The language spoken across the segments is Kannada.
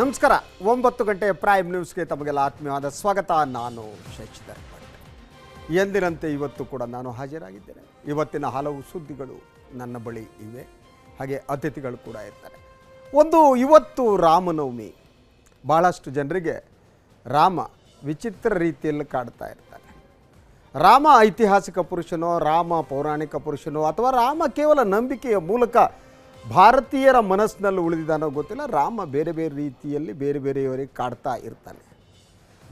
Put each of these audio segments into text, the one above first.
ನಮಸ್ಕಾರ. 9 ಗಂಟೆ ಪ್ರೈಮ್ ನ್ಯೂಸ್ಗೆ ತಮಗೆಲ್ಲ ಆತ್ಮೀಯವಾದ ಸ್ವಾಗತ. ನಾನು ಶಶಿಧರ್ ಭಟ್. ಎಂದಿನಂತೆ ಇವತ್ತು ಕೂಡ ನಾನು ಹಾಜರಾಗಿದ್ದೇನೆ. ಇವತ್ತಿನ ಹಲವು ಸುದ್ದಿಗಳು ನನ್ನ ಬಳಿ ಇವೆ, ಹಾಗೆ ಅತಿಥಿಗಳು ಕೂಡ ಇರ್ತಾರೆ. ಇವತ್ತು ರಾಮನವಮಿ. ಭಾಳಷ್ಟು ಜನರಿಗೆ ರಾಮ ವಿಚಿತ್ರ ರೀತಿಯಲ್ಲಿ ಕಾಡ್ತಾ ಇರ್ತಾನೆ. ರಾಮ ಐತಿಹಾಸಿಕ ಪುರುಷನೋ, ರಾಮ ಪೌರಾಣಿಕ ಪುರುಷನೋ, ಅಥವಾ ರಾಮ ಕೇವಲ ನಂಬಿಕೆಯ ಮೂಲಕ ಭಾರತೀಯರ ಮನಸ್ಸಿನಲ್ಲಿ ಉಳಿದಿದ್ದಾನೋ ಗೊತ್ತಿಲ್ಲ. ರಾಮ ಬೇರೆ ಬೇರೆ ರೀತಿಯಲ್ಲಿ ಬೇರೆ ಬೇರೆಯವರಿಗೆ ಕಾಡ್ತಾ ಇರ್ತಾನೆ.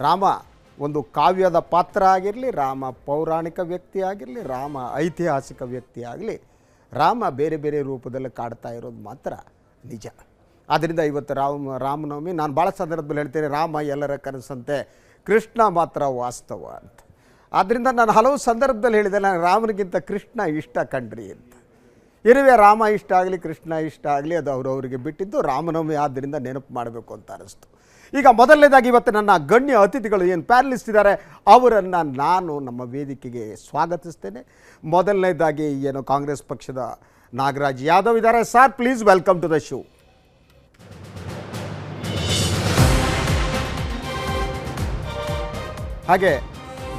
ರಾಮ ಒಂದು ಕಾವ್ಯದ ಪಾತ್ರ ಆಗಿರಲಿ, ರಾಮ ಪೌರಾಣಿಕ ವ್ಯಕ್ತಿ ಆಗಿರಲಿ, ರಾಮ ಐತಿಹಾಸಿಕ ವ್ಯಕ್ತಿ ಆಗಲಿ, ರಾಮ ಬೇರೆ ಬೇರೆ ರೂಪದಲ್ಲಿ ಕಾಡ್ತಾ ಇರೋದು ಮಾತ್ರ ನಿಜ. ಆದ್ದರಿಂದ ಇವತ್ತು ರಾಮನವಮಿ. ನಾನು ಭಾಳ ಸಂದರ್ಭದಲ್ಲಿ ಹೇಳ್ತೇನೆ, ರಾಮ ಎಲ್ಲರ ಕನಸಂತೆ, ಕೃಷ್ಣ ಮಾತ್ರ ವಾಸ್ತವ ಅಂತ. ಆದ್ದರಿಂದ ನಾನು ಹಲವು ಸಂದರ್ಭದಲ್ಲಿ ಹೇಳಿದೆ, ನಾನು ರಾಮನಿಗಿಂತ ಕೃಷ್ಣ ಇಷ್ಟ ಕಣ್ರಿ ಅಂತ. ಇರುವೆ ರಾಮ ಇಷ್ಟ ಆಗಲಿ, ಕೃಷ್ಣ ಇಷ್ಟ ಆಗಲಿ, ಅದು ಅವರವರಿಗೆ ಬಿಟ್ಟಿದ್ದು. ರಾಮನವಮಿ ಆದ್ದರಿಂದ ನೆನಪು ಮಾಡಬೇಕು ಅಂತ ಅನ್ನಿಸ್ತು. ಈಗ ಮೊದಲನೇದಾಗಿ ಇವತ್ತು ನನ್ನ ಗಣ್ಯ ಅತಿಥಿಗಳು ಏನು ಪ್ಯಾನಲಿಸ್ಟ್ ಇದ್ದಾರೆ ಅವರನ್ನು ನಾನು ನಮ್ಮ ವೇದಿಕೆಗೆ ಸ್ವಾಗತಿಸ್ತೇನೆ. ಮೊದಲನೇದಾಗಿ ಏನು ಕಾಂಗ್ರೆಸ್ ಪಕ್ಷದ ನಾಗರಾಜ್ ಯಾದವ್ ಇದ್ದಾರೆ. Sir, please welcome to the show. ಹಾಗೆ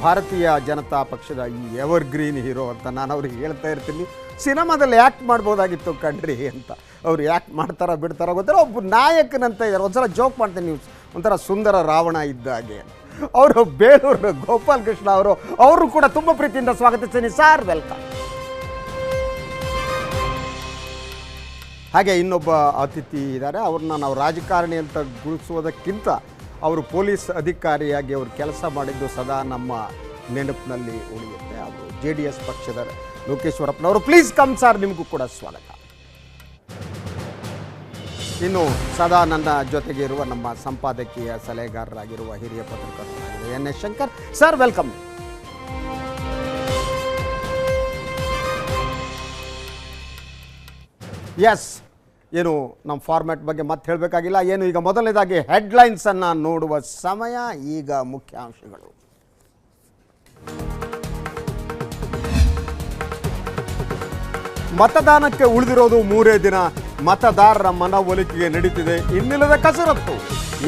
ಭಾರತೀಯ ಜನತಾ ಪಕ್ಷದ ಈ ಎವರ್ಗ್ರೀನ್ ಹೀರೋ ಅಂತ ನಾನು ಅವ್ರಿಗೆ ಹೇಳ್ತಾ ಇರ್ತೀನಿ, ಸಿನಿಮಾದಲ್ಲಿ ಆ್ಯಕ್ಟ್ ಮಾಡ್ಬೋದಾಗಿತ್ತು ಕಣ್ರಿ ಅಂತ. ಅವ್ರು ಆ್ಯಕ್ಟ್ ಮಾಡ್ತಾರೋ ಬಿಡ್ತಾರೋ ಗೊತ್ತಿಲ್ಲ. ಒಬ್ಬ ನಾಯಕನಂತ ಇದ್ದಾರೆ. ಒಂದ್ಸಲ ಜೋಕ್ ಮಾಡ್ತೀನಿ, ನೀವು ಒಂಥರ ಸುಂದರ ರಾವಣ ಇದ್ದಾಗೆ. ಅವರು ಬೇಲೂರು ಗೋಪಾಲ್ ಕೃಷ್ಣ ಅವರು ಕೂಡ ತುಂಬ ಪ್ರೀತಿಯಿಂದ ಸ್ವಾಗತಿಸ್ತೀನಿ. Sir, welcome. ಹಾಗೆ ಇನ್ನೊಬ್ಬ ಅತಿಥಿ ಇದ್ದಾರೆ. ಅವ್ರನ್ನ ನಾವು ರಾಜಕಾರಣಿ ಅಂತ ಗುರುತಿಸೋದಕ್ಕಿಂತ ಅವರು ಪೊಲೀಸ್ ಅಧಿಕಾರಿಯಾಗಿ ಅವರು ಕೆಲಸ ಮಾಡಿದ್ದು ಸದಾ ನಮ್ಮ ನೆನಪಿನಲ್ಲಿ ಉಳಿಯುತ್ತೆ. ಅವರು JDS ಪಕ್ಷದ ಲೋಕೇಶ್ವರಪ್ಪನವರು. ಪ್ಲೀಸ್ ಕಮ್ ಸರ್, ನಿಮಗೂ ಕೂಡ ಸ್ವಾಗತ. ಇನ್ನು ನನ್ನ ಜೊತೆಗೆ ಇರುವ ನಮ್ಮ ಸಂಪಾದಕೀಯ ಸಲಹೆಗಾರರಾಗಿರುವ ಹಿರಿಯ ಪತ್ರಕರ್ತರಾಗಿರುವ NS Shankar. Sir, welcome. Yes, ಏನು ನಮ್ಮ ಫಾರ್ಮ್ಯಾಟ್ ಬಗ್ಗೆ ಮತ್ತೆ ಹೇಳಬೇಕಾಗಿಲ್ಲ. ಏನು ಈಗ ಮೊದಲನೇದಾಗಿ ಹೆಡ್ಲೈನ್ಸನ್ನು ನೋಡುವ ಸಮಯ. ಈಗ ಮುಖ್ಯಾಂಶಗಳು. ಮತದಾನಕ್ಕೆ ಉಳಿದಿರೋದು 3 ದಿನ. ಮತದಾರರ ಮನವೊಲಿಕೆಗೆ ನಡೀತಿದೆ ಇನ್ನಿಲ್ಲದ ಕಸರತ್ತು.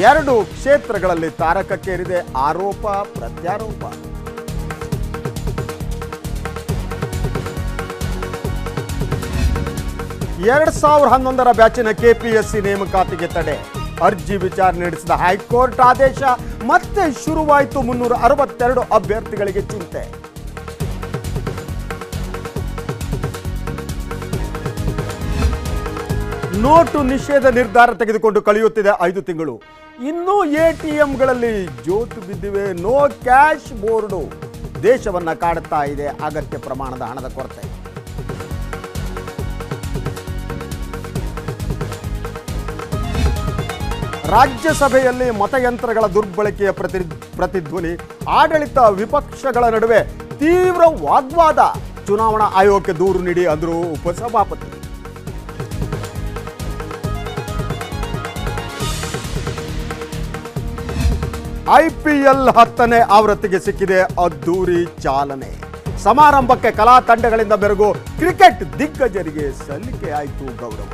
2 ಕ್ಷೇತ್ರಗಳಲ್ಲಿ ತಾರಕಕ್ಕೇರಿದೆ ಆರೋಪ ಪ್ರತ್ಯಾರೋಪ. ಎರಡು 2011ರ ಬ್ಯಾಚಿನ KPSC ನೇಮಕಾತಿಗೆ ತಡೆ. ಅರ್ಜಿ ವಿಚಾರಣೆ ನಡೆಸಿದ ಹೈಕೋರ್ಟ್ ಆದೇಶ. ಮತ್ತೆ ಶುರುವಾಯಿತು 362 ಅಭ್ಯರ್ಥಿಗಳಿಗೆ ಚಿಂತೆ. ನೋಟು ನಿಷೇಧ ನಿರ್ಧಾರ ತೆಗೆದುಕೊಂಡು ಕಳೆಯುತ್ತಿದೆ 5 ತಿಂಗಳು. ಇನ್ನೂ ATMಗಳಲ್ಲಿ ಜೋತು ಬಿದ್ದಿವೆ. ನೋ ಕ್ಯಾಶ್ ಬೋರ್ಡು ದೇಶವನ್ನ ಕಾಡುತ್ತಾ ಇದೆ. ಅಗತ್ಯ ಪ್ರಮಾಣದ ಹಣದ ಕೊರತೆ. ರಾಜ್ಯಸಭೆಯಲ್ಲಿ ಮತಯಂತ್ರಗಳ ದುರ್ಬಳಕೆಯ ಪ್ರತಿಧ್ವನಿ. ಆಡಳಿತ ವಿಪಕ್ಷಗಳ ನಡುವೆ ತೀವ್ರ ವಾಗ್ವಾದ. ಚುನಾವಣಾ ಆಯೋಗಕ್ಕೆ ದೂರು ನೀಡಿ ಅಂದರು ಉಪಸಭಾಪತಿ. IPL 10ನೇ ಆವೃತ್ತಿಗೆ ಸಿಕ್ಕಿದೆ ಅದ್ದೂರಿ ಚಾಲನೆ. ಸಮಾರಂಭಕ್ಕೆ ಕಲಾ ತಂಡಗಳಿಂದ ಬೆರಗು. ಕ್ರಿಕೆಟ್ ದಿಗ್ಗಜರಿಗೆ ಸಲ್ಲಿಕೆ ಆಯಿತು ಗೌರವ.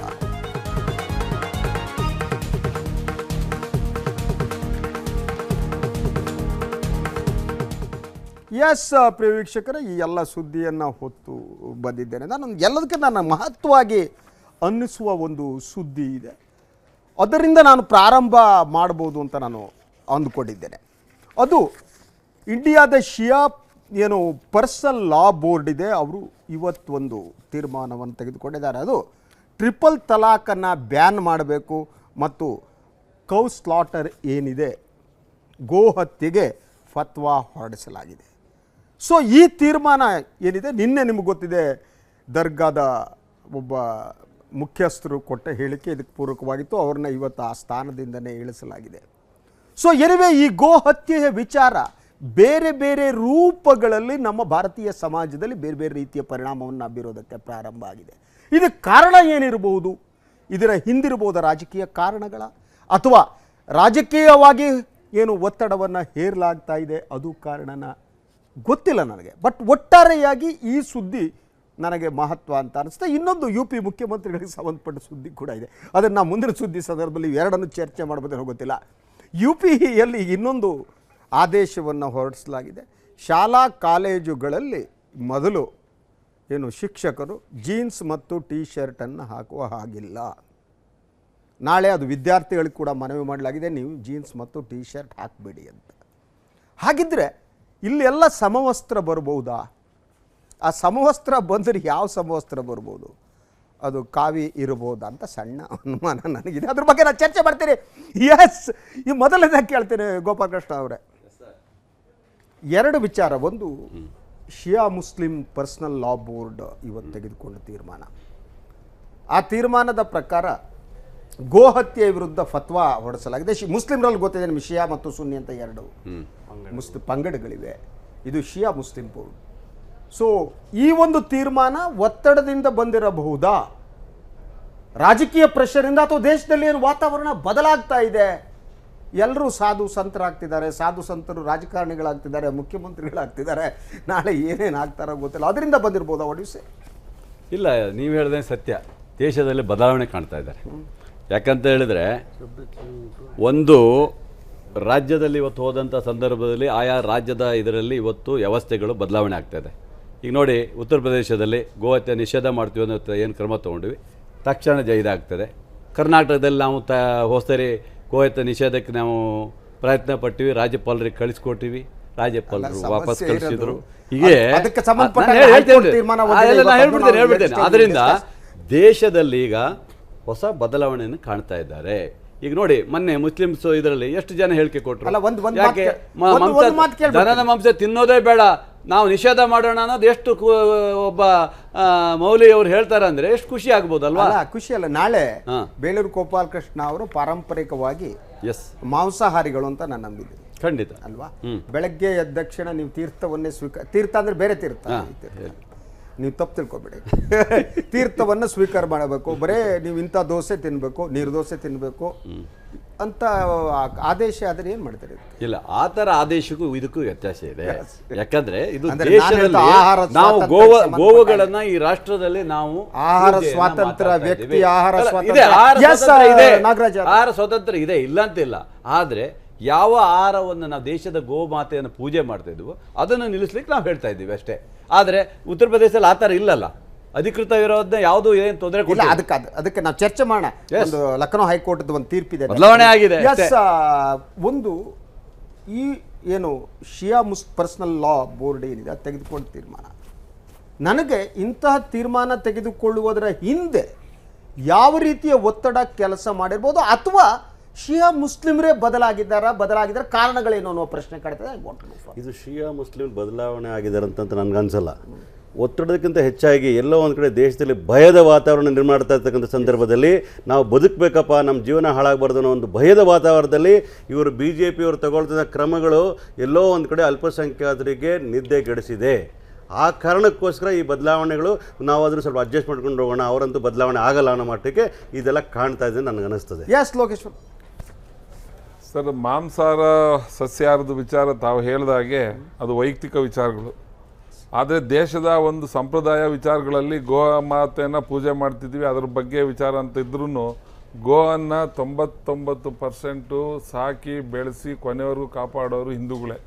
ಎಸ್, ಪ್ರಿಯ ವೀಕ್ಷಕರೇ, ಈ ಎಲ್ಲ ಸುದ್ದಿಯನ್ನು ಹೊತ್ತು ಬಂದಿದ್ದೇನೆ. ನಾನು ಎಲ್ಲದಕ್ಕಿಂತ ಮಹತ್ವವಾಗಿ ಅನ್ನಿಸುವ ಒಂದು ಸುದ್ದಿ ಇದೆ. ಅದರಿಂದ ನಾನು ಪ್ರಾರಂಭ ಮಾಡ್ಬೋದು ಅಂತ ನಾನು ಅಂದುಕೊಂಡಿದ್ದೇನೆ. ಅದು ಇಂಡಿಯಾದ ಶಿಯಾ ಏನು ಪರ್ಸನಲ್ ಲಾ ಬೋರ್ಡ್ ಇದೆ, ಅವರು ಇವತ್ತೊಂದು ತೀರ್ಮಾನವನ್ನು ತೆಗೆದುಕೊಂಡಿದ್ದಾರೆ. ಅದು ಟ್ರಿಪಲ್ ತಲಾಖನ್ನು ಬ್ಯಾನ್ ಮಾಡಬೇಕು ಮತ್ತು ಕೌ ಸ್ಲಾಟರ್ ಏನಿದೆ, ಗೋಹತ್ಯೆಗೆ ಫತ್ವಾ ಹೊರಡಿಸಲಾಗಿದೆ. ಸೊ ಈ ತೀರ್ಮಾನ ಏನಿದೆ, ನಿನ್ನೆ ನಿಮಗೆ ಗೊತ್ತಿದೆ ದರ್ಗಾದ ಒಬ್ಬ ಮುಖ್ಯಸ್ಥರು ಕೊಟ್ಟ ಹೇಳಿಕೆ ಇದಕ್ಕೆ ಪೂರಕವಾಗಿತ್ತು. ಅವ್ರನ್ನ ಇವತ್ತು ಆ ಸ್ಥಾನದಿಂದನೇ ಇಳಿಸಲಾಗಿದೆ. ಸೊ ಎನಿವೆ, ಈ ಗೋಹತ್ಯೆಯ ವಿಚಾರ ಬೇರೆ ಬೇರೆ ರೂಪಗಳಲ್ಲಿ ನಮ್ಮ ಭಾರತೀಯ ಸಮಾಜದಲ್ಲಿ ಬೇರೆ ಬೇರೆ ರೀತಿಯ ಪರಿಣಾಮವನ್ನು ಬೀರೋದಕ್ಕೆ ಪ್ರಾರಂಭ ಆಗಿದೆ. ಇದಕ್ಕೆ ಕಾರಣ ಏನಿರಬಹುದು? ಇದರ ಹಿಂದಿರಬಹುದ ರಾಜಕೀಯ ಕಾರಣಗಳ, ಅಥವಾ ರಾಜಕೀಯವಾಗಿ ಏನು ಒತ್ತಡವನ್ನು ಹೇರಲಾಗ್ತಾ ಇದೆ ಅದು ಕಾರಣನ ಗೊತ್ತಿಲ್ಲ ನನಗೆ. ಬಟ್ ಒಟ್ಟಾರೆಯಾಗಿ ಈ ಸುದ್ದಿ ನನಗೆ ಮಹತ್ವ ಅಂತ ಅನಿಸುತ್ತೆ. ಇನ್ನೊಂದು UP ಮುಖ್ಯಮಂತ್ರಿಗಳಿಗೆ ಸಂಬಂಧಪಟ್ಟ ಸುದ್ದಿ ಕೂಡ ಇದೆ. ಅದನ್ನು ನಾವು ಮುಂದಿನ ಸುದ್ದಿ ಸಂದರ್ಭದಲ್ಲಿ ಎರಡನ್ನು ಚರ್ಚೆ ಮಾಡಬಹುದೇನೋ ಗೊತ್ತಿಲ್ಲ. UPಯಲ್ಲಿ ಇನ್ನೊಂದು ಆದೇಶವನ್ನು ಹೊರಡಿಸಲಾಗಿದೆ. ಶಾಲಾ ಕಾಲೇಜುಗಳಲ್ಲಿ ಮೊದಲು ಶಿಕ್ಷಕರು ಜೀನ್ಸ್ ಮತ್ತು ಟೀ ಶರ್ಟನ್ನು ಹಾಕುವ ಹಾಗಿಲ್ಲ. ನಾಳೆ ಅದು ವಿದ್ಯಾರ್ಥಿಗಳಿಗೆ ಕೂಡ ಮನವಿ ಮಾಡಲಾಗಿದೆ, ನೀವು ಜೀನ್ಸ್ ಮತ್ತು ಟೀ ಶರ್ಟ್ ಹಾಕಬೇಡಿ ಅಂತ. ಹಾಗಿದ್ದರೆ ಇಲ್ಲೆಲ್ಲ ಸಮವಸ್ತ್ರ ಬರ್ಬೋದಾ? ಆ ಸಮವಸ್ತ್ರ ಬಂದರೆ ಯಾವ ಸಮವಸ್ತ್ರ ಬರ್ಬೋದು? ಅದು ಕಾವಿ ಇರ್ಬೋದಾ ಅಂತ ಸಣ್ಣ ಅನುಮಾನ ನನಗಿದೆ. ಅದ್ರ ಬಗ್ಗೆ ನಾನು ಚರ್ಚೆ ಮಾಡ್ತೀನಿ. ಎಸ್, ಈ ಮೊದಲನೇದಾಗಿ ಕೇಳ್ತೇನೆ ಗೋಪಾಲಕೃಷ್ಣ ಅವರೇ, ಎರಡು ವಿಚಾರ. ಒಂದು, ಶಿಯಾ ಮುಸ್ಲಿಂ ಪರ್ಸನಲ್ ಲಾ ಬೋರ್ಡ್ ಇವತ್ತು ತೆಗೆದುಕೊಂಡ ತೀರ್ಮಾನ. ಆ ತೀರ್ಮಾನದ ಪ್ರಕಾರ ಗೋಹತ್ಯೆ ವಿರುದ್ಧ ಫತ್ವಾ ಹೊರಡಿಸಲಾಗಿದೆ. ಮುಸ್ಲಿಮ್ರಲ್ಲಿ ಗೊತ್ತಿದೆ ನಿಮಗೆ, ಶಿಯಾ ಮತ್ತು ಸುನ್ನಿ ಅಂತ ಎರಡು ಮುಸ್ಲಿಂ ಪಂಗಡಗಳಿವೆ. ಇದು ಶಿಯಾ ಮುಸ್ಲಿಂ ಬೋರ್ಡ್. ಸೊ ಈ ಒಂದು ತೀರ್ಮಾನ ಒತ್ತಡದಿಂದ ಬಂದಿರಬಹುದಾ, ರಾಜಕೀಯ ಪ್ರೆಷರಿಂದ, ಅಥವಾ ದೇಶದಲ್ಲಿ ಏನು ವಾತಾವರಣ ಬದಲಾಗ್ತಾ ಇದೆ, ಎಲ್ಲರೂ ಸಾಧು ಸಂತರಾಗ್ತಿದ್ದಾರೆ, ಸಾಧು ಸಂತರು ರಾಜಕಾರಣಿಗಳಾಗ್ತಿದ್ದಾರೆ, ಮುಖ್ಯಮಂತ್ರಿಗಳಾಗ್ತಿದ್ದಾರೆ, ನಾಳೆ ಏನೇನು ಆಗ್ತಾರೋ ಗೊತ್ತಿಲ್ಲ, ಅದರಿಂದ ಬಂದಿರ್ಬೋದಾ? ಒಡಿಸೆ ಇಲ್ಲ, ನೀವು ಹೇಳಿದ್ರೆ ಸತ್ಯ. ದೇಶದಲ್ಲಿ ಬದಲಾವಣೆ ಕಾಣ್ತಾ ಇದ್ದಾರೆ. ಯಾಕಂತ ಹೇಳಿದ್ರೆ, ಒಂದು ರಾಜ್ಯದಲ್ಲಿ ಇವತ್ತು ಹೋದಂಥ ಸಂದರ್ಭದಲ್ಲಿ ಆಯಾ ರಾಜ್ಯದ ಇದರಲ್ಲಿ ಇವತ್ತು ವ್ಯವಸ್ಥೆಗಳು ಬದಲಾವಣೆ ಆಗ್ತಾಯಿದೆ. ಈಗ ನೋಡಿ, ಉತ್ತರ ಪ್ರದೇಶದಲ್ಲಿ ಗೋಹತ್ಯೆ ನಿಷೇಧ ಮಾಡ್ತೀವಿ ಅನ್ನೋ ಏನು ಕ್ರಮ ತೊಗೊಂಡ್ವಿ, ತಕ್ಷಣ ಇದಾಗ್ತದೆ. ಕರ್ನಾಟಕದಲ್ಲಿ ನಾವು ಹೋಸರಿ ಗೋಹತ್ಯೆ ನಿಷೇಧಕ್ಕೆ ನಾವು ಪ್ರಯತ್ನ ಪಟ್ಟಿವಿ, ರಾಜ್ಯಪಾಲರಿಗೆ ಕಳಿಸ್ಕೊಟ್ಟಿವಿ, ರಾಜ್ಯಪಾಲರು ವಾಪಸ್ ಕಳಿಸಿದ್ರು. ಹೀಗೆ ಹೇಳ್ಬಿಡ್ತೇನೆ. ಆದ್ದರಿಂದ ದೇಶದಲ್ಲಿ ಈಗ ಹೊಸ ಬದಲಾವಣೆಯನ್ನು ಕಾಣ್ತಾ ಇದ್ದಾರೆ. ಈಗ ನೋಡಿ, ಮೊನ್ನೆ ಮುಸ್ಲಿಮ್ಸ್ ಇದರಲ್ಲಿ ಎಷ್ಟು ಜನ ಹೇಳಿಕೆ ಕೊಟ್ಟರು, ಯಾಕೆ ದನದ ಮಾಂಸ ತಿನ್ನೋದೇ ಬೇಡ, ನಾವು ನಿಷೇಧ ಮಾಡೋಣ ಅನ್ನೋದು ಎಷ್ಟು ಒಬ್ಬ ಮೌಲ್ವಿ ಅವರು ಹೇಳ್ತಾರೆ ಅಂದ್ರೆ ಎಷ್ಟು ಖುಷಿ ಆಗ್ಬೋದಲ್ವಾ? ಖುಷಿ ಅಲ್ಲ. ನಾಳೆ ಬೇಲೂರು ಗೋಪಾಲಕೃಷ್ಣ ಅವರು ಪಾರಂಪರಿಕವಾಗಿ ಮಾಂಸಾಹಾರಿಗಳು ಅಂತ ನಾನು ನಂಬಿದ್ದೀನಿ. ಖಂಡಿತ ಅಲ್ವಾ? ಬೆಳಗ್ಗೆ ಎದ್ದ ತಕ್ಷಣ ನೀವು ತೀರ್ಥವನ್ನೇ ತೀರ್ಥ ಅಂದ್ರೆ ಬೇರೆ ತೀರ್ಥ, ನೀವು ತಪ್ಪು ತಿಳ್ಕೊಬೇಡಿ. ತೀರ್ಥವನ್ನು ಸ್ವೀಕಾರ ಮಾಡಬೇಕು, ಬರೇ ನೀವು ಇಂಥ ದೋಸೆ ತಿನ್ನಬೇಕು, ನೀರು ದೋಸೆ ತಿನ್ನಬೇಕು ಅಂತ ಆದೇಶ ಆದರೆ ಏನು ಮಾಡ್ತಾರೆ? ಇಲ್ಲ, ಆ ಥರ ಆದೇಶಕ್ಕೂ ಇದಕ್ಕೂ ವ್ಯತ್ಯಾಸ ಇದೆ. ಯಾಕಂದ್ರೆ ಇದು ದೇಶದಲ್ಲಿ ನಾವು ಗೋವುಗಳನ್ನ ಈ ರಾಷ್ಟ್ರದಲ್ಲಿ ನಾವು ಆಹಾರ ಸ್ವಾತಂತ್ರ್ಯ, ವ್ಯಕ್ತಿ ಆಹಾರ ಸ್ವಾತಂತ್ರ್ಯ ಇದೆ, ಇಲ್ಲ ಅಂತಿಲ್ಲ. ಆದ್ರೆ ಯಾವ ಆಹಾರವನ್ನು ನಾವು ದೇಶದ ಗೋಮಾತೆಯನ್ನು ಪೂಜೆ ಮಾಡ್ತಾ ಇದ್ವು ಅದನ್ನು ನಿಲ್ಲಿಸ್ಲಿಕ್ಕೆ ನಾವು ಹೇಳ್ತಾ ಇದ್ದೀವಿ ಅಷ್ಟೇ. ಆದರೆ ಉತ್ತರ ಪ್ರದೇಶದಲ್ಲಿ ಆ ಥರ ಇಲ್ಲಲ್ಲ, ಅಧಿಕೃತ ಇರೋದನ್ನ ಯಾವುದು ಏನು ತೊಂದರೆ ಕೊಟ್ಟಿಲ್ಲ. ಅದಕ್ಕೆ ನಾವು ಚರ್ಚೆ ಮಾಡೋಣ. ಒಂದು ಲಕ್ನೋ ಹೈಕೋರ್ಟ್ ಒಂದು ತೀರ್ಪಿದೆ, ಬದಲಾವಣೆ ಆಗಿದೆ. ಒಂದು ಈ ಶಿಯಾ ಪರ್ಸನಲ್ ಲಾ ಬೋರ್ಡ್ ಏನಿದೆ ಅದು ತೆಗೆದುಕೊಂಡ ತೀರ್ಮಾನ, ನನಗೆ ಇಂತಹ ತೀರ್ಮಾನ ತೆಗೆದುಕೊಳ್ಳುವುದರ ಹಿಂದೆ ಯಾವ ರೀತಿಯ ಒತ್ತಡ ಕೆಲಸ ಮಾಡಿರ್ಬೋದು, ಅಥವಾ ಶಿಯಾ ಮುಸ್ಲಿಮರೇ ಬದಲಾಗಿದ್ದಾರೆ ಕಾರಣಗಳೇನು ಅನ್ನೋ ಪ್ರಶ್ನೆ ಕಾಡ್ತದೆ. ಇದು ಶಿಯಾ ಮುಸ್ಲಿಂ ಬದಲಾವಣೆ ಆಗಿದ್ದಾರೆ ಅಂತ ನನಗನ್ಸಲ್ಲ. ಒತ್ತಡಕ್ಕಿಂತ ಹೆಚ್ಚಾಗಿ ಎಲ್ಲೋ ಒಂದು ಕಡೆ ದೇಶದಲ್ಲಿ ಭಯದ ವಾತಾವರಣ ನಿರ್ಮಾಣ ಮಾಡ್ತಾ ಇರ್ತಕ್ಕಂಥ ಸಂದರ್ಭದಲ್ಲಿ ನಾವು ಬದುಕಬೇಕಪ್ಪ, ನಮ್ಮ ಜೀವನ ಹಾಳಾಗಬಾರ್ದು ಅನ್ನೋ ಒಂದು ಭಯದ ವಾತಾವರಣದಲ್ಲಿ ಇವರು BJPಯವರು ತಗೊಳ್ತಿದ್ದ ಕ್ರಮಗಳು ಎಲ್ಲೋ ಒಂದು ಕಡೆ ಅಲ್ಪಸಂಖ್ಯಾತರಿಗೆ ನಿದ್ದೆಗೆಡಿಸಿದೆ. ಆ ಕಾರಣಕ್ಕೋಸ್ಕರ ಈ ಬದಲಾವಣೆಗಳು ನಾವು ಅದನ್ನು ಸ್ವಲ್ಪ ಅಡ್ಜಸ್ಟ್ ಮಾಡ್ಕೊಂಡು ಹೋಗೋಣ, ಅವರಂತೂ ಬದಲಾವಣೆ ಆಗಲ್ಲ ಅನ್ನೋ ಮಟ್ಟಕ್ಕೆ ಇದೆಲ್ಲ ಕಾಣ್ತಾ ಇದೆ ನನಗನ್ನಿಸ್ತದೆ. ಎಸ್ ಲೋಕೇಶ್ವರ್ ಸರ್, ಮಾಂಸಾಹಾರ ಸಸ್ಯಾಹಾರದ ವಿಚಾರ ತಾವು ಹೇಳಿದಾಗೆ ಅದು ವೈಯಕ್ತಿಕ ವಿಚಾರಗಳು. ಆದರೆ ದೇಶದ ಒಂದು ಸಂಪ್ರದಾಯ ವಿಚಾರಗಳಲ್ಲಿ ಗೋಮಾತೆಯನ್ನು ಪೂಜೆ ಮಾಡ್ತಿದ್ವಿ, ಅದ್ರ ಬಗ್ಗೆ ವಿಚಾರ ಅಂತ ಇದ್ರೂ ಗೋವನ್ನು 99% ಸಾಕಿ ಬೆಳೆಸಿ ಕೊನೆಯವರೆಗೂ ಕಾಪಾಡೋರು ಹಿಂದೂಗಳೇ.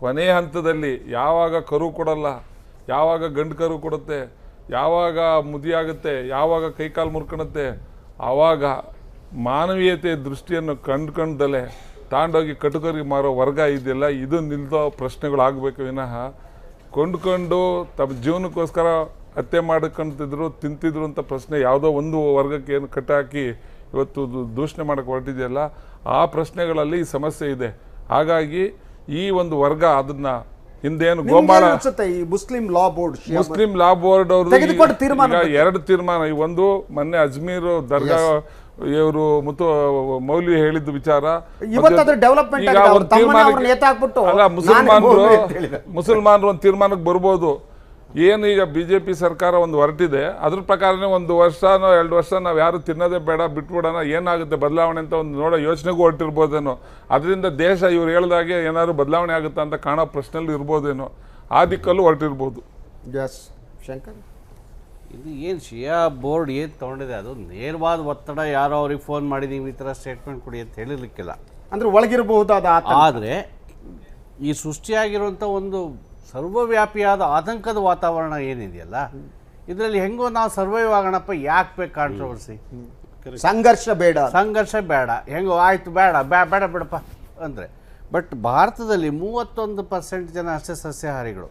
ಕೊನೆಯ ಹಂತದಲ್ಲಿ ಯಾವಾಗ ಕರು ಕೊಡಲ್ಲ, ಯಾವಾಗ ಗಂಡು ಕರು ಕೊಡುತ್ತೆ, ಯಾವಾಗ ಮುದಿಯಾಗುತ್ತೆ, ಯಾವಾಗ ಕೈಕಾಲು ಮುರ್ಕೊಳುತ್ತೆ, ಆವಾಗ ಮಾನವೀಯತೆ ದೃಷ್ಟಿಯನ್ನು ಕಂಡುಕೊಂಡಲೇ ತಾಂಡೋಗಿ ಕಟುಕರಿಗೆ ಮಾರೋ ವರ್ಗ ಇದೆಯಲ್ಲ, ಇದು ನಿಲ್ದೋ ಪ್ರಶ್ನೆಗಳಾಗಬೇಕು ವಿನಃ ಕೊಂಡ್ಕೊಂಡು ತಮ್ಮ ಜೀವನಕ್ಕೋಸ್ಕರ ಹತ್ಯೆ ಮಾಡ್ಕೊಂತಿದ್ರು ತಿಂತಿದ್ರು ಅಂತ ಪ್ರಶ್ನೆ ಯಾವುದೋ ಒಂದು ವರ್ಗಕ್ಕೆ ಏನು ಕಟ್ಟಾಕಿ ಇವತ್ತು ದೂಷಣೆ ಮಾಡೋಕ್ಕೆ ಹೊರಟಿದೆಯಲ್ಲ, ಆ ಪ್ರಶ್ನೆಗಳಲ್ಲಿ ಈ ಸಮಸ್ಯೆ ಇದೆ. ಹಾಗಾಗಿ ಈ ಒಂದು ವರ್ಗ ಅದನ್ನ ಹಿಂದೇನು ಗೋಮಾಳ ಮುಸ್ಲಿಂ ಲಾ ಬೋರ್ಡ್ ಅವರು ಎರಡು ತೀರ್ಮಾನ, ಒಂದು ಮೊನ್ನೆ ಅಜ್ಮೀರ್ ದರ್ಗಾ ಇವರು ಮತ್ತು ಮೌಲ್ವಿ ಹೇಳಿದ ವಿಚಾರ, ಮುಸಲ್ಮಾನರು ಒಂದು ತೀರ್ಮಾನಕ್ಕೆ ಬರ್ಬೋದು. ಏನು ಈಗ BJP ಸರ್ಕಾರ ಒಂದು ಹೊರಟಿದೆ, ಅದ್ರ ಪ್ರಕಾರನೇ 1 ವರ್ಷನೋ 2 ವರ್ಷ ನಾವು ಯಾರು ತಿನ್ನೋದೇ ಬೇಡ, ಬಿಟ್ಬಿಡೋಣ, ಏನಾಗುತ್ತೆ ಬದಲಾವಣೆ ಅಂತ ಒಂದು ನೋಡೋ ಯೋಚನೆಗೂ ಹೊರಟಿರ್ಬೋದೇನೋ. ಅದರಿಂದ ದೇಶ ಇವ್ರು ಹೇಳಿದಾಗೆ ಏನಾದ್ರು ಬದಲಾವಣೆ ಆಗುತ್ತಾ ಅಂತ ಕಾಣೋ ಪ್ರಶ್ನೆಯಲ್ಲಿ ಇರ್ಬೋದೇನೋ, ಆ ದಿಕ್ಕಲ್ಲೂ ಹೊರಟಿರ್ಬೋದು. ಎಸ್ ಶಂಕರ್, ಇದು ಏನು ಶಿಯಾ ಬೋರ್ಡ್ ಏನು ತೊಗೊಂಡಿದೆ ಅದು ನೇರವಾದ ಒತ್ತಡ ಯಾರೋ ಅವ್ರಿಗೆ ಫೋನ್ ಮಾಡಿ ನೀವು ಈ ಥರ ಸ್ಟೇಟ್ಮೆಂಟ್ ಕೊಡಿ ಅಂತ ಹೇಳಿರ್ಲಿಕ್ಕಿಲ್ಲ. ಅಂದರೆ ಒಳಗಿರಬಹುದಾದ ಆದರೆ ಈ ಸೃಷ್ಟಿಯಾಗಿರುವಂಥ ಒಂದು ಸರ್ವವ್ಯಾಪಿಯಾದ ಆತಂಕದ ವಾತಾವರಣ ಏನಿದೆಯಲ್ಲ, ಇದರಲ್ಲಿ ಹೆಂಗೋ ನಾವು ಸರ್ವೈವ್ ಆಗೋಣಪ್ಪ, ಯಾಕೆ ಬೇಕು ಕಾಂಟ್ರವರ್ಸಿ, ಸಂಘರ್ಷ ಬೇಡ, ಸಂಘರ್ಷ ಬೇಡ, ಹೆಂಗೋ ಆಯಿತು ಬೇಡ ಬೇಡ ಬಿಡಪ್ಪ ಅಂದರೆ. ಬಟ್ ಭಾರತದಲ್ಲಿ 31% ಜನ ಅಷ್ಟೇ ಸಸ್ಯಾಹಾರಿಗಳು,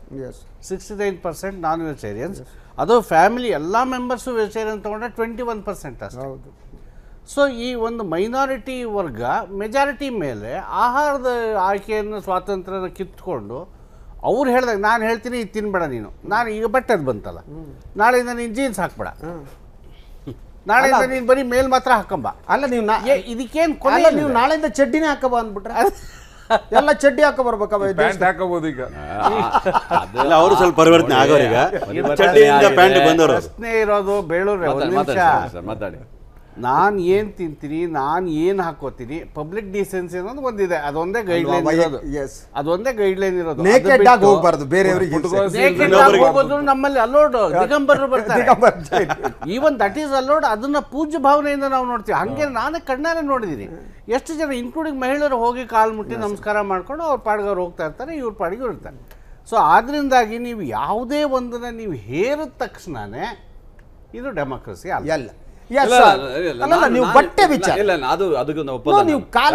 69% ನಾನ್ ವೆಜಿಟೇರಿಯನ್ಸ್. ಅದು ಫ್ಯಾಮಿಲಿ ಎಲ್ಲ ಮೆಂಬರ್ಸು ವೆಜಿಟೇರಿಯನ್ ತೊಗೊಂಡ್ರೆ 21% ಅಷ್ಟೇ. ಹೌದು. ಸೊ ಈ ಒಂದು ಮೈನಾರಿಟಿ ವರ್ಗ ಮೆಜಾರಿಟಿ ಮೇಲೆ ಆಹಾರದ ಆಯ್ಕೆಯನ್ನು ಸ್ವಾತಂತ್ರ್ಯನ ಕಿತ್ಕೊಂಡು ಅವ್ರು ಹೇಳ್ದಾಗ ನಾನು ಹೇಳ್ತೀನಿ ಇದು ತಿನ್ಬೇಡ ನೀನು, ನಾನು ಈಗ ಬಟ್ಟೆದು ಬಂತಲ್ಲ, ನಾಳೆಯಿಂದ ನೀನು ಜೀನ್ಸ್ ಹಾಕ್ಬೇಡ, ನಾಳೆಯಿಂದ ನೀನು ಬರೀ ಮೇಲ್ ಮಾತ್ರ ಹಾಕಂಬ. ಅಲ್ಲ ನೀವು ಇದಕ್ಕೇನು ಅಲ್ಲ ನೀವು ನಾಳೆಯಿಂದ ಚಡ್ಡಿನೇ ಹಾಕಬ ಅಂದ್ಬಿಟ್ರೆ ಎಲ್ಲ ಚಡ್ಡಿ ಹಾಕ ಬರ್ಬೇಕವ, ಪ್ಯಾಂಟ್ ಹಾಕೋಬಹುದು ಈಗ. ಅವರು ಸ್ವಲ್ಪ ಪರಿವರ್ತನೆ ಆಗೋರು ಈಗ ಚಡ್ಡಿಯಿಂದ ಪ್ಯಾಂಟ್ ಬಂದವರು. ಪ್ರಶ್ನೆ ಇರೋದು ಬೇಳೂರು ಒಂದು ನಿಮಿಷ, ಮಾತಾಡಿ. ನಾನು ಏನು ತಿಂತೀನಿ, ನಾನು ಏನು ಹಾಕೋತೀನಿ, ಪಬ್ಲಿಕ್ ಡಿಸೆನ್ಸಿ ಅನ್ನೋದು ಒಂದಿದೆ, ಅದೊಂದೇ ಗೈಡ್ಲೈನ್ ಇರೋದು. ಅದೊಂದೇ ಗೈಡ್ಲೈನ್ ಇರೋದು. ನೇಕೆಡ್ ಆಗಿ ಹೋಗ್ಬಾರ್ದು ಬೇರೆಯವರಿಗೆ. ಹೋಗೋದು ನಮ್ಮಲ್ಲಿ ಅಲೋಡ್, ದಿಗಂಬರರು ಬರ್ತಾರೆ, ಈವನ್ ದಟ್ ಈಸ್ ಅಲೋಡ್. ಅದನ್ನ ಪೂಜ್ಯ ಭಾವನೆಯಿಂದ ನಾವು ನೋಡ್ತೀವಿ. ಹಂಗೆ ನಾನೇ ಕಣ್ಣಾರೆ ನೋಡಿದ್ದೀನಿ. ಎಷ್ಟು ಜನ ಇನ್ಕ್ಲೂಡಿಂಗ್ ಮಹಿಳೆಯರು ಹೋಗಿ ಕಾಲು ಮುಟ್ಟಿ ನಮಸ್ಕಾರ ಮಾಡ್ಕೊಂಡು ಅವ್ರ ಪಾಡಿಗೆ ಅವ್ರು ಹೋಗ್ತಾ ಇರ್ತಾರೆ, ಇವ್ರ ಪಾಡಿಗೆ ಇರ್ತಾರೆ. ಸೊ ಆದ್ರಿಂದಾಗಿ ನೀವು ಯಾವುದೇ ಒಂದನ್ನ ನೀವು ಹೇರಿದ ತಕ್ಷಣನೇ ಇದು ಡೆಮೋಕ್ರಸಿ ಅಲ್ಲ. ನೀವು ಬಟ್ಟೆ ವಿಚಾರ ಇಲ್ಲ, ಅದು ಅದಕ್ಕೆ ನಾವು ಒಪ್ಪಲ್ಲ.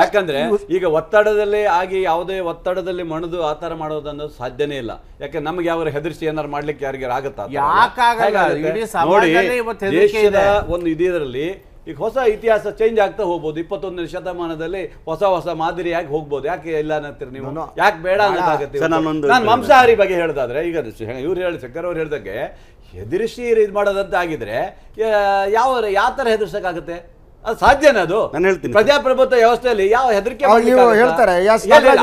ಯಾಕಂದ್ರೆ ಈಗ ಒತ್ತಡದಲ್ಲಿ ಆಗಿ ಯಾವುದೇ ಒತ್ತಡದಲ್ಲಿ ಮಣದು ಆ ತರ ಮಾಡೋದನ್ನೋದು ಸಾಧ್ಯನೇ ಇಲ್ಲ. ಯಾಕೆ ನಮ್ಗೆ ಯಾವ ಹೆದರ್ಸಿ ಏನಾರು ಮಾಡ್ಲಿಕ್ಕೆ ಯಾರಿಗಾರು ಆಗತ್ತಾ? ನೋಡಿ, ದೇಶದ ಒಂದು ಇದರಲ್ಲಿ ಈಗ ಹೊಸ ಇತಿಹಾಸ ಚೇಂಜ್ ಆಗ್ತಾ ಹೋಗ್ಬೋದು. 21ನೇ ಶತಮಾನದಲ್ಲಿ ಹೊಸ ಹೊಸ ಮಾದರಿಯಾಗಿ ಹೋಗ್ಬೋದು. ಯಾಕೆ ಇಲ್ಲ ಅನ್ನತ್ತೀರಿ ನೀವು? ಯಾಕೆ ಬೇಡ ಅನ್ನೋದಾಗತ್ತೆ? ನಾನು ಮಾಂಸಾಹಾರಿ ಬಗ್ಗೆ ಹೇಳ್ದಾದ್ರೆ, ಈಗ ಇವ್ರು ಹೇಳಿ ಶಂಕರ್ ಅವ್ರು ಹೇಳ್ದಂಗೆ ಹೆದರಿಸಿ ಇದು ಮಾಡೋದಂತ ಆಗಿದ್ರೆ ಯಾವ ತರ ಹೆದರ್ಸಕ್ಕಾಗತ್ತೆ? ಅದು ಸಾಧ್ಯನೇ? ಅದು ನಾನು ಹೇಳ್ತೀನಿ, ಪ್ರಜಾಪ್ರಭುತ್ವ ವ್ಯವಸ್ಥೆಯಲ್ಲಿ ಯಾವ ಹೆದರಿಕೆ ಹೇಳ್ತಾರೆ.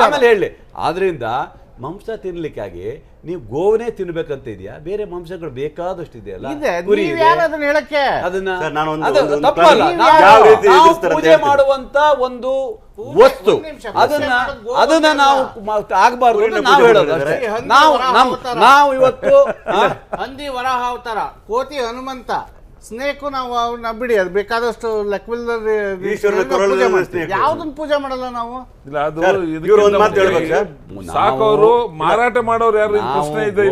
ಆಮೇಲೆ ಹೇಳಿ. ಆದ್ರಿಂದ ಮಾಂಸ ತಿನ್ಲಿಕ್ಕಾಗಿ ನೀವು ಗೋವನೇ ತಿನ್ಬೇಕಂತ ಇದೆಯಾ? ಬೇರೆ ಮಾಂಸಗಳು ಬೇಕಾದಷ್ಟು ಇದೆಯಲ್ಲ, ಪೂಜೆ ಮಾಡುವಂತ ಒಂದು ವಸ್ತು, ಅದನ್ನ ನಾವು ಆಗ್ಬಾರ್ದು ನಾವು ಹೇಳೋದು. ನಾವು ಇವತ್ತು ಹಂದಿ ವರಾಹ ಅವತಾರ, ಕೋತಿ ಹನುಮಂತ, ಸ್ನೇಕು ನಾವು ಅವ್ರನ್ನ ಬಿಡಿ, ಅದು ಬೇಕಾದಷ್ಟು ಯಾವ್ದನ್ನ ಪೂಜೆ ಮಾಡಲ್ಲ ನಾವು. ಸಾಕವರು ಮಾರಾಟ ಮಾಡೋರು ಯಾರು ಪ್ರಶ್ನೆ ಇದೆ.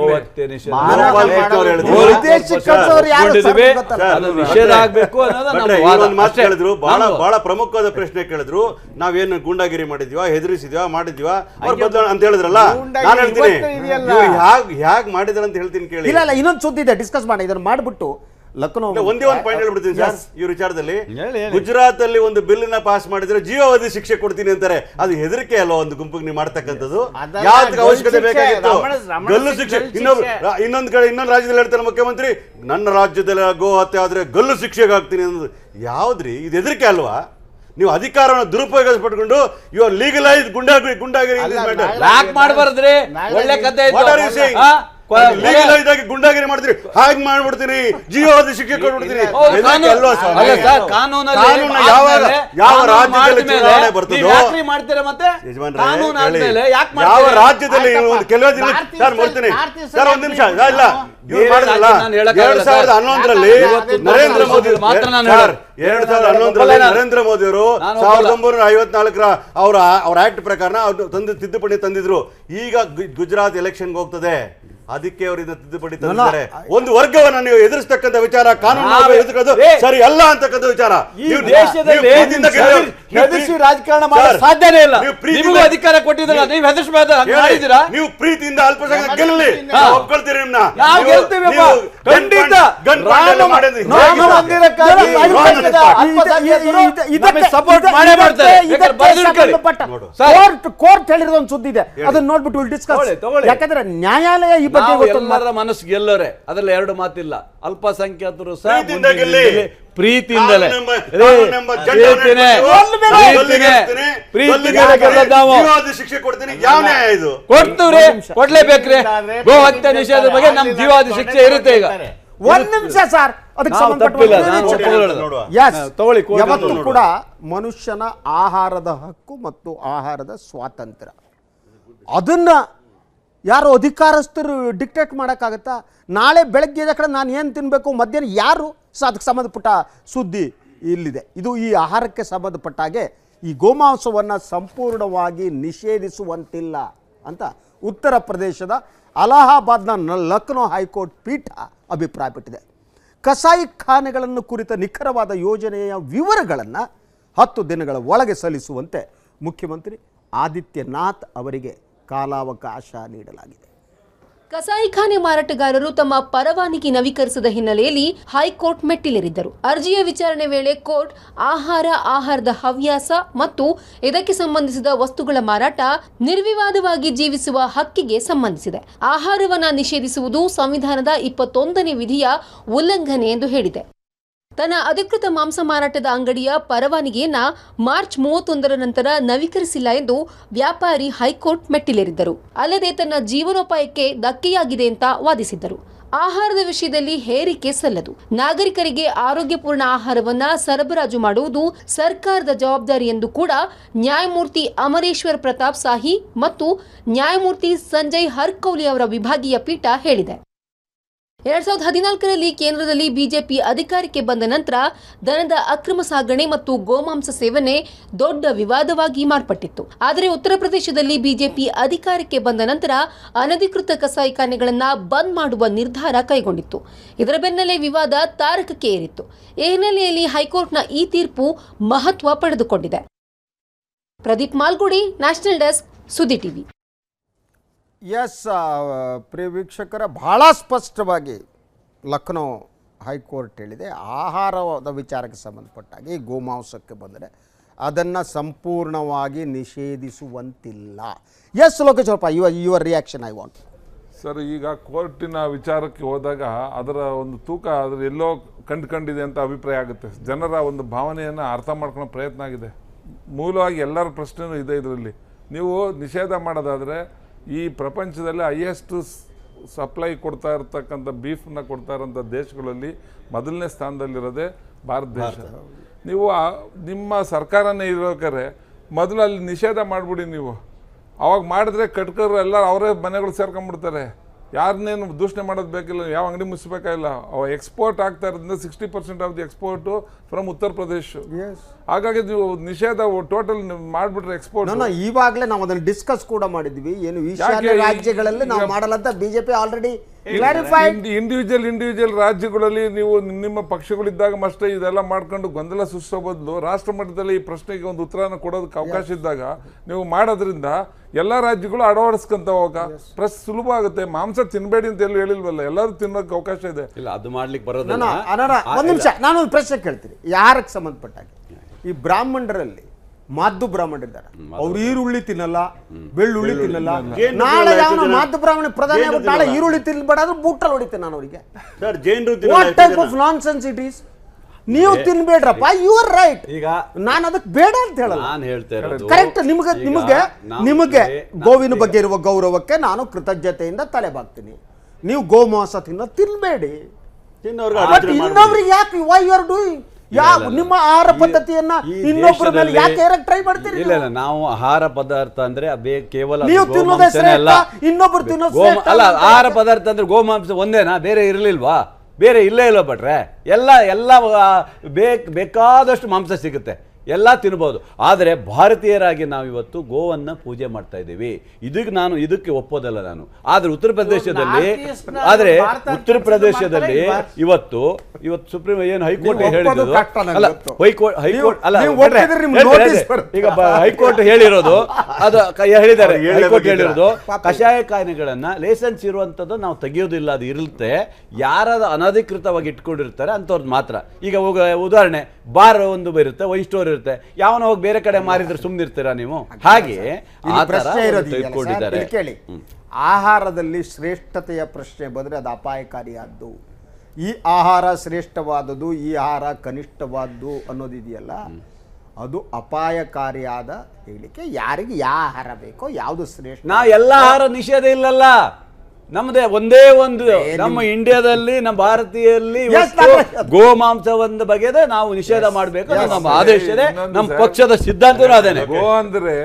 ನಿಷೇಧ ಆಗ್ಬೇಕು ಹೇಳಿದ್ರು. ಬಹಳ ಪ್ರಮುಖವಾದ ಪ್ರಶ್ನೆ ಕೇಳಿದ್ರು. ನಾವೇನು ಗೂಂಡಾಗಿರಿ ಮಾಡಿದ್ವಾ, ಹೆದರಿಸಿದ್ವಾ, ಮಾಡಿದ್ವಾ ಅವ್ರ ಬದಲಾವಣೆ ಅಂತ ಹೇಳಿದ್ರಲ್ಲ. ನಾನು ಹೇಳ್ತೀನಿ ಹ್ಯಾಗ್ ಮಾಡಿದ್ರ ಅಂತ ಹೇಳ್ತೀನಿ ಕೇಳಿ. ಇಲ್ಲ, ಇನ್ನೊಂದು ಸುದ್ದಿ ಇದೆ, ಡಿಸ್ಕಸ್ ಮಾಡಿ. ಇದನ್ನ ಮಾಡ್ಬಿಟ್ಟು ಲಕ್ನೋ ಒಂದೇ ಒಂದು ಪಾಯಿಂಟ್ ಹೇಳ್ಬಿಡ್ತೀನಿ ಸರ್ ಈ ವಿಚಾರದಲ್ಲಿ. ಗುಜರಾತ್ ಅಲ್ಲಿ ಒಂದು ಬಿಲ್ ನ ಪಾಸ್ ಮಾಡಿದ್ರೆ ಜೀವಾವಧಿ ಶಿಕ್ಷೆ ಕೊಡ್ತೀನಿ ಅಂತಾರೆ. ಅದು ಹೆದರಿಕೆ ಅಲ್ವಾ ಒಂದು ಗುಂಪಿಗೆ ನೀವು ಮಾಡ್ತಕ್ಕಂಥದ್ದು? ಯಾವ್ದಕ್ಕೆ ಅವಶ್ಯಕತೆ ಬೇಕಾಗಿತ್ತು? ಗಲ್ಲು ಶಿಕ್ಷೆ. ಇನ್ನೊಂದು ಕಡೆ ಇನ್ನೊಂದು ರಾಜ್ಯದಲ್ಲಿ ಹೇಳ್ತಾರೆ ಮುಖ್ಯಮಂತ್ರಿ, ನನ್ನ ರಾಜ್ಯದಲ್ಲಿ ಗೋ ಹತ್ಯೆ ಆದ್ರೆ ಗಲ್ಲು ಶಿಕ್ಷೆಗೆ ಹಾಕ್ತೀನಿ ಅನ್ನೋದು ಯಾವ್ದ್ರಿ? ಇದು ಹೆದರಿಕೆ ಅಲ್ವಾ? ನೀವು ಅಧಿಕಾರವನ್ನು ದುರುಪಯೋಗಿಸ್ಪಟ್ಕೊಂಡು ಇವಾಗ ಲೀಗಲೈಸ್ ಗುಂಡಾಗಿರಿ ಯಾಕೆ ಮಾಡಬಾರ್ದ್ರಿ? ಒಳ್ಳೆ ಕಥೆ ಲೀಗಲೈಸ್ ಆಗಿ ಗುಂಡಾಗಿರಿ ಮಾಡ್ತೀರಿ, ಹಾಗೆ ಮಾಡ್ಬಿಡ್ತೀನಿ, ಜೀವಾವಧಿ ಶಿಕ್ಷೆ ಕೊಟ್ಬಿಡ್ತೀನಿ. ಯಾವ ರಾಜ್ಯದಲ್ಲಿ ಚುನಾವಣೆ ಬರ್ತದೋ, ಯಾವ ರಾಜ್ಯದಲ್ಲಿ ಕೆಲವೇ ದಿನ ಸರ್ ಬರ್ತೀನಿ ಸರ್, ಒಂದ್ ನಿಮಿಷ ಇಲ್ಲ, ಇವ್ರು ಮಾಡಿದ್ರಲ್ಲ 2011ರಲ್ಲಿ ನರೇಂದ್ರ ಮೋದಿ 2011ರಲ್ಲಿ ನರೇಂದ್ರ ಮೋದಿ ಅವರು 1954ರ ಅವ್ರ ಆಕ್ಟ್ ಪ್ರಕಾರ ತಿದ್ದುಪಡಿ ತಂದಿದ್ರು. ಈಗ ಗುಜರಾತ್ ಎಲೆಕ್ಷನ್ಗೆ ಹೋಗ್ತದೆ, ಅದಕ್ಕೆ ಅವರಿಂದ ತಿದ್ದುಪಡಿ ತಂದಿದ್ದಾರೆ. ಒಂದು ವರ್ಗವನ್ನು ನೀವು ಎದುರಿಸತಕ್ಕಂಥ ವಿಚಾರ, ಕಾನೂನು ಎದುರಿಸೋದು ಸರಿ ಅಲ್ಲ ಅಂತಕ್ಕಂಥ ವಿಚಾರ. ನೀವು ದೇಶದಲ್ಲಿ ರಾಜಕಾರಣ ಮಾಡಲು ಸಾಧ್ಯನೇ ಇಲ್ಲ. ನಿಮಗೂ ಅಧಿಕಾರ ಕೊಟ್ಟಿದ್ದಲ್ಲ, ನೀವು ಹೆದರಿಸಬಾರ್ದು. ನೀವು ಪ್ರೀತಿಯಿಂದ ಅಲ್ಪಸಂಖ್ಯಾತ ಗೆಲ್ಲಲಿ, ಒಪ್ಕೊಳ್ತೀರಿ. ಕೋರ್ಟ್ ಹೇಳಿರೋದು ಒಂದು ಸುದ್ದಿ ಇದೆ, ಅದನ್ನ ನೋಡ್ಬಿಟ್ಟು ಡಿಸ್ಕಸ್. ಯಾಕಂದ್ರೆ ನ್ಯಾಯಾಲಯ ಈ ಬಗ್ಗೆ ಎಲ್ಲರ ಮನಸ್ಸು ಗೆಲ್ಲೋರೆ, ಅದ್ರಲ್ಲಿ ಎರಡು ಮಾತಿಲ್ಲ. ಅಲ್ಪಸಂಖ್ಯಾತರು ಸಹ ಪ್ರೀತಿಯಿಂದಲೇ ಶಿಕ್ಷೆ ಕೊಡ್ತೀನಿ. ಯಾವ ನ್ಯಾಯ ಇದು? ಕೊಡ್ತೀವ್ರಿ, ಕೊಡ್ಲೇಬೇಕ್ರಿ. ಗೋ ಹತ್ಯೆ ನಿಷೇಧ ಬಗ್ಗೆ ನಮ್ ಜೀವಾವಧಿ ಶಿಕ್ಷೆ ಇರುತ್ತೆ. ಈಗ ಒಂದ್ ನಿಮಿಷ ಸರ್, ಅದಕ್ಕೆ ಯಾವತ್ತೂ ಕೂಡ ಮನುಷ್ಯನ ಆಹಾರದ ಹಕ್ಕು ಮತ್ತು ಆಹಾರದ ಸ್ವಾತಂತ್ರ್ಯ, ಅದನ್ನ ಯಾರು ಅಧಿಕಾರಸ್ಥರು ಡಿಕ್ಟೇಟ್ ಮಾಡೋಕ್ಕಾಗತ್ತಾ? ನಾಳೆ ಬೆಳಗ್ಗೆ ಎದ್ದ ಕಡೆ ನಾನು ಏನು ತಿನ್ನಬೇಕು, ಮಧ್ಯಾಹ್ನ ಯಾರು ಅದಕ್ಕೆ ಸಂಬಂಧಪಟ್ಟ ಸುದ್ದಿ ಇಲ್ಲಿದೆ. ಇದು ಈ ಆಹಾರಕ್ಕೆ ಸಂಬಂಧಪಟ್ಟ ಹಾಗೆ ಈ ಗೋಮಾಂಸವನ್ನು ಸಂಪೂರ್ಣವಾಗಿ ನಿಷೇಧಿಸುವಂತಿಲ್ಲ ಅಂತ ಉತ್ತರ ಪ್ರದೇಶದ ಅಲಹಾಬಾದ್ನ ಲಕ್ನೋ ಹೈಕೋರ್ಟ್ ಪೀಠ ಅಭಿಪ್ರಾಯಪಟ್ಟಿದೆ. ಕಸಾಯಿಖಾನೆಗಳನ್ನು ಕುರಿತ ನಿಖರವಾದ ಯೋಜನೆಯ ವಿವರಗಳನ್ನು 10 ದಿನಗಳ ಒಳಗೆ ಸಲ್ಲಿಸುವಂತೆ ಮುಖ್ಯಮಂತ್ರಿ ಆದಿತ್ಯನಾಥ್ ಅವರಿಗೆ ಕಾಲಾವಕಾಶ ನೀಡಲಾಗಿದೆ. ಕಸಾಯಿಖಾನೆ ಮಾರಾಟಗಾರರು ತಮ್ಮ ಪರವಾನಗಿ ನವೀಕರಿಸದ ಹಿನ್ನೆಲೆಯಲ್ಲಿ ಹೈಕೋರ್ಟ್ ಮೆಟ್ಟಿಲೇರಿದ್ದರು. ಅರ್ಜಿಯ ವಿಚಾರಣೆ ವೇಳೆ ಕೋರ್ಟ್ ಆಹಾರದ ಹವ್ಯಾಸ ಮತ್ತು ಇದಕ್ಕೆ ಸಂಬಂಧಿಸಿದ ವಸ್ತುಗಳ ಮಾರಾಟ ನಿರ್ವಿವಾದವಾಗಿ ಜೀವಿಸುವ ಹಕ್ಕಿಗೆ ಸಂಬಂಧಿಸಿದೆ. ಆಹಾರವನ್ನು ನಿಷೇಧಿಸುವುದು ಸಂವಿಧಾನದ 21ನೇ ವಿಧಿಯ ಉಲ್ಲಂಘನೆ ಎಂದು ಹೇಳಿದೆ. ತನ್ನ ಅಧಿಕೃತ ಮಾಂಸ ಮಾರಾಟದ ಅಂಗಡಿಯ ಪರವಾನಗಿಯನ್ನ ಮಾರ್ಚ್ 31ರ ನಂತರ ನವೀಕರಿಸಿಲ್ಲ ಎಂದು ವ್ಯಾಪಾರಿ ಹೈಕೋರ್ಟ್ ಮೆಟ್ಟಿಲೇರಿದ್ದರು. ಅಲ್ಲದೆ ತನ್ನ ಜೀವನೋಪಾಯಕ್ಕೆ ಧಕ್ಕೆಯಾಗಿದೆ ಅಂತ ವಾದಿಸಿದ್ದರು. ಆಹಾರದ ವಿಷಯದಲ್ಲಿ ಹೇರಿಕೆ ಸಲ್ಲದು. ನಾಗರಿಕರಿಗೆ ಆರೋಗ್ಯಪೂರ್ಣ ಆಹಾರವನ್ನ ಸರಬರಾಜು ಮಾಡುವುದು ಸರ್ಕಾರದ ಜವಾಬ್ದಾರಿ ಎಂದು ಕೂಡ ನ್ಯಾಯಮೂರ್ತಿ ಅಮರೇಶ್ವರ್ ಪ್ರತಾಪ್ ಸಾಹಿ ಮತ್ತು ನ್ಯಾಯಮೂರ್ತಿ ಸಂಜಯ್ ಹರ್ಕೌಲಿ ಅವರ ವಿಭಾಗೀಯ ಪೀಠ ಹೇಳಿದೆ. 2014ರಲ್ಲಿ ಕೇಂದ್ರದಲ್ಲಿ ಬಿಜೆಪಿ ಅಧಿಕಾರಕ್ಕೆ ಬಂದ ನಂತರ ದನದ ಅಕ್ರಮ ಸಾಗಣೆ ಮತ್ತು ಗೋಮಾಂಸ ಸೇವನೆ ದೊಡ್ಡ ವಿವಾದವಾಗಿ ಮಾರ್ಪಟ್ಟಿತ್ತು. ಆದರೆ ಉತ್ತರ ಪ್ರದೇಶದಲ್ಲಿ ಬಿಜೆಪಿ ಅಧಿಕಾರಕ್ಕೆ ಬಂದ ನಂತರ ಅನಧಿಕೃತ ಕಸಾಯಿಖಾನೆಗಳನ್ನು ಬಂದ್ ಮಾಡುವ ನಿರ್ಧಾರ ಕೈಗೊಂಡಿತ್ತು. ಇದರ ಬೆನ್ನಲ್ಲೇ ವಿವಾದ ತಾರಕಕ್ಕೆ ಏರಿತ್ತು. ಈ ಹಿನ್ನೆಲೆಯಲ್ಲಿ ಹೈಕೋರ್ಟ್ನ ಈ ತೀರ್ಪು ಮಹತ್ವ ಪಡೆದುಕೊಂಡಿದೆ. ಪ್ರದೀಪ್ ಮಾಲ್ಗುಡಿ, ನ್ಯಾಷನಲ್ ಡೆಸ್ಕ್, ಸುದ್ದಿ ಟಿವಿ. ಎಸ್ ಪ್ರಿಯ ವೀಕ್ಷಕರ, ಬಹಳ ಸ್ಪಷ್ಟವಾಗಿ ಲಕ್ನೋ ಹೈಕೋರ್ಟ್ ಹೇಳಿದೆ, ಆಹಾರದ ವಿಚಾರಕ್ಕೆ ಸಂಬಂಧಪಟ್ಟಾಗಿ ಗೋಮಾಂಸಕ್ಕೆ ಬಂದರೆ ಅದನ್ನು ಸಂಪೂರ್ಣವಾಗಿ ನಿಷೇಧಿಸುವಂತಿಲ್ಲ. S Lokeshwarappa, your reaction I want. Sir, ಈಗ ಕೋರ್ಟಿನ ವಿಚಾರಕ್ಕೆ ಹೋದಾಗ ಅದರ ಒಂದು ತೂಕ ಅದ್ರ ಎಲ್ಲೋ ಕಂಡಿದೆ ಅಂತ ಅಭಿಪ್ರಾಯ ಆಗುತ್ತೆ. ಜನರ ಒಂದು ಭಾವನೆಯನ್ನು ಅರ್ಥ ಮಾಡ್ಕೊಳ್ಳೋ ಪ್ರಯತ್ನ ಆಗಿದೆ. ಮೂಲವಾಗಿ ಎಲ್ಲರ ಪ್ರಶ್ನೆನೂ ಇದೆ ಇದರಲ್ಲಿ. ನೀವು ನಿಷೇಧ ಮಾಡೋದಾದರೆ ಈ ಪ್ರಪಂಚದಲ್ಲಿ ಹೈಯೆಸ್ಟ್ ಸಪ್ಲೈ ಕೊಡ್ತಾ ಇರ್ತಕ್ಕಂಥ ಬೀಫ್ನ ಕೊಡ್ತಾ ಇರೋಂಥ ದೇಶಗಳಲ್ಲಿ ಮೊದಲನೇ ಸ್ಥಾನದಲ್ಲಿರೋದೇ ಭಾರತ ದೇಶ. ನೀವು ನಿಮ್ಮ ಸರ್ಕಾರನೇ ಇರೋಕಾರೆ ಮೊದಲು ಅಲ್ಲಿ ನಿಷೇಧ ಮಾಡಿಬಿಡಿ. ನೀವು ಅವಾಗ ಮಾಡಿದ್ರೆ ಕಟ್ಕರು ಎಲ್ಲ ಅವರೇ ಮನೆಗಳು ಸೇರ್ಕೊಂಡ್ಬಿಡ್ತಾರೆ. ಯಾರನ್ನೇನು ದೂಷಣೆ ಮಾಡೋದು ಬೇಕಿಲ್ಲ, ಯಾವ ಅಂಗಡಿ ಮುಚ್ಚಬೇಕಾಗಿಲ್ಲ. ಅವ ಎಕ್ಸ್ಪೋರ್ಟ್ ಆಗ್ತಾ ಇರೋದ್ರಿಂದ 60% of the export from Uttar Pradesh. ಹಾಗಾಗಿ ನೀವು ನಿಷೇಧ ಟೋಟಲ್ ಮಾಡಿಬಿಟ್ರೆ ಎಕ್ಸ್ಪೋರ್ಟ್. ಈವಾಗಲೇ ನಾವು ಅದನ್ನು ಡಿಸ್ಕಸ್ ಕೂಡ ಮಾಡಿದ್ವಿ. ಏನು ಈಶಾನ್ಯ ರಾಜ್ಯಗಳಲ್ಲಿ ನಾವು ಮಾಡಲಂತ ಬಿಜೆಪಿ ಆಲ್ರೆಡಿ ಇಂಡಿವಿಜುವಲ್ ರಾಜ್ಯಗಳಲ್ಲಿ ನೀವು ನಿಮ್ಮ ಪಕ್ಷಗಳಿದ್ದಾಗ ಅಷ್ಟೇ ಇದೆಲ್ಲ ಮಾಡ್ಕೊಂಡು ಗೊಂದಲ ಸೃಷ್ಟಿಸೋ ಬದಲು ರಾಷ್ಟ್ರ ಮಟ್ಟದಲ್ಲಿ ಈ ಪ್ರಶ್ನೆಗೆ ಒಂದು ಉತ್ತರನ ಕೊಡೋದಕ್ಕೆ ಅವಕಾಶ ಇದ್ದಾಗ ನೀವು ಮಾಡೋದ್ರಿಂದ ಎಲ್ಲ ರಾಜ್ಯಗಳು ಅಳವಡಿಸ್ಕೊಂತ ಹೋಗ ಸುಲಭ ಆಗುತ್ತೆ. ಮಾಂಸ ತಿನ್ಬೇಡಿ ಅಂತ ಎಲ್ಲೂ ಹೇಳಿಲ್ವಲ್ಲ, ಎಲ್ಲರೂ ತಿನ್ನೋಕೆ ಅವಕಾಶ ಇದೆ. ಇಲ್ಲ, ಅದು ಮಾಡ್ಲಿಕ್ಕೆ ಬರೋದಿಲ್ಲ. ಒಂದು ನಿಮಿಷ, ನಾನೊಂದು ಪ್ರಶ್ನೆ ಕೇಳ್ತೀನಿ. ಯಾರಕ್ಕೆ ಸಂಬಂಧಪಟ್ಟಾಗೆ ಈ ಬ್ರಾಹ್ಮಣರಲ್ಲಿ ಮಾದ್ದು ಬ್ರಾಹ್ಮಣರಿದ್ದಾರೆ, ಅವ್ರು ಈರುಳ್ಳಿ ತಿನ್ನಲ್ಲ, ಬೆಳ್ಳುಳ್ಳಿ ತಿನ್ನಲ್ಲ. ನಾಳೆ ಯಾವ ಮಾದ್ದು ಬ್ರಾಹ್ಮಣ ಪ್ರಧಾನಿ ಆಗ್ಬಿಟ್ಟು ನಾಳೆ ಈರುಳ್ಳಿ ತಿನ್ಬೇಡ ಅಂದ್ರೆ ಬೂಟಲ್ಲಿ ಹೊಡಿತೇನೆ ನಾನು ಅವರಿಗೆ. What type of nonsense it is? ನೀವು ತಿನ್ಬೇಡ್ರಪ್ಪ, ಯು ಆರ್ ರೈಟ್. ಈಗ ನಾನು ಅದಕ್ಕೆ ಬೇಡ ಅಂತ ಹೇಳಲ್ಲ, ನಾನು ಹೇಳ್ತಾ ಇರೋದು ಕರೆಕ್ಟ್. ನಿಮಗೆ ಗೋವಿನ ಬಗ್ಗೆ ಇರುವ ಗೌರವಕ್ಕೆ ನಾನು ಕೃತಜ್ಞತೆಯಿಂದ ತಲೆ ಬಾಗ್ತೀನಿ. ನೀವು ಗೋಮಾಂಸ ತಿನ್ಬೇಡಿ. ಇನ್ನೊಬ್ರಿಗೆ ಯಾಕೆ ವೈ ಯು ಆರ್ ಡೂಯಿಂಗ್? ನಿಮ್ಮ ಆಹಾರ ಪದ್ಧತಿಯನ್ನ ಇನ್ನೊಬ್ಬರ ಮೇಲೆ ಯಾಕೆ ಟ್ರೈ ಮಾಡ್ತೀರಿ? ಇಲ್ಲ, ನಾವು ಆಹಾರ ಪದಾರ್ಥ ಅಂದ್ರೆ ಕೇವಲ ನೀವು ತಿನ್ನೋದೇ ಶ್ರೇಷ್ಠ, ಇನ್ನೊಬ್ರು ತಿನ್ನೋದು ಅಲ್ಲ. ಆಹಾರ ಪದಾರ್ಥ ಅಂದ್ರೆ ಗೋಮಾಂಸ ಒಂದೇನಾ? ಬೇರೆ ಇರಲಿಲ್ವಾ? ಬೇರೆ ಇಲ್ಲೇ ಇಲ್ಲ ಭಟ್ರೆ. ಎಲ್ಲ ಬೇಕಾದಷ್ಟು ಮಾಂಸ ಸಿಗುತ್ತೆ, ಎಲ್ಲ ತಿನ್ಬೋದು. ಆದರೆ ಭಾರತೀಯರಾಗಿ ನಾವು ಇವತ್ತು ಗೋವನ್ನು ಪೂಜೆ ಮಾಡ್ತಾ ಇದ್ದೀವಿ. ಇದಕ್ಕೆ ಒಪ್ಪೋದಲ್ಲ ನಾನು. ಆದರೆ ಉತ್ತರ ಪ್ರದೇಶದಲ್ಲಿ ಇವತ್ತು ಸುಪ್ರೀಂ ಏನು ಹೈಕೋರ್ಟ್ ಹೇಳಿರೋದು, ಈಗ ಹೈಕೋರ್ಟ್ ಹೇಳಿರೋದು ಅದು ಹೇಳಿದ್ದಾರೆ. ಹೈಕೋರ್ಟ್ ಹೇಳಿರೋದು ಕಷಾಯಖಾನೆಗಳನ್ನ ಲೈಸೆನ್ಸ್ ಇರುವಂತದ್ದು ನಾವು ತೆಗೆಯೋದಿಲ್ಲ, ಅದು ಇರುತ್ತೆ. ಯಾರಾದ ಅನಧಿಕೃತವಾಗಿ ಇಟ್ಕೊಂಡಿರ್ತಾರೆ ಅಂತವ್ರದ್ದು ಮಾತ್ರ. ಈಗ ಉದಾಹರಣೆ, ಬಾರ್ ಒಂದು ಬರುತ್ತೆ, ವೈನ್ ಸ್ಟೋರ್ ಇರುತ್ತೆ, ಯಾವನ ಹೋಗಿ ಬೇರೆ ಕಡೆ ಮಾರಿದ್ರೆ ಸುಮ್ಮನಿರ್ತೀರಾ ನೀವು? ಹಾಗೆ ಕೇಳಿ, ಆಹಾರದಲ್ಲಿ ಶ್ರೇಷ್ಠತೆಯ ಪ್ರಶ್ನೆ ಬಂದ್ರೆ ಅದು ಅಪಾಯಕಾರಿಯಾದ್ದು. ಈ ಆಹಾರ ಶ್ರೇಷ್ಠವಾದದ್ದು, ಈ ಆಹಾರ ಕನಿಷ್ಠವಾದ್ದು ಅನ್ನೋದಿದೆಯಲ್ಲ, ಅದು ಅಪಾಯಕಾರಿಯಾದ ಹೇಳಿಕೆ. ಯಾರಿಗೆ ಯಾವ ಆಹಾರ ಬೇಕೋ, ಯಾವುದು ಶ್ರೇಷ್ಠ, ನಾ ಎಲ್ಲ ಆಹಾರ ನಿಷೇಧ ಇಲ್ಲಲ್ಲ. ನಮ್ದೇ ಒಂದೇ ಒಂದು, ನಮ್ಮ ಇಂಡಿಯಾದಲ್ಲಿ, ನಮ್ಮ ಭಾರತೀಯಲ್ಲಿ ಗೋಮಾಂಸದ ಬಗೆದೆ ನಾವು ನಿಷೇಧ ಮಾಡಬೇಕು. ನಮ್ಮ ಆದೇಶ ಇದೆ, ನಮ್ಮ ಪಕ್ಷದ ಸಿದ್ಧಾಂತನೂ ಅದೇನೆ. ಗೋ ಅಂದ್ರೆ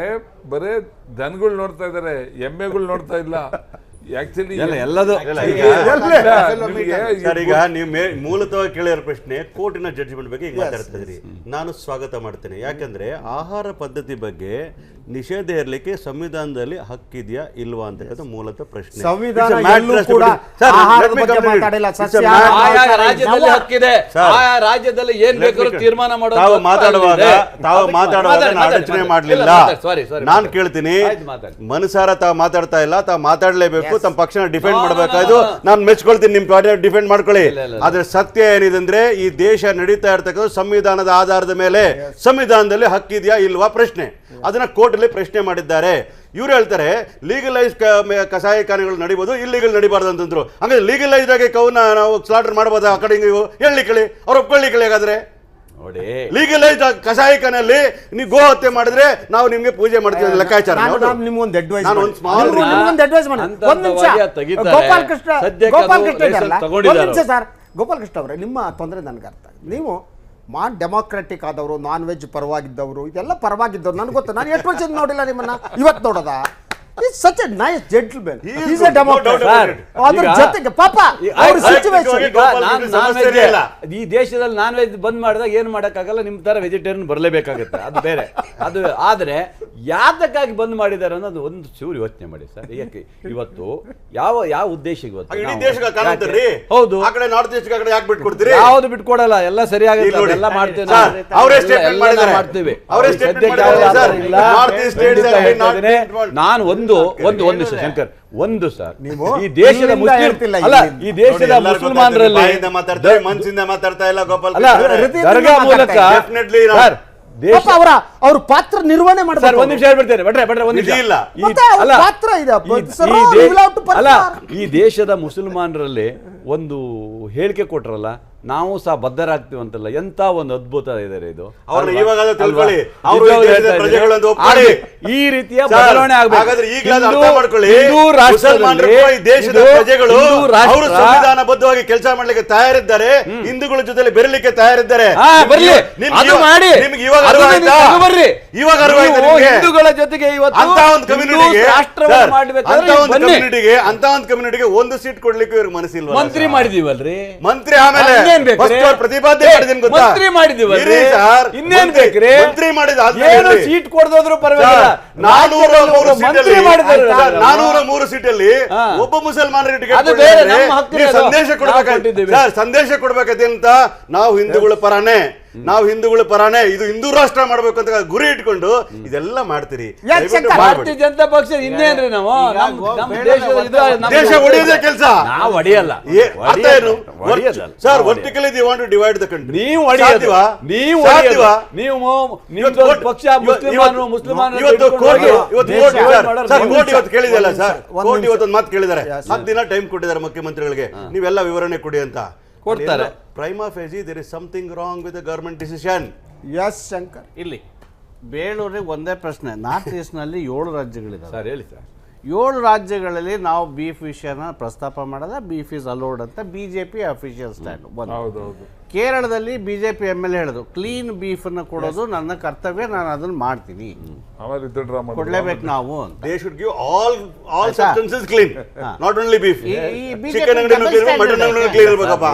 ಬರೇ ದನಗಳು ನೋಡ್ತಾ ಇದಾರೆ, ಎಮ್ಮೆಗಳು ನೋಡ್ತಾ ಇಲ್ಲ. ಆಕ್ಚುಲಿ ಎಲ್ಲದು ಸರ್, ಈಗ ನೀವು ಮೂಲತಃ ಕೇಳಿರೋ ಪ್ರಶ್ನೆ ಕೋರ್ಟಿನ ಜಡ್ಜ್ಮೆಂಟ್ ಬಗ್ಗೆ ಈಗ ಮಾತಾಡ್ತಾ ಇದ್ರಿ. ನಾನು ಸ್ವಾಗತ ಮಾಡ್ತೇನೆ. ಯಾಕಂದ್ರೆ ಆಹಾರ ಪದ್ಧತಿ ಬಗ್ಗೆ ನಿಷೇಧ ಇರಲಿಕ್ಕೆ ಸಂವಿಧಾನದಲ್ಲಿ ಹಕ್ಕಿದೆಯಾ ಇಲ್ವಾ ಅಂತಕ್ಕಂಥ ಮೂಲತಃ ಪ್ರಶ್ನೆ. ಸಂವಿಧಾನ ಎಲ್ಲೂ ಕೂಡ ಆಹಾರದ ಬಗ್ಗೆ ಮಾತಾಡಿಲ್ಲ. ಆಯಾ ರಾಜ್ಯದಲ್ಲಿ ಹಕ್ಕಿದೆ, ಆಯಾ ರಾಜ್ಯದಲ್ಲಿ ಏನ್ ಬೇಕಾದ್ರೂ ತೀರ್ಮಾನ ಮಾಡೋದು. ತಾವು ಮಾತಾಡುವಾಗ ಅಡಚಣೆ ಮಾಡಲಿಲ್ಲ. ನಾನು ಕೇಳ್ತೀನಿ, ಮನಸಾರ ತಾವು ಮಾತಾಡ್ತಾ ಇಲ್ಲ, ತಾವು ಮಾತಾಡ್ಲೇಬೇಕು, ತಮ್ಮ ಪಕ್ಷನ ಡಿಫೆಂಡ್ ಮಾಡಬೇಕಾಯ್ತು. ನಾನು ಮೆಚ್ಕೊಳ್ತೀನಿ, ನಿಮ್ ಪಾರ್ಟಿ ಡಿಫೆಂಡ್ ಮಾಡ್ಕೊಳ್ಳಿ. ಆದ್ರೆ ಸತ್ಯ ಏನಿದೆ ಅಂದ್ರೆ ಈ ದೇಶ ನಡೀತಾ ಇರ್ತಕ್ಕಂಥ ಸಂವಿಧಾನದ ಆಧಾರದ ಮೇಲೆ ಸಂವಿಧಾನದಲ್ಲಿ ಹಕ್ಕಿದೆಯಾ ಇಲ್ವಾ ಪ್ರಶ್ನೆ. ಅದನ್ನ ಕೋರ್ಟಲ್ಲಿ ಪ್ರಶ್ನೆ ಮಾಡಿದ್ದಾರೆ. ಇವ್ರು ಹೇಳ್ತಾರೆ ಲೀಗಲೈಸ್ ಕಸಾಯಿಖಾನೆಗಳು ನಡಿಬೋದು, ಇಲ್ಲಿಗಲ್ ನಡಿಬಾರ್ದು ಅಂತಂದ್ರು. ಹಂಗಾದ್ರೆ ಲೀಗಲೈಸ್ ಆಗಿ ಕೌನ ನಾವು ಸ್ಲಾಟರ್ ಮಾಡ್ಬೋದಾ? ಆ ಕಡೆ ಹೇಳಲಿಕ್ಕಳಿ, ಅವ್ರು ಒಪ್ಕೊಳ್ಳಿಕ್ಕಳಿ. ಹಾಗಾದ್ರೆ ನೋಡಿ, ಲೀಗಲೈಸ್ ಕಸಾಯಿಖಾನೆಯಲ್ಲಿ ನೀವು ಗೋ ಹತ್ಯೆ ಮಾಡಿದ್ರೆ ನಾವು ನಿಮ್ಗೆ ಪೂಜೆ ಮಾಡ್ತೀವಿ ಲೆಕ್ಕಾಚಾರ. ನಿಮ್ಗೊಂದು ಅಡ್ವೈಸ್ ಸರ್. ಗೋಪಾಲ್ ಕೃಷ್ಣ ಅವರೇ, ನಿಮ್ಮ ತೊಂದರೆ ನನಗೆ ಅರ್ಥ. ನೀವು ಡೆಮಾಕ್ರೆಟಿಕ್ ಆದವರು, ನಾನ್ ವೆಜ್ ಪರವಾಗಿದ್ದವರು, ಇದೆಲ್ಲ ಪರವಾಗಿದ್ದವ್ರು ನನಗೆ ಗೊತ್ತು. ನಾನು ಎಷ್ಟು ವರ್ಷದಿಂದ ನೋಡಿಲ್ಲ ನಿಮ್ಮನ್ನ, ಇವತ್ತು ನೋಡೋದಾ? He's such a nice gentleman. He's a Democrat. ಅದರ ಜೊತೆಗೆ ಪಾಪ ಅವ್ರ ಸಿಚುವೇಶನ್. ಈ ದೇಶದಲ್ಲಿ ನಾನ್ ವೆಜ್ ಬಂದ್ ಮಾಡಿದಾಗ ಏನ್ ಮಾಡಕ್ಕಾಗಲ್ಲ, ನಿಮ್ ತರ ವೆಜಿಟೇರಿಯನ್ ಬರಲೇಬೇಕಾಗುತ್ತೆ, ಅದು ಬೇರೆ. ಅದು ಆದ್ರೆ ಯಾತಕ್ಕಾಗಿ ಬಂದ್ ಮಾಡಿದ್ದಾರೆ ಅನ್ನೋದು ಒಂದು ಚೂರು ಯೋಚನೆ ಮಾಡಿ ಸರ್. ಯಾಕೆ ಇವತ್ತು ಯಾವ ಉದ್ದೇಶಕ್ಕೆ ಹೌದು ಆ ಕಡೆ ನಾರ್ತ್ ಈಸ್ಟ್ ಕಡೆ ಯಾಕೆ ಬಿಟ್ಕೊಡ್ತೀರಿ? ಯಾವ್ದು ಬಿಟ್ಕೊಡಲ್ಲ, ಎಲ್ಲ ಸರಿಯಾಗುತ್ತೆ, ಎಲ್ಲ ಮಾಡ್ತೇವೆ. ನಾನು ಒಂದು ನಿಮಿಷ ಶಂಕರ್, ಒಂದು ಸರ್, ಈ ದೇಶದ ಈ ದೇಶದ ಮುಸಲ್ಮಾನರಲ್ಲಿ ಮನಸ್ಸಿಂದ ಮಾತಾಡ್ತಾ ಇಲ್ಲ ಗೋಪಾಲ್. ದರ್ಗಾ ಮೂಲಕ ಅವ್ರ ಪಾತ್ರ ನಿರ್ವಹಣೆ ಮಾಡ್ತಾರೆ. ಒಂದ್ ನಿಮಿಷ ಹೇಳ್ಬಿಡ್ತೇನೆ ಬಟ್ರೆ, ಒಂದ್ ನಿಮಿಷ ಇಲ್ಲ. ಈ ದೇಶದ ಮುಸಲ್ಮಾನರಲ್ಲಿ ಒಂದು ಹೇಳಿಕೆ ಕೊಟ್ರಲ್ಲ, ನಾವು ಸಹ ಬದ್ಧರಾಗ್ತೀವಿ ಅಂತಲ್ಲ, ಎಂತ ಒಂದು ಅದ್ಭುತ ಇದೆ ಇದು. ಈ ರೀತಿಯ ಬದಲಾವಣೆ ಸಂವಿಧಾನಬದ್ಧವಾಗಿ ಕೆಲಸ ಮಾಡ್ಲಿಕ್ಕೆ ತಯಾರಿದ್ದಾರೆ, ಹಿಂದೂಗಳ ಜೊತೆ ಬೆರಲಿಕ್ಕೆ ತಯಾರಿದ್ದಾರೆ. ಹಿಂದೂಗಳ ಜೊತೆಗೆ ಅಂತ ಒಂದು ಕಮ್ಯುನಿಟಿಗೆ ಒಂದು ಸೀಟ್ ಕೊಡ್ಲಿಕ್ಕೆ ಇವ್ರಿಗೆ ಮನಸ್ಸಿಲ್ಲ. ಮಂತ್ರಿ ಮಾಡಿದೀವಲ್ರಿ, ಮಂತ್ರಿ ಆಮೇಲೆ ಪ್ರತಿಪಾದನೆ ಮಾಡಿದೀನಿ ಗೊತ್ತಾ? ಮಂತ್ರಿ ಮಾಡಿದೀವಲ್ರಿ, ಇನ್ನೇನ್ ಬೇಕ್ರಿ? ಮಂತ್ರಿ ಮಾಡಿದ ಸೀಟ್ ಕೊಡೋದ್ರು ಪರವಾಗಿಲ್ಲ. 403 ಸೀಟಲ್ಲಿ ಒಬ್ಬ ಮುಸಲ್ಮಾನರಿಗೆ ಟಿಕೆಟ್ ಸಂದೇಶ ಕೊಡ್ಬೇಕಾಗಿದ್ದೀವಿ. ಸಂದೇಶ ಕೊಡ್ಬೇಕಂತ ನಾವು ಹಿಂದೂಗಳ ಪರಾನೇ, ಇದು ಹಿಂದೂ ರಾಷ್ಟ್ರ ಮಾಡ್ಬೇಕು ಅಂತ ಗುರಿ ಇಟ್ಕೊಂಡು ಇದೆಲ್ಲ ಮಾಡ್ತೀರಿ. ಭಾರತೀಯ ಜನತಾ ಪಕ್ಷ ಇನ್ನೇನ್ರಿ, ನಾವು ದೇಶ ಹೊಡೆಯೋದೇ ಕೆಲಸ. ನಾವು ಹೊಡೆಯಲ್ಲ sir. Vertically they want to divide the country. ನೀವು ಪಕ್ಷ ಇವತ್ತು ಕೇಳಿದಲ್ಲ ಸರ್, ಕೋರ್ಟ್ ಇವತ್ತೊಂದು ಮಾತು ಕೇಳಿದ್ದಾರೆ, 10 ದಿನ ಟೈಮ್ ಕೊಟ್ಟಿದ್ದಾರೆ ಮುಖ್ಯಮಂತ್ರಿಗಳಿಗೆ, ನೀವೆಲ್ಲ ವಿವರಣೆ ಕೊಡಿ ಅಂತ ಕೊಡ್ತಾರೆ. Prima facie there is something wrong with the government decision. S Shankar, ಇಲ್ಲಿ ಬೇಳೂರಿಗೆ ಒಂದೇ ಪ್ರಶ್ನೆ. ನಾರ್ತ್ ಈಸ್ಟ್ ನಲ್ಲಿ 7 ರಾಜ್ಯಗಳಿದೆ ಸರ್. ಹೇಳಿ ಸರ್. 7 ರಾಜ್ಯಗಳಲ್ಲಿ ನಾವು ಬೀಫ್ ವಿಷಯನ ಪ್ರಸ್ತಾಪ ಮಾಡಲ್ಲ, ಬೀಫ್ ಇಸ್ ಅಲೋಡ್ ಅಂತ ಬಿಜೆಪಿ ಅಫಿಷಿಯಲ್ ಸ್ಟ್ಯಾಂಡ್. ಕೇರಳದಲ್ಲಿ ಬಿಜೆಪಿ MLA ಹೇಳಿದ್ರು, ಕ್ಲೀನ್ ಬೀಫ್ ಅನ್ನ ಕೊಡೋದು ನನ್ನ ಕರ್ತವ್ಯ, ನಾನು ಅದನ್ನ ಮಾಡ್ತೀನಿ, ಕೊಡ್ಲೇಬೇಕು ನಾವು. They should give all substances clean, not only beef. Chicken ಅಂಗಡಿನೂ clean, mutton ಅಂಗಡಿನೂ clean ಇರಬೇಕಪ್ಪ.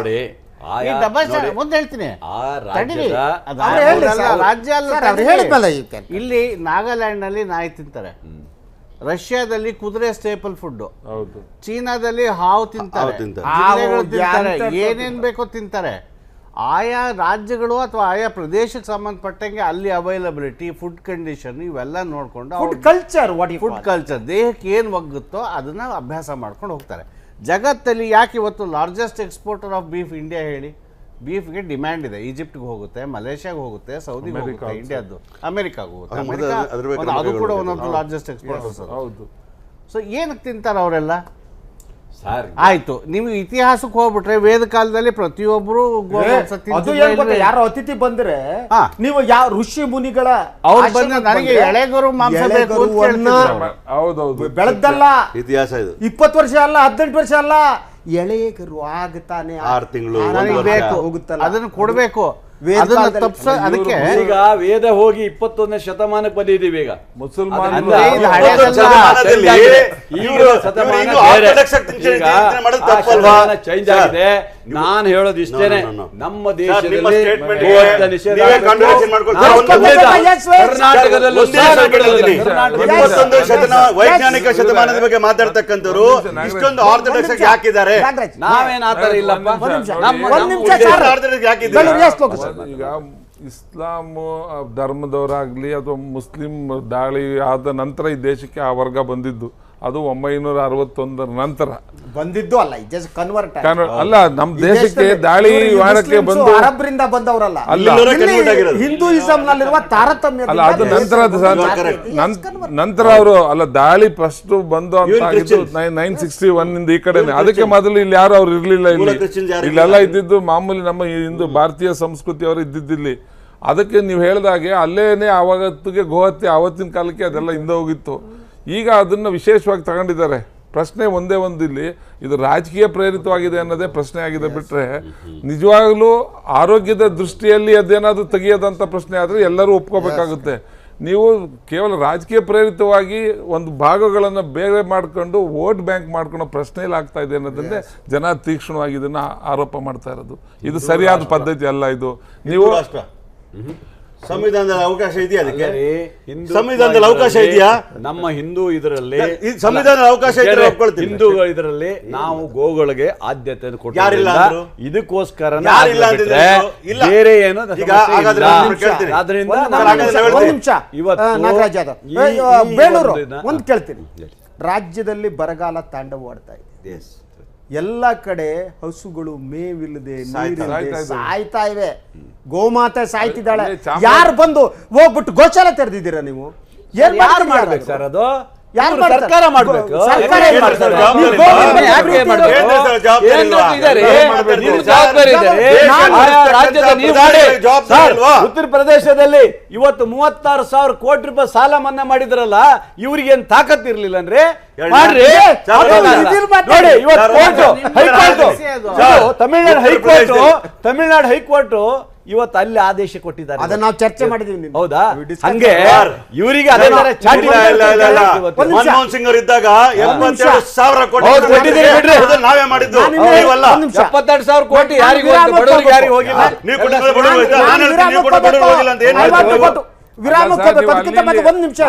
ಮುಂದೆ ಹೇಳ್ತೀನಿ. ಇಲ್ಲಿ ನಾಗಾಲ್ಯಾಂಡ್ ನಲ್ಲಿ ನಾಯಿ ತಿಂತಾರೆ, ರಷ್ಯಾದಲ್ಲಿ ಕುದುರೆ ಸ್ಟೇಪಲ್ ಫುಡ್, ಚೀನಾದಲ್ಲಿ ಹಾವು ತಿಂತಾರೆ, ಏನೇನ್ ಬೇಕೋ ತಿಂತಾರೆ. ಆಯಾ ರಾಜ್ಯಗಳು ಅಥವಾ ಆಯಾ ಪ್ರದೇಶಕ್ಕೆ ಸಂಬಂಧಪಟ್ಟಂಗೆ ಅಲ್ಲಿ ಅವೈಲಬಿಲಿಟಿ, ಫುಡ್ ಕಂಡೀಷನ್ ಇವೆಲ್ಲ ನೋಡ್ಕೊಂಡು ಫುಡ್ ಕಲ್ಚರ್ ದೇಹಕ್ಕೆ ಏನು ಒಗ್ಗುತ್ತೋ ಅದನ್ನ ಅಭ್ಯಾಸ ಮಾಡ್ಕೊಂಡು ಹೋಗ್ತಾರೆ. ಜಗತ್ತಲ್ಲಿ ಯಾಕೆ ಇವತ್ತು largest exporter of beef India ಹೇಳಿ? ಬೀಫ್ಗೆ ಡಿಮ್ಯಾಂಡ್ ಇದೆ. ಈಜಿಪ್ಟ್ಗೆ ಹೋಗುತ್ತೆ, ಮಲೇಷ್ಯಾಗೆ ಹೋಗುತ್ತೆ, ಸೌದಿಗೆ ಹೋಗುತ್ತೆ, ಇಂಡಿಯಾದ್ದು ಅಮೆರಿಕಾಗೆ ಹೋಗುತ್ತೆ. ಅದು ಕೂಡ ಒಂದೊಂದು ಲಾರ್ಜೆಸ್ಟ್ ಎಕ್ಸ್ಪೋರ್ಟರ್ಸ್. ಸೊ ಏನಕ್ಕೆ ತಿಂತಾರೆ ಅವರೆಲ್ಲ? ಆಯ್ತು, ನಿಮ್ಗೆ ಇತಿಹಾಸಕ್ಕೆ ಹೋಗ್ಬಿಟ್ರೆ ವೇದ ಕಾಲದಲ್ಲಿ ಪ್ರತಿಯೊಬ್ರು ಯಾರೋ ಅತಿಥಿ ಬಂದ್ರೆ ನೀವು ಯಾವ ಋಷಿ ಮುನಿಗಳ ನನಗೆ ಎಳೆಗರು ಮಾಂಸ ಬೇಕು ಬೆಳೆದಲ್ಲ. ಇತಿಹಾಸ ಇದು 20 ವರ್ಷ ಅಲ್ಲ, 18 ವರ್ಷ ಅಲ್ಲ, ಎಳೆಗರು ಆಗ್ತಾನೆ 6 ತಿಂಗಳು ಬೇಕು, ಅದನ್ನು ಕೊಡ್ಬೇಕು. ಅದಕ್ಕೆ ಈಗ ವೇದ ಹೋಗಿ 21ನೇ ಶತಮಾನಕ್ಕೆ ಬಂದಿದ್ದೀವಿ ಈಗ. ಮುಸಲ್ಮಾನ ಚೇಂಜ್ ಆಗಿದೆ. ನಾನು ಹೇಳೋದು ಇಷ್ಟೇನೆ, ನಮ್ಮ ದೇಶದಲ್ಲಿ ವೈಜ್ಞಾನಿಕ ಶತಮಾನದ ಬಗ್ಗೆ ಮಾತಾಡ್ತಕ್ಕಂಥವ್ರು ಇಷ್ಟೊಂದು ಆರ್ಥೋಡಾಕ್ಸ್ ಹಾಕಿದ್ದಾರೆ. ನಾವೇನ್ ಆತರ ಇಲ್ಲಪ್ಪ. ಈಗ ಇಸ್ಲಾಂ ಧರ್ಮದವರಾಗ್ಲಿ ಅಥವಾ ಮುಸ್ಲಿಂ ದಾಳಿ ಆದ ನಂತರ ಈ ದೇಶಕ್ಕೆ ಆ ವರ್ಗ ಬಂದಿದ್ದು. ಅದು 1961 ನಂತರ ಬಂದಿದ್ದು ಅಲ್ಲ, ಕನ್ವರ್ಟ್ ಅಲ್ಲ. ನಮ್ಮ ದೇಶಕ್ಕೆ ದಾಳಿ ಮಾಡಕ್ಕೆ ಬಂದು ಅರಬ್ರಿಂದ ಬಂದವರಲ್ಲ, ಹಿಂದೂಯಿಸಂ ನಲ್ಲಿರುವ ತಾರತಮ್ಯ ಅಲ್ಲ. ಅದು ನಂತರ ಅವರು ಅಲ್ಲ, ದಾಳಿ ಫಸ್ಟ್ ಬಂದು ಅಂತ ಆಗಿದ್ದು 961 ಇಂದ ಈ ಕಡೆನೆ. ಅದಕ್ಕೆ ಮೊದಲು ಇಲ್ಲಿ ಯಾರು ಅವ್ರು ಇರ್ಲಿಲ್ಲ. ಇಲ್ಲೆಲ್ಲ ಇದ್ದಿದ್ದು ಮಾಮೂಲಿ ನಮ್ಮ ಹಿಂದೂ ಭಾರತೀಯ ಸಂಸ್ಕೃತಿ ಅವರು ಇದ್ದಿದ್ದಿಲ್ಲಿ. ಅದಕ್ಕೆ ನೀವು ಹೇಳಿದಾಗೆ ಅಲ್ಲೇನೆ ಆವತ್ತಿಗೆ ಗೋಹತ್ಯೆ ಆವತ್ತಿನ ಕಾಲಕ್ಕೆ ಅದೆಲ್ಲ ಹಿಂದೆ ಹೋಗಿತ್ತು. ಈಗ ಅದನ್ನ ವಿಶೇಷವಾಗಿ ತಗೊಂಡಿದ್ದಾರೆ. ಪ್ರಶ್ನೆ ಒಂದೇ ಒಂದು, ಇಲ್ಲಿ ಇದು ರಾಜಕೀಯ ಪ್ರೇರಿತವಾಗಿದೆ ಅನ್ನೋದೇ ಪ್ರಶ್ನೆ ಆಗಿದೆ ಬಿಟ್ರೆ, ನಿಜವಾಗ್ಲೂ ಆರೋಗ್ಯದ ದೃಷ್ಟಿಯಲ್ಲಿ ಅದೇನಾದ್ರೂ ತೆಗಿಯೋದಂತ ಪ್ರಶ್ನೆ ಆದ್ರೆ ಎಲ್ಲರೂ ಒಪ್ಕೋಬೇಕಾಗುತ್ತೆ. ನೀವು ಕೇವಲ ರಾಜಕೀಯ ಪ್ರೇರಿತವಾಗಿ ಒಂದು ಭಾಗಗಳನ್ನು ಬೇರೆ ಮಾಡ್ಕೊಂಡು ವೋಟ್ ಬ್ಯಾಂಕ್ ಮಾಡ್ಕೊಳ್ಳೋ ಪ್ರಶ್ನೆಯಲ್ಲಿ ಆಗ್ತಾ ಇದೆ ಅನ್ನೋದನ್ನೇ ಜನ ತೀಕ್ಷ್ಣವಾಗಿ ಇದನ್ನ ಆರೋಪ ಮಾಡ್ತಾ ಇರೋದು. ಇದು ಸರಿಯಾದ ಪದ್ಧತಿ ಅಲ್ಲ. ಇದು ನೀವು ಸಂವಿಧಾನದಲ್ಲಿ ಅವಕಾಶ ಇದೆಯಾ? ಅದಕ್ಕೆ ಸಂವಿಧಾನದಲ್ಲಿ ಅವಕಾಶ ಇದೆಯಾ? ನಮ್ಮ ಹಿಂದೂ ಇದರಲ್ಲಿ ಸಂವಿಧಾನದ ಅವಕಾಶ ಹಿಂದೂಗಳ ಇದರಲ್ಲಿ ನಾವು ಗೋಗಳಿಗೆ ಆದ್ಯತೆ ಯಾರಿಲ್ಲ, ಇದಕ್ಕೋಸ್ಕರ ಬೇರೆ ಏನು ಬೇಳೂರು ಒಂದು ಕೇಳ್ತೀನಿ. ರಾಜ್ಯದಲ್ಲಿ ಬರಗಾಲ ತಾಂಡವವಾಡ್ತಾ ಇದೆ. ಎಲ್ಲ ಕಡೆ ಹಸುಗಳು ಮೇವಿಲ್ಲದೆ ಸಾಯ್ತಾ ಇವೆ. ಗೋಮಾತೆ ಸಾಯ್ತಿದ್ದಾಳೆ. ಯಾರು ಬಂದು ಹೋಗ್ಬಿಟ್ಟು ಗೋಶಾಲೆ ತೆರೆದಿದ್ದೀರಾ ನೀವು? ಯಾರು ಮಾಡ್ಬೇಕು ಸರ್? ಅದು ಸರ್ಕಾರ ಮಾಡ್ಬೇಕು. ಉತ್ತರ ಪ್ರದೇಶದಲ್ಲಿ ಇವತ್ತು 36,000 ಕೋಟಿ ರೂಪಾಯಿ ಸಾಲ ಮನ್ನಾ ಮಾಡಿದ್ರಲ್ಲ, ಇವ್ರಿಗೇನ್ ತಾಕತ್ ಇರ್ಲಿಲ್ಲ ಅಂದ್ರೆ ಮಾಡ್ರಿ. ನೋಡಿ ಇವತ್ತು ತಮಿಳ್ನಾಡು ಹೈಕೋರ್ಟ್ ಇವತ್ತು ಅಲ್ಲಿ ಆದೇಶ ಕೊಟ್ಟಿದ್ದಾರೆ. ಅದನ್ನ ನಾವು ಚರ್ಚೆ ಮಾಡಿದೀವಿ. ಹೌದಾ? ಹಂಗೆ ಇವರಿಗೆ ಅದೇ ಚಾಟಿ ಮನಮೋಹನ್ ಸಿಂಗ್ ಅವರು ಇದ್ದಾಗ 77,000 ಕೋಟಿ ನಾವೇ ಮಾಡಿದ್ದು. 72,000 ಕೋಟಿ ಯಾರಿಗೂ ಬಡವರಿಗೆ ಯಾರಿಗೂ ಹೋಗಿಲ್ಲ. ನೀವು ಹೋಗಿಲ್ಲ ಅಂತ ಏನು ವಿರಾಮ ಅದಕ್ಕಿಂತ ಮತ್ತೆ ಒಂದು ನಿಮಿಷ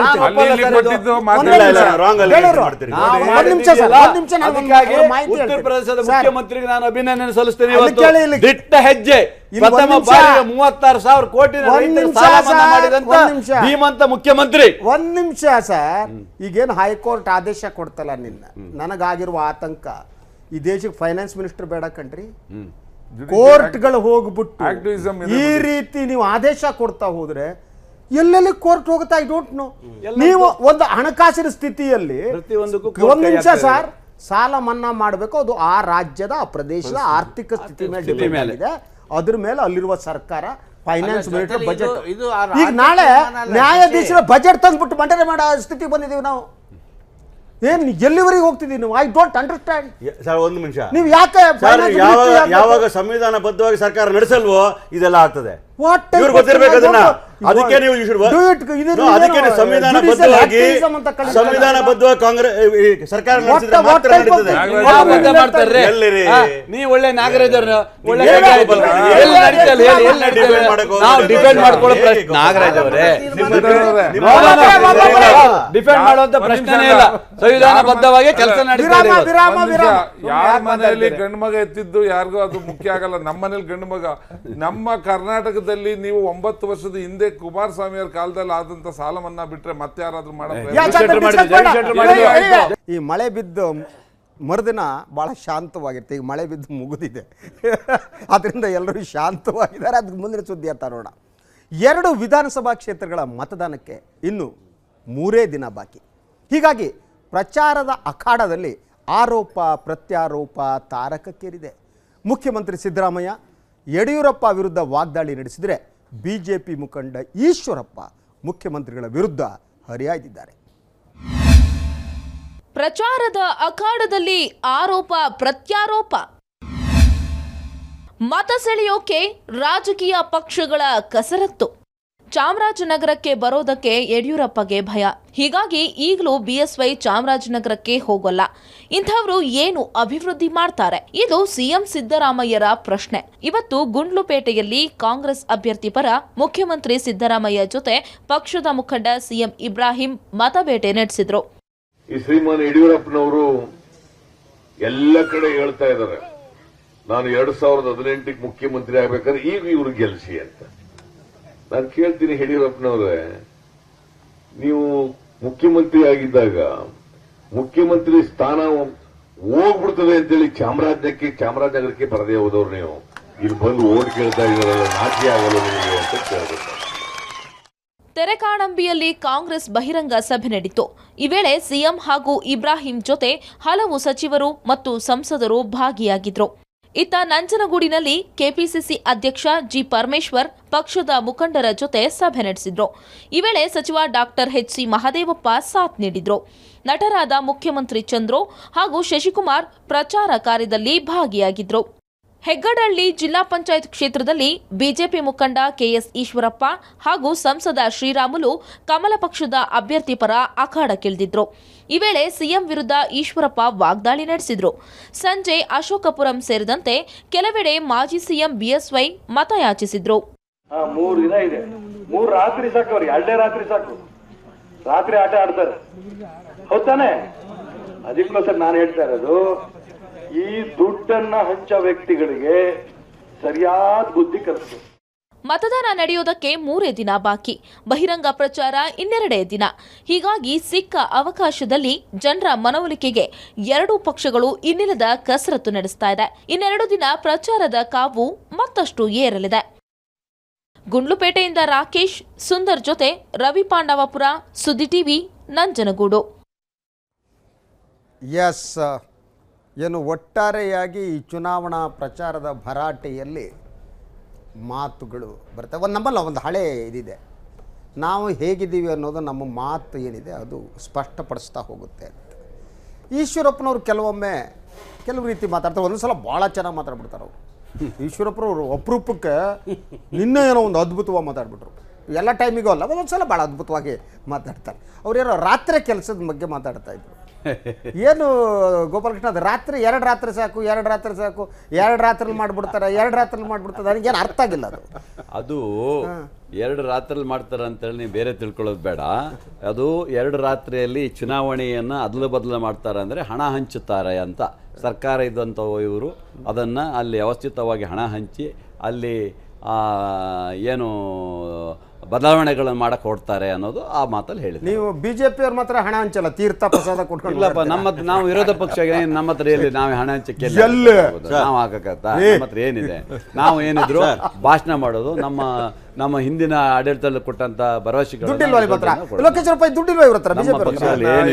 ಉತ್ತರ ಪ್ರದೇಶದ ಮುಖ್ಯಮಂತ್ರಿಗೆ ನಾನು ಅಭಿನಂದನೆ ಸಲ್ಲಿಸ್ತೇನೆ. ದಿಟ್ಟ ಹೆಜ್ಜೆ. ಪ್ರಥಮ ಬಾರಿಗೆ 36,000 ಕೋಟಿ ಮಾಡಿದಂತ ಧೀಮಂತ ಮುಖ್ಯಮಂತ್ರಿ. ಒಂದ್ ನಿಮಿಷ ಸರ್. ಈಗೇನು ಹೈಕೋರ್ಟ್ ಆದೇಶ ಕೊಡ್ತಲ್ಲ, ನನಗಾಗಿರುವ ಆತಂಕ, ಈ ದೇಶಕ್ಕೆ ಫೈನಾನ್ಸ್ ಮಿನಿಸ್ಟರ್ ಬೇಡ ಕಣ್ರಿ. ಕೋರ್ಟ್ಗಳು ಹೋಗ್ಬಿಟ್ಟು ಈ ರೀತಿ ನೀವು ಆದೇಶ ಕೊಡ್ತಾ ಹೋದ್ರೆ ಎಲ್ಲೆಲ್ಲಿ ಕೋರ್ಟ್ ಹೋಗುತ್ತಾ? I don't know. ನೀವು ಒಂದು ಹಣಕಾಸಿನ ಸ್ಥಿತಿಯಲ್ಲಿ ಒಂದ್ ನಿಮಿಷ ಸರ್, ಸಾಲ ಮನ್ನಾ ಮಾಡಬೇಕು. ಅದು ಆ ರಾಜ್ಯದ ಆ ಪ್ರದೇಶದ ಆರ್ಥಿಕ ಸ್ಥಿತಿ ಮೇಲೆ ಡಿಪೆಂಡ್ ಇದೆ. ಅದ್ರ ಮೇಲೆ ಅಲ್ಲಿರುವ ಸರ್ಕಾರ ಫೈನಾನ್ಸ್ ಮಿನಿಸ್ಟರ್ ಬಜೆಟ್. ಈಗ ನಾಳೆ ನ್ಯಾಯಾಧೀಶರ ಬಜೆಟ್ ತಂದ್ಬಿಟ್ಟು ಮಂಡನೆ ಮಾಡೋ ಸ್ಥಿತಿ ಬಂದಿದ್ದೀವಿ ನಾವು. ಏನ್ ಎಲ್ಲಿವರೆಗೆ ಹೋಗ್ತಿದ್ದೀವಿ ನಾವು? I don't understand. ಸರ್ ಒಂದು ನಿಮಿಷ, ನೀವು ಯಾಕೆ ಯಾವಾಗ ಸಂವಿಧಾನಬದ್ಧವಾಗಿ ಸರ್ಕಾರ ನಡೆಸಲ್ವೋ ಇದೆಲ್ಲ ಆಗ್ತದೆ. ಇವ್ರು ಗೊತ್ತಿರ್ಬೇಕು ಅದನ್ನ. ಅದಕ್ಕೆ ನೀವು ಅದಕ್ಕೆ ಸಂವಿಧಾನಬದ್ಧವಾಗಿ ಕಾಂಗ್ರೆಸ್ ಸರ್ಕಾರ ನೀವು ಒಳ್ಳೆ ನಾಗರಾಜ್ ನಾಗರಾಜ್ ಅವರೇ ಡಿಫೆಂಡ್ ಮಾಡುವಂತ ಪ್ರಶ್ನೆ ಇಲ್ಲ. ಸಂವಿಧಾನಬದ್ಧವಾಗಿ ಕೆಲಸ ಯಾರ ಮನೆಯಲ್ಲಿ ಗಂಡು ಮಗ ಎತ್ತಿದ್ದು ಯಾರಿಗೂ ಅದು ಮುಖ್ಯ ಆಗಲ್ಲ. ನಮ್ಮ ಮನೇಲಿ ಗಂಡು ಮಗ. ನಮ್ಮ ಕರ್ನಾಟಕದಲ್ಲಿ ನೀವು 9 ವರ್ಷದ ಹಿಂದೆ ಕುಮಾರಸ್ವಾಮಿ ಅವರ ಕಾಲದಲ್ಲಿ ಆದಂತ ಸಾಲ ಮನ್ನಾ ಬಿಟ್ರೆ ಮತ್ತೆ ಯಾರಾದ್ರೂ ಮಾಡೋದು? ಈ ಮಳೆ ಬಿದ್ದು ಮರುದಿನ ಬಹಳ ಶಾಂತವಾಗಿರುತ್ತೆ. ಈಗ ಮಳೆ ಬಿದ್ದು ಮುಗಿದಿದೆ, ಅದರಿಂದ ಎಲ್ಲರೂ ಶಾಂತವಾಗಿದ್ದಾರೆ. ಅದಕ್ಕೆ ಮುಂದಿನ ಸುದ್ದಿ ಅಂತ ನೋಡೋಣ. 2 ವಿಧಾನಸಭಾ ಕ್ಷೇತ್ರಗಳ ಮತದಾನಕ್ಕೆ ಇನ್ನು 3 ದಿನ ಬಾಕಿ. ಹೀಗಾಗಿ ಪ್ರಚಾರದ ಅಖಾಡದಲ್ಲಿ ಆರೋಪ ಪ್ರತ್ಯಾರೋಪ ತಾರಕಕ್ಕೇರಿದೆ. ಮುಖ್ಯಮಂತ್ರಿ ಸಿದ್ದರಾಮಯ್ಯ ಯಡಿಯೂರಪ್ಪ ವಿರುದ್ಧ ವಾಗ್ದಾಳಿ ನಡೆಸಿದರೆ ಬಿಜೆಪಿ ಮುಖಂಡ ಈಶ್ವರಪ್ಪ ಮುಖ್ಯಮಂತ್ರಿಗಳ ವಿರುದ್ಧ ಹರಿಹಾಯ್ದಿದ್ದಾರೆ. ಪ್ರಚಾರದ ಅಖಾಡದಲ್ಲಿ ಆರೋಪ ಪ್ರತ್ಯಾರೋಪ. ಮತ ಸೆಳೆಯೋಕೆ ರಾಜಕೀಯ ಪಕ್ಷಗಳ ಕಸರತ್ತು. ಚಾಮರಾಜನಗರಕ್ಕೆ ಬರೋದಕ್ಕೆ ಯಡಿಯೂರಪ್ಪಗೆ ಭಯ. ಹೀಗಾಗಿ ಈಗಲೂ ಬಿಎಸ್ವೈ ಚಾಮರಾಜನಗರಕ್ಕೆ ಹೋಗಲ್ಲ. ಇಂಥವರು ಏನು ಅಭಿವೃದ್ಧಿ ಮಾಡ್ತಾರೆ? ಇದು ಸಿಎಂ ಸಿದ್ದರಾಮಯ್ಯರ ಪ್ರಶ್ನೆ. ಇವತ್ತು ಗುಂಡ್ಲುಪೇಟೆಯಲ್ಲಿ ಕಾಂಗ್ರೆಸ್ ಅಭ್ಯರ್ಥಿ ಪರ ಮುಖ್ಯಮಂತ್ರಿ ಸಿದ್ದರಾಮಯ್ಯ ಜೊತೆ ಪಕ್ಷದ ಮುಖಂಡ ಸಿಎಂ ಇಬ್ರಾಹಿಂ ಮತಬೇಟೆ ನಡೆಸಿದ್ರು. ಈ ಶ್ರೀಮಾನ್ ಯಡಿಯೂರಪ್ಪನವರು ಎಲ್ಲ ಕಡೆ ಹೇಳ್ತಾ ಇದ್ದಾರೆ, ನಾನು 2018ಕ್ಕೆ ಮುಖ್ಯಮಂತ್ರಿ ಆಗ್ಬೇಕಾದ್ರೆ ಈಗ ಇವ್ರು ಗೆಲ್ಸಿ ಅಂತ. ನಾನು ಕೇಳ್ತೀನಿ, ಯಡಿಯೂರಪ್ಪನವ್ರೆ, ನೀವು ಮುಖ್ಯಮಂತ್ರಿ ಆಗಿದ್ದಾಗ ಮುಖ್ಯಮಂತ್ರಿ ಸ್ಥಾನ ಹೋಗ್ಬಿಡ್ತದೆ ಅಂತೇಳಿ ಚಾಮರಾಜನಗರಕ್ಕೆ ಬರದೇ ಹೋದವ್ರು ನೀವು ಇಲ್ಲಿ ಬಂದು ಓಟ್ ಕೇಳ್ತಾ ಇದ್ದಾರಲ್ಲ, ನಾಚಿಕೆ ಆಗಲ್ಲ ನಿಮಗೆ ಅಂತ ಕೇಳಬೇಕು. ತೆರೆಕಾಣಂಬಿಯಲ್ಲಿ ಕಾಂಗ್ರೆಸ್ ಬಹಿರಂಗ ಸಭೆ ನಡೆಯಿತು. ಈ ವೇಳೆ ಸಿಎಂ ಹಾಗೂ ಇಬ್ರಾಹಿಂ ಜೊತೆ ಹಲವು ಸಚಿವರು ಮತ್ತು ಸಂಸದರು ಭಾಗಿಯಾಗಿದ್ರು. ಇತ್ತ ನಂಜನಗೂಡಿನಲ್ಲಿ ಕೆಪಿಸಿಸಿ ಅಧ್ಯಕ್ಷ ಜಿ ಪರಮೇಶ್ವರ್ ಪಕ್ಷದ ಮುಖಂಡರ ಜೊತೆ ಸಭೆ ನಡೆಸಿದ್ರು. ಈ ವೇಳೆ ಸಚಿವ ಡಾಕ್ಟರ್ ಎಚ್.ಸಿ. ಮಹದೇವಪ್ಪ ಸಾಥ್ ನೀಡಿದ್ರು. ನಟರಾದ ಮುಖ್ಯಮಂತ್ರಿ ಚಂದ್ರು ಹಾಗೂ ಶಶಿಕುಮಾರ್ ಪ್ರಚಾರ ಕಾರ್ಯದಲ್ಲಿ ಭಾಗಿಯಾಗಿದ್ರು. ಹೆಗ್ಗಡಹಳ್ಳಿ ಜಿಲ್ಲಾ ಪಂಚಾಯತ್ ಕ್ಷೇತ್ರದಲ್ಲಿ ಬಿಜೆಪಿ ಮುಖಂಡ ಕೆಎಸ್ ಈಶ್ವರಪ್ಪ ಹಾಗೂ ಸಂಸದ ಶ್ರೀರಾಮುಲು ಕಮಲ ಪಕ್ಷದ ಅಭ್ಯರ್ಥಿ ಪರ ಅಖಾಡಕ್ಕಿಳಿದಿದ್ರು. ಈ ವೇಳೆ ಸಿಎಂ ವಿರುದ್ಧ ಈಶ್ವರಪ್ಪ ವಾಗ್ದಾಳಿ ನಡೆಸಿದ್ರು. ಸಂಜೆ ಅಶೋಕಪುರಂ ಸೇರಿದಂತೆ ಕೆಲವೆಡೆ ಮಾಜಿ ಸಿಎಂ ಬಿಎಸ್ವೈ ಮತಯಾಚಿಸಿದ್ರು. 3 ದಿನ ಇದೆ, 3 ರಾತ್ರಿ ಸಾಕು ಅವ್ರಿಗೆ, 2 ರಾತ್ರಿ ಸಾಕು, ರಾತ್ರಿ ಆಟ ಆಡ್ತಾರೆ. ಹೌದಾನೆ? ಅದಕ್ಕೋಸ್ಕರ ನಾನು ಹೇಳ್ತಾ ಇರೋದು, ಈ ದುಡ್ಡನ್ನ ಹಂಚೋ ವ್ಯಕ್ತಿಗಳಿಗೆ ಸರಿಯಾದ ಬುದ್ಧಿ ಕಲಿಸಬೇಕು. ಮತದಾನ ನಡೆಯುವುದಕ್ಕೆ 3 ದಿನ ಬಾಕಿ, ಬಹಿರಂಗ ಪ್ರಚಾರ 2 ದಿನ. ಹೀಗಾಗಿ ಸಿಕ್ಕ ಅವಕಾಶದಲ್ಲಿ ಜನರ ಮನವೊಲಿಕೆಗೆ ಎರಡೂ ಪಕ್ಷಗಳು ಇನ್ನಿಲ್ಲದ ಕಸರತ್ತು ನಡೆಸ್ತಾ ಇದೆ. 2 ದಿನ ಪ್ರಚಾರದ ಕಾವು ಮತ್ತಷ್ಟು ಏರಲಿದೆ. ಗುಂಡ್ಲುಪೇಟೆಯಿಂದ ರಾಕೇಶ್ ಸುಂದರ್ ಜೊತೆ ರವಿ ಪಾಂಡವಪುರ, ಸುದ್ದಿ ಟಿವಿ, ನಂಜನಗೂಡು. ಎಸ್, ಏನು ಒಟ್ಟಾರೆಯಾಗಿ ಈ ಚುನಾವಣಾ ಪ್ರಚಾರದ ಭರಾಟೆಯಲ್ಲಿ ಮಾತುಗಳು ಬರ್ತವೆ. ನಮ್ಮಲ್ಲ ಒಂದು ಹಳೆ ಇದಿದೆ, ನಾವು ಹೇಗಿದ್ದೀವಿ ಅನ್ನೋದು ನಮ್ಮ ಮಾತು ಏನಿದೆ ಅದು ಸ್ಪಷ್ಟಪಡಿಸ್ತಾ ಹೋಗುತ್ತೆ ಅಂತ. ಈಶ್ವರಪ್ಪನವ್ರು ಕೆಲವು ರೀತಿ ಮಾತಾಡ್ತಾರೆ, ಒಂದು ಸಲ ಭಾಳ ಚೆನ್ನಾಗಿ ಮಾತಾಡ್ಬಿಡ್ತಾರೆ ಅವರು. ಈಶ್ವರಪ್ಪನವರು ಅಪರೂಪಕ್ಕೆ ನಿನ್ನೆ ಏನೋ ಒಂದು ಅದ್ಭುತವಾಗಿ ಮಾತಾಡ್ಬಿಟ್ರು. ಎಲ್ಲ ಟೈಮಿಗೂ ಅಲ್ಲ, ಒಂದೊಂದು ಸಲ ಭಾಳ ಅದ್ಭುತವಾಗಿ ಮಾತಾಡ್ತಾರೆ. ಅವ್ರೇನೋ ರಾತ್ರಿ ಕೆಲಸದ ಬಗ್ಗೆ ಮಾತಾಡ್ತಾ ಇದ್ರು. ಏನು ಗೋಪಾಲಕೃಷ್ಣ, ಅದು ರಾತ್ರಿ 2 ರಾತ್ರಿ ಸಾಕು, 2 ರಾತ್ರಿ ಸಾಕು, 2 ರಾತ್ರಿ ಮಾಡಿಬಿಡ್ತಾರೆ, 2 ರಾತ್ರಿ ಮಾಡಿಬಿಡ್ತಾರೆ, ನನಗೇನು ಅರ್ಥ ಆಗಿಲ್ಲ ಅದು 2 ರಾತ್ರಿಯಲ್ಲಿ ಮಾಡ್ತಾರೆ ಅಂತೇಳಿ ನೀವು ಬೇರೆ ತಿಳ್ಕೊಳ್ಳೋದು ಬೇಡ. ಅದು 2 ರಾತ್ರಿಯಲ್ಲಿ ಚುನಾವಣೆಯನ್ನು ಅದಲು ಬದಲು ಮಾಡ್ತಾರೆ ಅಂದರೆ ಹಣ ಹಂಚುತ್ತಾರೆ ಅಂತ. ಸರ್ಕಾರ ಇದ್ದಂಥ ಇವರು ಅದನ್ನು ಅಲ್ಲಿ ವ್ಯವಸ್ಥಿತವಾಗಿ ಹಣ ಹಂಚಿ ಅಲ್ಲಿ ಏನು ಬದಲಾವಣೆಗಳನ್ನು ಮಾಡಕ್ಕೆ ಹೊಡ್ತಾರೆ ಅನ್ನೋದು ಆ ಮಾತಲ್ಲಿ ಹೇಳಿದ್ರು. ನೀವು ಬಿಜೆಪಿ ಅವ್ರು ಮಾತ್ರ ಹಣ ಹಂಚಲ್ಲ, ತೀರ್ಥ ಪ್ರಸಾದ ಕೊಟ್ಕೊಂಡು. ಇಲ್ಲಪ್ಪ, ನಾವು ವಿರೋಧ ಪಕ್ಷ ನಮ್ಮ ಹತ್ರ ಎಲ್ಲಿ ನಾವು ಹಣ ಹಂಚಕ್ಕೆ ನಾವು ಹಾಕತ್ತ? ನಮ್ಮ ಹತ್ರ ಏನಿದೆ? ನಾವು ಏನಿದ್ರು ಭಾಷಣ ಮಾಡೋದು, ನಮ್ಮ ಹಿಂದಿನ ಆಡಳಿತದಲ್ಲಿ ಕೊಟ್ಟಂತ ಭರವಸೆಗಳು. ಲೋಕೇಶ್ ರೂಪಾಯಿ ದುಡ್ಡಿಲ್ವ ಇವ್ರ ಹತ್ರ?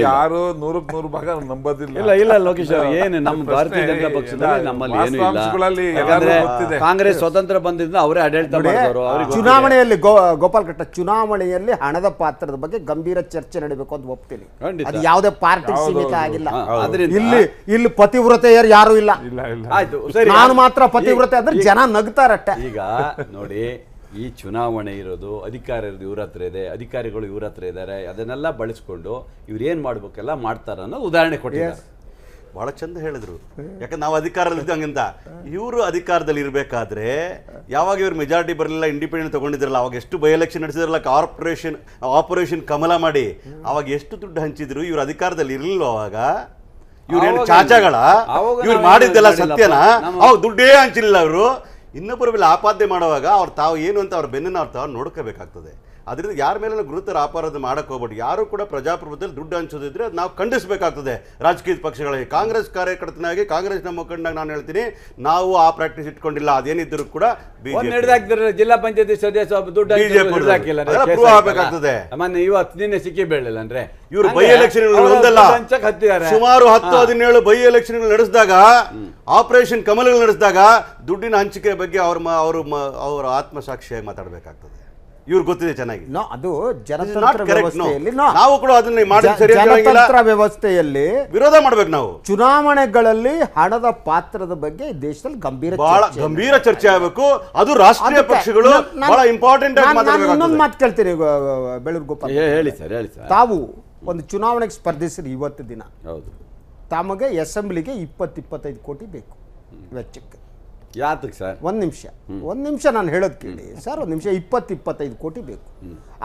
ಯಾರು 100% ಭಾಗ ನಂಬೋದಿಲ್ಲ. ಇಲ್ಲ ಲೋಕೇಶ್ ಅವರು, ಏನು ನಮ್ಮ ಭಾರತೀಯ ಜನತಾ ಪಕ್ಷದಲ್ಲಿ ನಮ್ಮಲ್ಲಿ ಏನು ಇಲ್ಲ. ಯಾಕಂದ್ರೆ ಕಾಂಗ್ರೆಸ್ ಸ್ವತಂತ್ರ ಬಂದಿದ್ದ ಅವರೇ ಆಡಳಿತ ಮಾಡಿದವರು. ಚುನಾವಣೆಯಲ್ಲಿ ಗೋಪಾಲಕೃಷ್ಣ, ಚುನಾವಣೆಯಲ್ಲಿ ಹಣದ ಪಾತ್ರದ ಬಗ್ಗೆ ಗಂಭೀರ ಚರ್ಚೆ ನಡೀಬೇಕು ಅಂತ ಒಪ್ತೀನಿ. ಅದು ಯಾವುದೇ ಪಾರ್ಟಿ ಸೀಮಿತ ಆಗಿಲ್ಲ. ಇಲ್ಲಿ ಪತಿವ್ರತೆಯರು ಯಾರು ಇಲ್ಲ. ಆಯ್ತು, ನಾನು ಮಾತ್ರ ಪತಿವ್ರತೆ ಅಂದ್ರೆ ಜನ ನಗ್ತಾರಟ್ಟೆ. ಈಗ ನೋಡಿ, ಈ ಚುನಾವಣೆ ಇರೋದು, ಅಧಿಕಾರ ಇರೋದು ಇವ್ರ ಹತ್ರ ಇದೆ, ಅಧಿಕಾರಿಗಳು ಇವ್ರ ಹತ್ರ ಇದ್ದಾರೆ. ಅದನ್ನೆಲ್ಲ ಬಳಸ್ಕೊಂಡು ಇವ್ರು ಏನು ಮಾಡ್ಬೇಕೆಲ್ಲ ಮಾಡ್ತಾರೆ ಅನ್ನೋ ಉದಾಹರಣೆ ಕೊಟ್ಟಿದ್ದಾರೆ. ಬಹಳ ಚಂದ ಹೇಳಿದ್ರು. ಯಾಕಂದ್ರೆ ನಾವು ಅಧಿಕಾರದಲ್ಲಿ ಇದ್ದಂಗಿಂತ ಇವರು ಅಧಿಕಾರದಲ್ಲಿ ಇರಬೇಕಾದ್ರೆ ಯಾವಾಗ ಇವ್ರು ಮೆಜಾರಿಟಿ ಬರಲಿಲ್ಲ, ಇಂಡಿಪೆಂಡೆಂಟ್ ತಗೊಂಡಿದ್ರಲ್ಲ, ಅವಾಗ ಎಷ್ಟು ಬೈ ಎಲೆಕ್ಷನ್ ನಡೆಸಿದ್ರಲ್ಲ, ಆಪರೇಷನ್ ಕಮಲ ಮಾಡಿ ಅವಾಗ ಎಷ್ಟು ದುಡ್ಡು ಹಂಚಿದ್ರು. ಇವ್ರು ಅಧಿಕಾರದಲ್ಲಿ ಇರಲಿಲ್ಲ ಅವಾಗ. ಇವ್ರೇನು ಚಾಚಾಗಳ? ಇವ್ರು ಮಾಡಿದ್ದೆಲ್ಲ ಸತ್ಯನಾ? ಅವಾಗ ದುಡ್ಡೇ ಹಂಚಿಲ್ಲ ಅವರು. ಇನ್ನೊಬ್ಬರ ಮೇಲೆ ಆಪಾದನೆ ಮಾಡುವಾಗ ಅವ್ರು ತಾವು ಏನು ಅಂತ ಅವ್ರ ಬೆನ್ನನ್ನು ಅವ್ರು ತಾವು ನೋಡ್ಕೋಬೇಕಾಗ್ತದೆ. ಅದರಿಂದ ಯಾರ ಮೇಲೆ ಗುರುತರ ಆಪಾದನೆ ಮಾಡಕ್ಕೆ ಹೋಗ್ಬೇಡಿ. ಯಾರು ಕೂಡ ಪ್ರಜಾಪ್ರಭುತ್ವದಲ್ಲಿ ದುಡ್ಡು ಹಂಚೋದಿದ್ರೆ ಅದು ನಾವು ಖಂಡಿಸಬೇಕಾಗ್ತದೆ. ರಾಜಕೀಯ ಪಕ್ಷಗಳಿಗೆ, ಕಾಂಗ್ರೆಸ್ ಕಾರ್ಯಕರ್ತನಾಗಿ, ಕಾಂಗ್ರೆಸ್ನ ಮುಖಂಡನಾಗಿ ನಾನು ಹೇಳ್ತೀನಿ, ನಾವು ಆ ಪ್ರಾಕ್ಟೀಸ್ ಇಟ್ಕೊಂಡಿಲ್ಲ. ಅದೇನಿದ್ರು ಕೂಡ ಜಿಲ್ಲಾ ಪಂಚಾಯತಿ ಸದಸ್ಯ ದುಡ್ಡು ಆಗಬೇಕಾಗ್ತದೆ. ಇವತ್ತು ನಿನ್ನೆ ಸಿಕ್ಕಿ ಬೀಳಲಿಲ್ಲ ಅಂದ್ರೆ ಇವರು ಬೈ ಎಲೆಕ್ಷನ್ ಒಂದಲ್ಲ, ಸುಮಾರು 10-17 ಬೈ ಎಲೆಕ್ಷನ್ ನಡೆಸಿದಾಗ, ಆಪರೇಷನ್ ಕಮಲಗಳು ನಡೆಸಿದಾಗ ದುಡ್ಡಿನ ಹಂಚಿಕೆ ಬಗ್ಗೆ ಅವರ ಆತ್ಮಸಾಕ್ಷಿಯಾಗಿ ಮಾತಾಡಬೇಕಾಗ್ತದೆ. ಇವ್ರಿಗೆ ಗೊತ್ತಿದೆ ಚೆನ್ನಾಗಿ. ನೋ, ಅದು ಜನತಂತ್ರ ವ್ಯವಸ್ಥೆಯಲ್ಲಿ ನಾವು ಕೂಡ ಅದನ್ನ ಮಾಡಿ ಜನತಂತ್ರ ವ್ಯವಸ್ಥೆಯಲ್ಲಿ ವಿರೋಧ ಮಾಡ್ಬೇಕು. ನಾವು ಚುನಾವಣೆಗಳಲ್ಲಿ ಹಣದ ಪಾತ್ರದ ಬಗ್ಗೆ ದೇಶದಲ್ಲಿ ಗಂಭೀರ ಚರ್ಚೆ ಆಗಬೇಕು. ಅದು ರಾಷ್ಟ್ರೀಯ ಪಕ್ಷಗಳು ಬಹಳ ಇಂಪಾರ್ಟೆಂಟ್ ಆಗಿ ಮಾತಾಡಬೇಕು. ಇನ್ನೊಂದು ಮಾತು ಕೇಳ್ತೀನಿ ಬೆಳೂರು ಗೋಪಾಲ್, ಹೇಳಿ ಸರ್. ತಾವು ಒಂದು ಚುನಾವಣೆಗೆ ಸ್ಪರ್ಧಿಸಿರಿ ಇವತ್ತು ದಿನ. ಹೌದು. ತಮಗೆ ಅಸೆಂಬ್ಲಿಗೆ 20-25 ಕೋಟಿ ಬೇಕು ವೆಚ್ಚಕ್ಕೆ. ಯಾತಕ್ಕೆ ಸರ್? ಒಂದು ನಿಮಿಷ ನಾನು ಹೇಳೋದು ಕೇಳಿ ಸರ್. ಒಂದು ನಿಮಿಷ. 20-25 ಕೋಟಿ ಬೇಕು.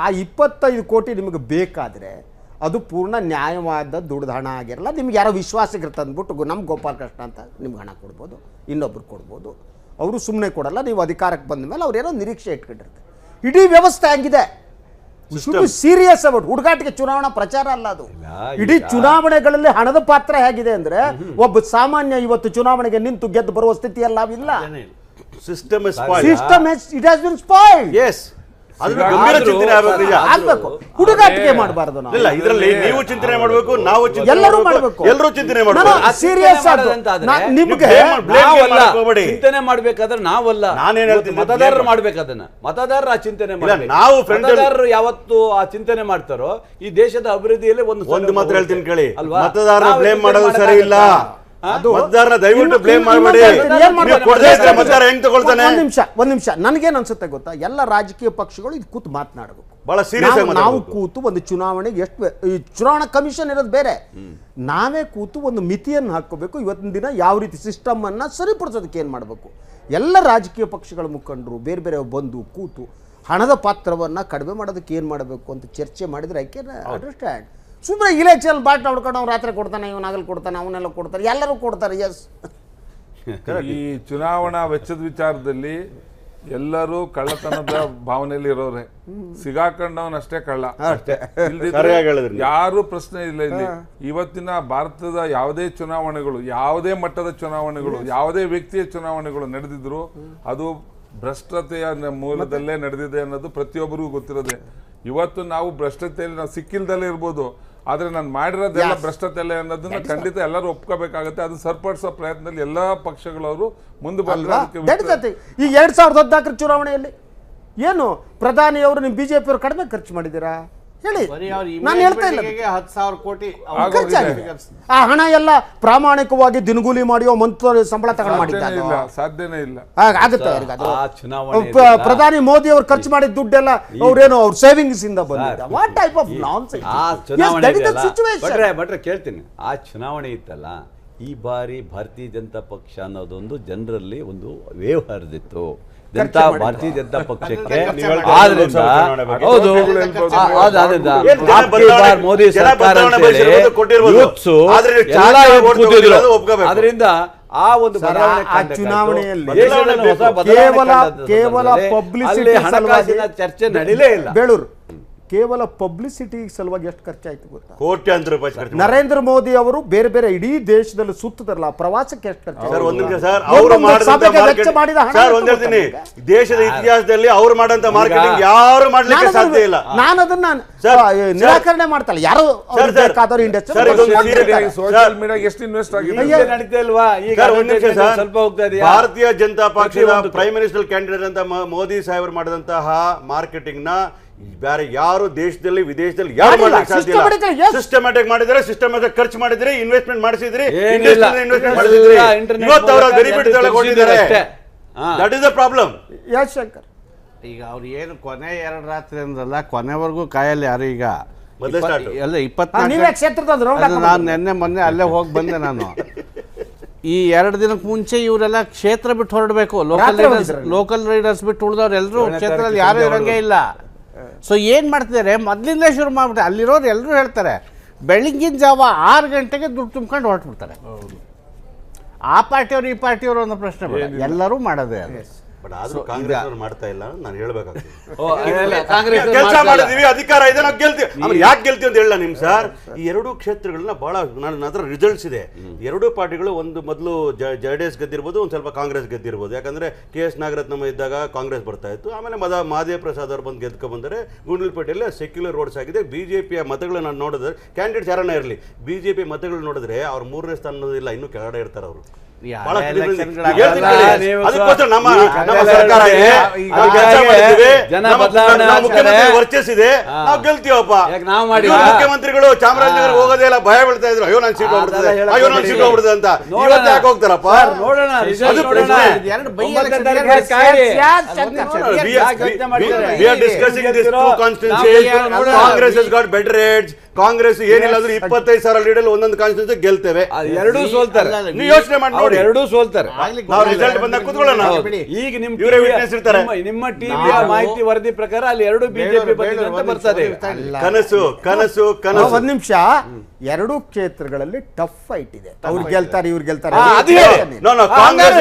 ಆ 25 ಕೋಟಿ ನಿಮಗೆ ಬೇಕಾದರೆ ಅದು ಪೂರ್ಣ ನ್ಯಾಯವಾದ ದುಡ್ಡು ಹಣ ಆಗಿರಲ್ಲ. ನಿಮ್ಗೆ ಯಾರೋ ವಿಶ್ವಾಸಕ್ಕೆ ತಂದ್ಬಿಟ್ಟು ನಮ್ಮ ಗೋಪಾಲ್ ಕೃಷ್ಣ ಅಂತ ನಿಮ್ಗೆ ಹಣ ಕೊಡ್ಬೋದು, ಇನ್ನೊಬ್ರು ಕೊಡ್ಬೋದು. ಅವರು ಸುಮ್ಮನೆ ಕೊಡಲ್ಲ. ನೀವು ಅಧಿಕಾರಕ್ಕೆ ಬಂದ ಮೇಲೆ ಅವ್ರು ಏನೋ ನಿರೀಕ್ಷೆ ಇಟ್ಕೊಂಡಿರ್ತಾರೆ. ಇಡೀ ವ್ಯವಸ್ಥೆ ಆಗಿದೆ. ಸೀರಿಯಸ್ ಅಬೌಟ್ ಹುಡುಗಾಟಿಗೆ ಚುನಾವಣಾ ಪ್ರಚಾರ ಅಲ್ಲ ಅದು. ಇಡೀ ಚುನಾವಣೆಗಳಲ್ಲಿ ಹಣದ ಪಾತ್ರ ಹೇಗಿದೆ ಅಂದ್ರೆ ಒಬ್ಬ ಸಾಮಾನ್ಯ ಇವತ್ತು ಚುನಾವಣೆಗೆ ನಿಂತು ಗೆದ್ದು ಬರುವ ಸ್ಥಿತಿಯಲ್ಲಿ ನಾವಿಲ್ಲ. System it has been spoiled. Yes, ಅದು ಗಂಭೀರ ಚಿಂತನೆ ಆಗಬೇಕು. ಹುಡುಗಾಟಿಕೆ ಮಾಡಬಾರದು. ಇಲ್ಲ, ಇದರಲ್ಲಿ ನೀವು ಚಿಂತನೆ ಮಾಡಬೇಕು, ನಾವು ಎಲ್ಲರೂ ಮಾಡಬೇಕು, ಎಲ್ಲರೂ ಚಿಂತನೆ ಮಾಡಬೇಕು. ಸೀರಿಯಸ್ ನಿಮಗೆ ಚಿಂತನೆ ಮಾಡ್ಬೇಕಾದ್ರೆ ನಾವಲ್ಲ, ನಾನೇನ್ ಹೇಳ್ತೀನಿ, ಮತದಾರರು ಮಾಡ್ಬೇಕು. ಅದನ್ನ ಮತದಾರರು ಆ ಚಿಂತನೆ ಮಾಡ್ಬೇಕು. ನಾವು ಮತದಾರರು ಯಾವತ್ತು ಆ ಚಿಂತನೆ ಮಾಡ್ತಾರೋ ಈ ದೇಶದ ಅಭಿವೃದ್ಧಿಯಲ್ಲಿ ಒಂದು ಮಾತ್ರ ಹೇಳ್ತೀನಿ ಕೇಳಿ. ಮತದಾರರ ಬ್ಲೇಮ್ ಮಾಡೋದು ಸರಿ ಇಲ್ಲ. ಮತದಾರನ ದಯವಿಟ್ಟು ಬ್ಲೇಮ್ ಮಾಡಬೇಡಿ. ಒಂದ್ ನಿಮಿಷ. ನನಗೇನು ಅನ್ಸುತ್ತೆ ಗೊತ್ತಾ, ಎಲ್ಲ ರಾಜಕೀಯ ಪಕ್ಷಗಳು ಇದು ಕೂತು ಮಾತನಾಡಬೇಕು. ಬಹಳ ಸೀರಿಯಸ್ ಆಗಿ ನಾವು ಕೂತು ಒಂದು ಚುನಾವಣೆಗೆ ಎಷ್ಟು ಈ ಚುನಾವಣಾ ಕಮಿಷನ್ ಇರೋದು ಬೇರೆ, ನಾವೇ ಕೂತು ಒಂದು ಮಿತಿಯನ್ನು ಹಾಕೋಬೇಕು. ಇವತ್ತಿನ ದಿನ ಯಾವ ರೀತಿ ಸಿಸ್ಟಮ್ ಅನ್ನ ಸರಿಪಡಿಸೋದಕ್ಕೆ ಏನು ಮಾಡಬೇಕು, ಎಲ್ಲ ರಾಜಕೀಯ ಪಕ್ಷಗಳ ಮುಖಂಡರು ಬೇರೆ ಬೇರೆ ಬಂದು ಕೂತು ಹಣದ ಪಾತ್ರವನ್ನ ಕಡಿಮೆ ಮಾಡೋದಕ್ಕೆ ಏನು ಮಾಡಬೇಕು ಅಂತ ಚರ್ಚೆ ಮಾಡಿದ್ರೆ ಐ ಕ್ಯಾನ್ ಅಂಡರ್ಸ್ಟ್ಯಾಂಡ್. ಸುಮ್ಮನೆ ಇಲೆಕ್ಷನ್ ಬಾಟ್ ನೋಡ್ಕೊಂಡು ಅವ್ನು ರಾತ್ರಿ ಕೊಡ್ತಾನೆ, ಇವನು ಆಗಲ್ ಕೊಡ್ತಾನೆ, ಅವನ್ನೆಲ್ಲ ಕೊಡ್ತಾರೆ, ಎಲ್ಲರೂ ಕೊಡ್ತಾರೆ. ಎಸ್, ಈ ಚುನಾವಣಾ ವೆಚ್ಚದ ವಿಚಾರದಲ್ಲಿ ಎಲ್ಲರೂ ಕಳ್ಳತನದ ಭಾವನೆಯಲ್ಲಿ ಇರೋರೆ. ಸಿಗಾಕೊಂಡವನಷ್ಟೇ ಕಳ್ಳ, ಯಾರು ಪ್ರಶ್ನೆ ಇಲ್ಲ ಇಲ್ಲಿ. ಇವತ್ತಿನ ಭಾರತದ ಯಾವುದೇ ಚುನಾವಣೆಗಳು, ಯಾವುದೇ ಮಟ್ಟದ ಚುನಾವಣೆಗಳು, ಯಾವುದೇ ವ್ಯಕ್ತಿಯ ಚುನಾವಣೆಗಳು ನಡೆದಿದ್ರು ಅದು ಭ್ರಷ್ಟತೆಯ ಮೂಲದಲ್ಲೇ ನಡೆದಿದೆ ಅನ್ನೋದು ಪ್ರತಿಯೊಬ್ಬರಿಗೂ ಗೊತ್ತಿರೋದೆ. ಇವತ್ತು ನಾವು ಭ್ರಷ್ಟತೆಯಲ್ಲಿ ನಾವು ಸಿಕ್ಕಿಲ್ದಲ್ಲೇ ಇರ್ಬೋದು, ಆದ್ರೆ ನಾನು ಮಾಡಿರೋದೆಲ್ಲ ಭ್ರಷ್ಟತೆಲ್ಲ ಅನ್ನೋದನ್ನ ಖಂಡಿತ ಎಲ್ಲರೂ ಒಪ್ಕೋಬೇಕಾಗುತ್ತೆ. ಅದು ಸರಿಪಡಿಸೋ ಪ್ರಯತ್ನದಲ್ಲಿ ಎಲ್ಲಾ ಪಕ್ಷಗಳವರು ಮುಂದೆ ಬಂದ್ರೆ ಈ 2014 ಚುನಾವಣೆಯಲ್ಲಿ ಏನು ಪ್ರಧಾನಿಯವರು ನಿಮ್ಮ ಬಿಜೆಪಿ ಅವರು ಕಡಿಮೆ ಖರ್ಚು ಮಾಡಿದ್ದೀರಾ ಹೇಳಿ? ನಾನು ಹೇಳ್ತಾ ಇಲ್ಲ. 10,000 ಕೋಟಿ ಆ ಹಣ ಎಲ್ಲ ಪ್ರಾಮಾಣಿಕವಾಗಿ ದಿನಗೂಲಿ ಮಾಡಿಯೋ ಮಂತ್ರಿ ಸಂಬಳ ತಗೊಂಡು ಮಾಡಿದ್ದಾರೆ. ಸಾಧ್ಯನೇ ಇಲ್ಲ. ಆಗುತ್ತೆ. ಪ್ರಧಾನಿ ಮೋದಿ ಅವರು ಖರ್ಚು ಮಾಡಿದ ದುಡ್ಡೆಲ್ಲ ಅವ್ರೇನು ಅವ್ರ ಸೇವಿಂಗ್ಸ್ ಇಂದ ಬಂದಿದೆ. What type of nonsense. ಬಟ್ರೆ ಕೇಳ್ತೀನಿ, ಆ ಚುನಾವಣೆ ಇತ್ತಲ್ಲ, ಈ ಬಾರಿ ಭಾರತೀಯ ಜನತಾ ಪಕ್ಷ ಅನ್ನೋದೊಂದು ಜನರಲ್ಲಿ ಒಂದು ವೇವ್ ಹರಿದಿತ್ತು. ಭಾರತೀಯ ಜನತಾ ಪಕ್ಷಕ್ಕೆ ಮೋದಿ ಸರ್ಕಾರ ಅದರಿಂದ ಆ ಒಂದು ಚುನಾವಣೆಯಲ್ಲಿ ಕೇವಲ ಪಬ್ಲಿಸಿಟಿ ಹಣಕಾಸಿನ ಚರ್ಚೆ ನಡೀಲೇ ಇಲ್ಲ. ಬೇಳೂರು ಕೇವಲ ಪಬ್ಲಿಸಿಟಿ ಸಲುವಾಗಿ ಎಷ್ಟು ಖರ್ಚಾಯ್ತು ಗೊತ್ತಾ? ಕೋಟ್ಯಾಂತರ ರೂಪಾಯಿ ಖರ್ಚು. ನರೇಂದ್ರ ಮೋದಿ ಅವರು ಬೇರೆ ಬೇರೆ ಇಡೀ ದೇಶದಲ್ಲಿ ಸುತ್ತದಾರಲ್ಲ, ಪ್ರವಾಸಕ್ಕೆ ಎಷ್ಟು ಖರ್ಚು? ದೇಶದ ಇತಿಹಾಸದಲ್ಲಿ ಅವ್ರು ಮಾಡಂತ ಮಾರ್ಕೆಟಿಂಗ್ ಯಾರು ಮಾಡ್ಲಿಕ್ಕೆ ಸಾಧ್ಯ ಇಲ್ಲ. ನಾನು ಅದನ್ನ ನಿರಾಕರಣೆ ಮಾಡ್ತಲ್ಲ. ಯಾರು ಬೇಕಾದವರು ಸೋಷಿಯಲ್ ಮೀಡಿಯಾ ಎಷ್ಟು ಇನ್ವೆಸ್ಟ್ ಆಗಿದೆ ನಡೀತಾ ಇಲ್ವಾ? ಈಗ ಸ್ವಲ್ಪ ಹೋಗ್ತಾ ಇದೆಯಾ? ಭಾರತೀಯ ಜನತಾ ಪಕ್ಷದ ಪ್ರೈಮ್ ಮಿನಿಸ್ಟರ್ ಕ್ಯಾಂಡಿಡೇಟ್ ಅಂತ ಮೋದಿ ಸಾಹೇಬರು ಮಾಡಿದಂತಹ ಮಾರ್ಕೆಟಿಂಗ್ ನ ಬೇರೆ ಯಾರು ದೇಶದಲ್ಲಿ ವಿದೇಶದಲ್ಲಿ ಯಾರು ಮಾಡ್ಲಿಕ್ಕೆ ಸಾಧ್ಯ ಇಲ್ಲ. ಸಿಸ್ಟಮ್ಯಾಟಿಕ್ ಮಾಡಿದ್ರೆ, ಸಿಸ್ಟಮ್ಯಾಟಿಕ್ ಖರ್ಚು ಮಾಡಿದ್ರೆ, ಇನ್ವೆಸ್ಟ್ಮೆಂಟ್ ಮಾಡಿಸಿದ್ರಿ, ಇನ್ವೆಸ್ಟ್ಮೆಂಟ್ ಮಾಡಿಸಿದ್ರಿ. ಇವತ್ತು ಅವರ ಬೆನಿಫಿಟ್ ತಗೊಂಡಿದ್ದಾರೆ. That is the problem. Yash Shankar, ಈಗ ಅವ್ರು ಏನು ಕೊನೆ 2 ರಾತ್ರಿ ಅಂದ್ರಲ್ಲ, ಕೊನೆವರೆಗೂ ಕಾಯಲ್ಲಿ ಯಾರು ಈಗ ಎಲ್ಲ 24 ನಾನು ನೆನ್ನೆ ಮೊನ್ನೆ ಅಲ್ಲೇ ಹೋಗಿ ಬಂದೆ. ನಾನು ಈ 2 ದಿನಕ್ಕೆ ಮುಂಚೆ ಇವರೆಲ್ಲ ಕ್ಷೇತ್ರ ಬಿಟ್ಟು ಹೊರಡಬೇಕು. ಲೋಕಲ್ ಲೀಡರ್ಸ್ ಬಿಟ್ಟು ಉಳಿದವ್ರು ಎಲ್ಲರೂ ಕ್ಷೇತ್ರದಲ್ಲಿ ಯಾರು ಇರೋಂಗೇ ಇಲ್ಲ. ಸೊ ಏನು ಮಾಡ್ತಿದ್ದಾರೆ, ಮೊದಲಿಂದ ಶುರು ಮಾಡ್ಬಿಟ್ಟೆ. ಅಲ್ಲಿರೋರು ಎಲ್ಲರೂ ಹೇಳ್ತಾರೆ ಬೆಳಗಿನ ಜಾವ 6 ಗಂಟೆಗೆ ದುಡ್ಡು ತುಂಬ್ಕೊಂಡು ಹೊರಟ್ಬಿಡ್ತಾರೆ. ಆ ಪಾರ್ಟಿಯವರು ಈ ಪಾರ್ಟಿಯವರು ಅನ್ನೋ ಪ್ರಶ್ನೆ ಬೇಡ, ಎಲ್ಲರೂ ಮಾಡೋದೇ. ಬಟ್ ಆದ್ರೂ ಕಾಂಗ್ರೆಸ್ ಮಾಡ್ತಾ ಇಲ್ಲ, ನಾನು ಹೇಳ್ಬೇಕಾಗ್ತದೆ. ಕೆಲಸ ಮಾಡಿದೀವಿ, ಅಧಿಕಾರ ಇದೆ, ನಾವು ಗೆಲ್ತೀವಿ. ಆಮೇಲೆ ಯಾಕೆ ಗೆಲ್ತೀವಿ ಅಂತ ಹೇಳ ನಿಮ್ ಸರ್. ಈ 2 ಕ್ಷೇತ್ರಗಳನ್ನ ಬಹಳ ನನ್ನ ಹತ್ರ ರಿಸಲ್ಟ್ಸ್ ಇದೆ. 2 ಪಾರ್ಟಿಗಳು ಒಂದು ಮೊದಲು JDS ಗೆದ್ದಿರ್ಬೋದು, ಒಂದು ಸ್ವಲ್ಪ ಕಾಂಗ್ರೆಸ್ ಗೆದ್ದಿರ್ಬೋದು. ಯಾಕಂದ್ರೆ KS ನಾಗರತ್ನಮ್ಮ ಇದ್ದಾಗ ಕಾಂಗ್ರೆಸ್ ಬರ್ತಾ ಇತ್ತು. ಆಮೇಲೆ ಮಹದೇವ ಪ್ರಸಾದ್ ಅವರು ಬಂದು ಗೆದ್ಕೊಂಡ್ಬಂದರೆ ಗುಂಡ್ಲುಪೇಟೆಯಲ್ಲಿ ಸೆಕ್ಯುಲರ್ ರೋಡ್ಸ್ ಆಗಿದೆ. ಬಿಜೆಪಿಯ ಮತಗಳು ನಾನು ನೋಡಿದ್ರೆ, ಕ್ಯಾಂಡಿಡೇಟ್ಸ್ ಯಾರನ್ನ ಇರಲಿ, ಬಿಜೆಪಿ ಮತಗಳು ನೋಡಿದ್ರೆ ಅವ್ರು 3ನೇ ಸ್ಥಾನ ಅನ್ನೋದಿಲ್ಲ, ಇನ್ನೂ ಕೆಳಗಡೆ ಇರ್ತಾರೆ ಅವರು. ಬಹಳ ಎಲೆಕ್ಷನ್ಗಳ ಈಗ ಹೇಳ್ತೀನಿ ಅಲ್ಲ, ಕೇಳಿ. ನೀವು ಅದಕ್ಕೋಸ್ಕರ ನಮ್ಮ ಈಗ ನಮ್ಮ ಸರ್ಕಾರ ಇದೆ, ಈಗ ನಾವು ಕೆಲಸ ಮಾಡಿದ್ದೀವಿ, ಜನ ನಮ್ಮ ಬದಲಾವಣೆ ನಮ್ಮ ಮುಖ್ಯಮಂತ್ರಿ ಆಗ್ತಾರೆ. ವರ್ಚಸ್ ಇದೆ, ನಾವು ಗೆಲ್ತೀವಪ್ಪ. ಯಾಕೆ ನಾವು ಮಾಡಿ ಇವ್ರು ಮುಖ್ಯಮಂತ್ರಿಗಳು ಚಾಮರಾಜನಗರ ಹೋಗೋದೇ ಇಲ್ಲ, ಭಯ ಬೀಳ್ತಾ ಇದ್ರು, ಅಯ್ಯೋ ನಾನು ಸೀಟ್ ಹೋಗ್ಬಿಡ್ತದೆ, ಅಯ್ಯೋ ನಾನು ಸೀಟ್ ಹೋಗ್ಬಿಡ್ತದೆ ಅಂತ. ಇವತ್ತು ಯಾಕೆ ಹೋಗ್ತಾರಪ್ಪ? ನೋಡೋಣ ಅದು ಪ್ರಶ್ನೆ. ಎರಡು ಬೈ ಒಂಬತ್ತನೇ ಎಲೆಕ್ಷನ್ ತಾರೀಕು ಕಾಯ್ದೆ. We are discussing these two constituencies. Congress has got better edge. Congress ಏನಿಲ್ಲ ಅಂದ್ರೆ 25,000 ಲೀಡರ್ ಒಂದೊಂದು ಕಾನ್ಸ್ಟಿಟ್ಯೂನ್ಸಿ ಗೆಲ್ತೇವೆ. ಎರಡೂ ಸೋಲ್ತಾರೆ. ನೀವು ಯೋಚನೆ ಮಾಡಿ ನೋಡಿ, ಎರಡೂ ಸೋಲ್ತಾರೆ. ನಾವು ರಿಸಲ್ಟ್ ಬಂದಾಗ ಕೂತ್ಕೊಳ್ಳೋಣ. ಈಗ ಇವರೇ ವಿಟ್ನೆಸ್ ಇರ್ತಾರೆ. ನಿಮ್ಮ ಟಿವಿಯ ಮಾಹಿತಿ ವರದಿ ಪ್ರಕಾರ ಅಲ್ಲಿ ಎರಡು ಬಿಜೆಪಿ ಬಂದಿದೆ ಅಂತ ಬರ್ತದೆ. ಕನಸು ಕನಸು ಕನಸು. ಒಂದ್ ನಿಮಿಷ, ಎರಡೂ ಕ್ಷೇತ್ರಗಳಲ್ಲಿ ಟಫ್ ಫೈಟ್ ಇದೆ. ಅವ್ರು ಗೆಲ್ತಾರೆ, ಇವ್ರು ಗೆಲ್ತಾರೆ. ಅದು ಹೇಳಿ. ಕಾಂಗ್ರೆಸ್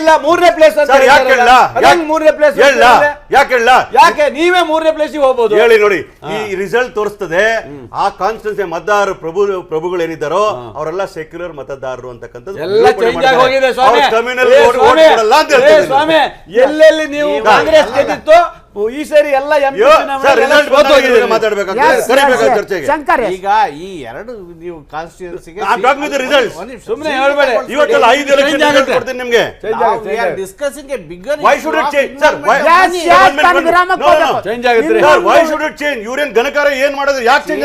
ಇಲ್ಲ ಮೂರನೇ ಪ್ಲೇಸ್ ಅಂತ ಮೂರನೇ ಪ್ಲೇಸ್ ಯಾಕೆ ನೀವೇ ಮೂರನೇ ಪ್ಲೇಸ್ ಹೋಗ್ಬೋದು ಹೇಳಿ ನೋಡಿ. ಈ ರಿಸಲ್ಟ್ ತೋರಿಸ್ತದೆ ಆ ಕಾನ್ಸ್ಟಿಟ್ಯೂನ್ಸಿ ಮತದಾರರು ಪ್ರಭುಗಳು ಏನಿದ್ದಾರೋ ಅವರೆಲ್ಲ ಸೆಕ್ಯುಲರ್ ಮತದಾರರು ಅಂತಕ್ಕಂಥದ್ದು ಎಲ್ಲ ಚೇಂಜ್ ಆಗಿ ಹೋಗಿದೆ ಸ್ವಾಮಿ. ಕಮ್ಯುನಲ್ ವೋಟ್ ಕೊಡಲ್ಲ ಅಂತ ಹೇಳ್ತಾರೆ ಸ್ವಾಮಿ. ಎಲ್ಲೆಲ್ಲಿ ನೀವು ಕಾಂಗ್ರೆಸ್ ಗೆದ್ದಿತ್ತು ಈ ಸರಿ ಎಲ್ಲ ಶಂಕರ್, ಈಗ ಈ ಎರಡು ನೀವು ಕಾನ್ಸ್ಟಿಟ್ಯೂನ್ಸಿಗೆ ಸುಮ್ಮನೆ ಹೇಳ್ಬೇಡಿ. ಇವತ್ತೆಲ್ಲ 5 ಎಲೆಕ್ಷನ್ ಕೊಡ್ತೀನಿ ನಿಮ್ಗೆ. Discussing A bigger Why should it change? Sir, why should it change? ಇವ್ರೇನ್ ಗಣಕಾರ ಏನ್ ಮಾಡೋದು? ಯಾಕೆ ಚೇಂಜ್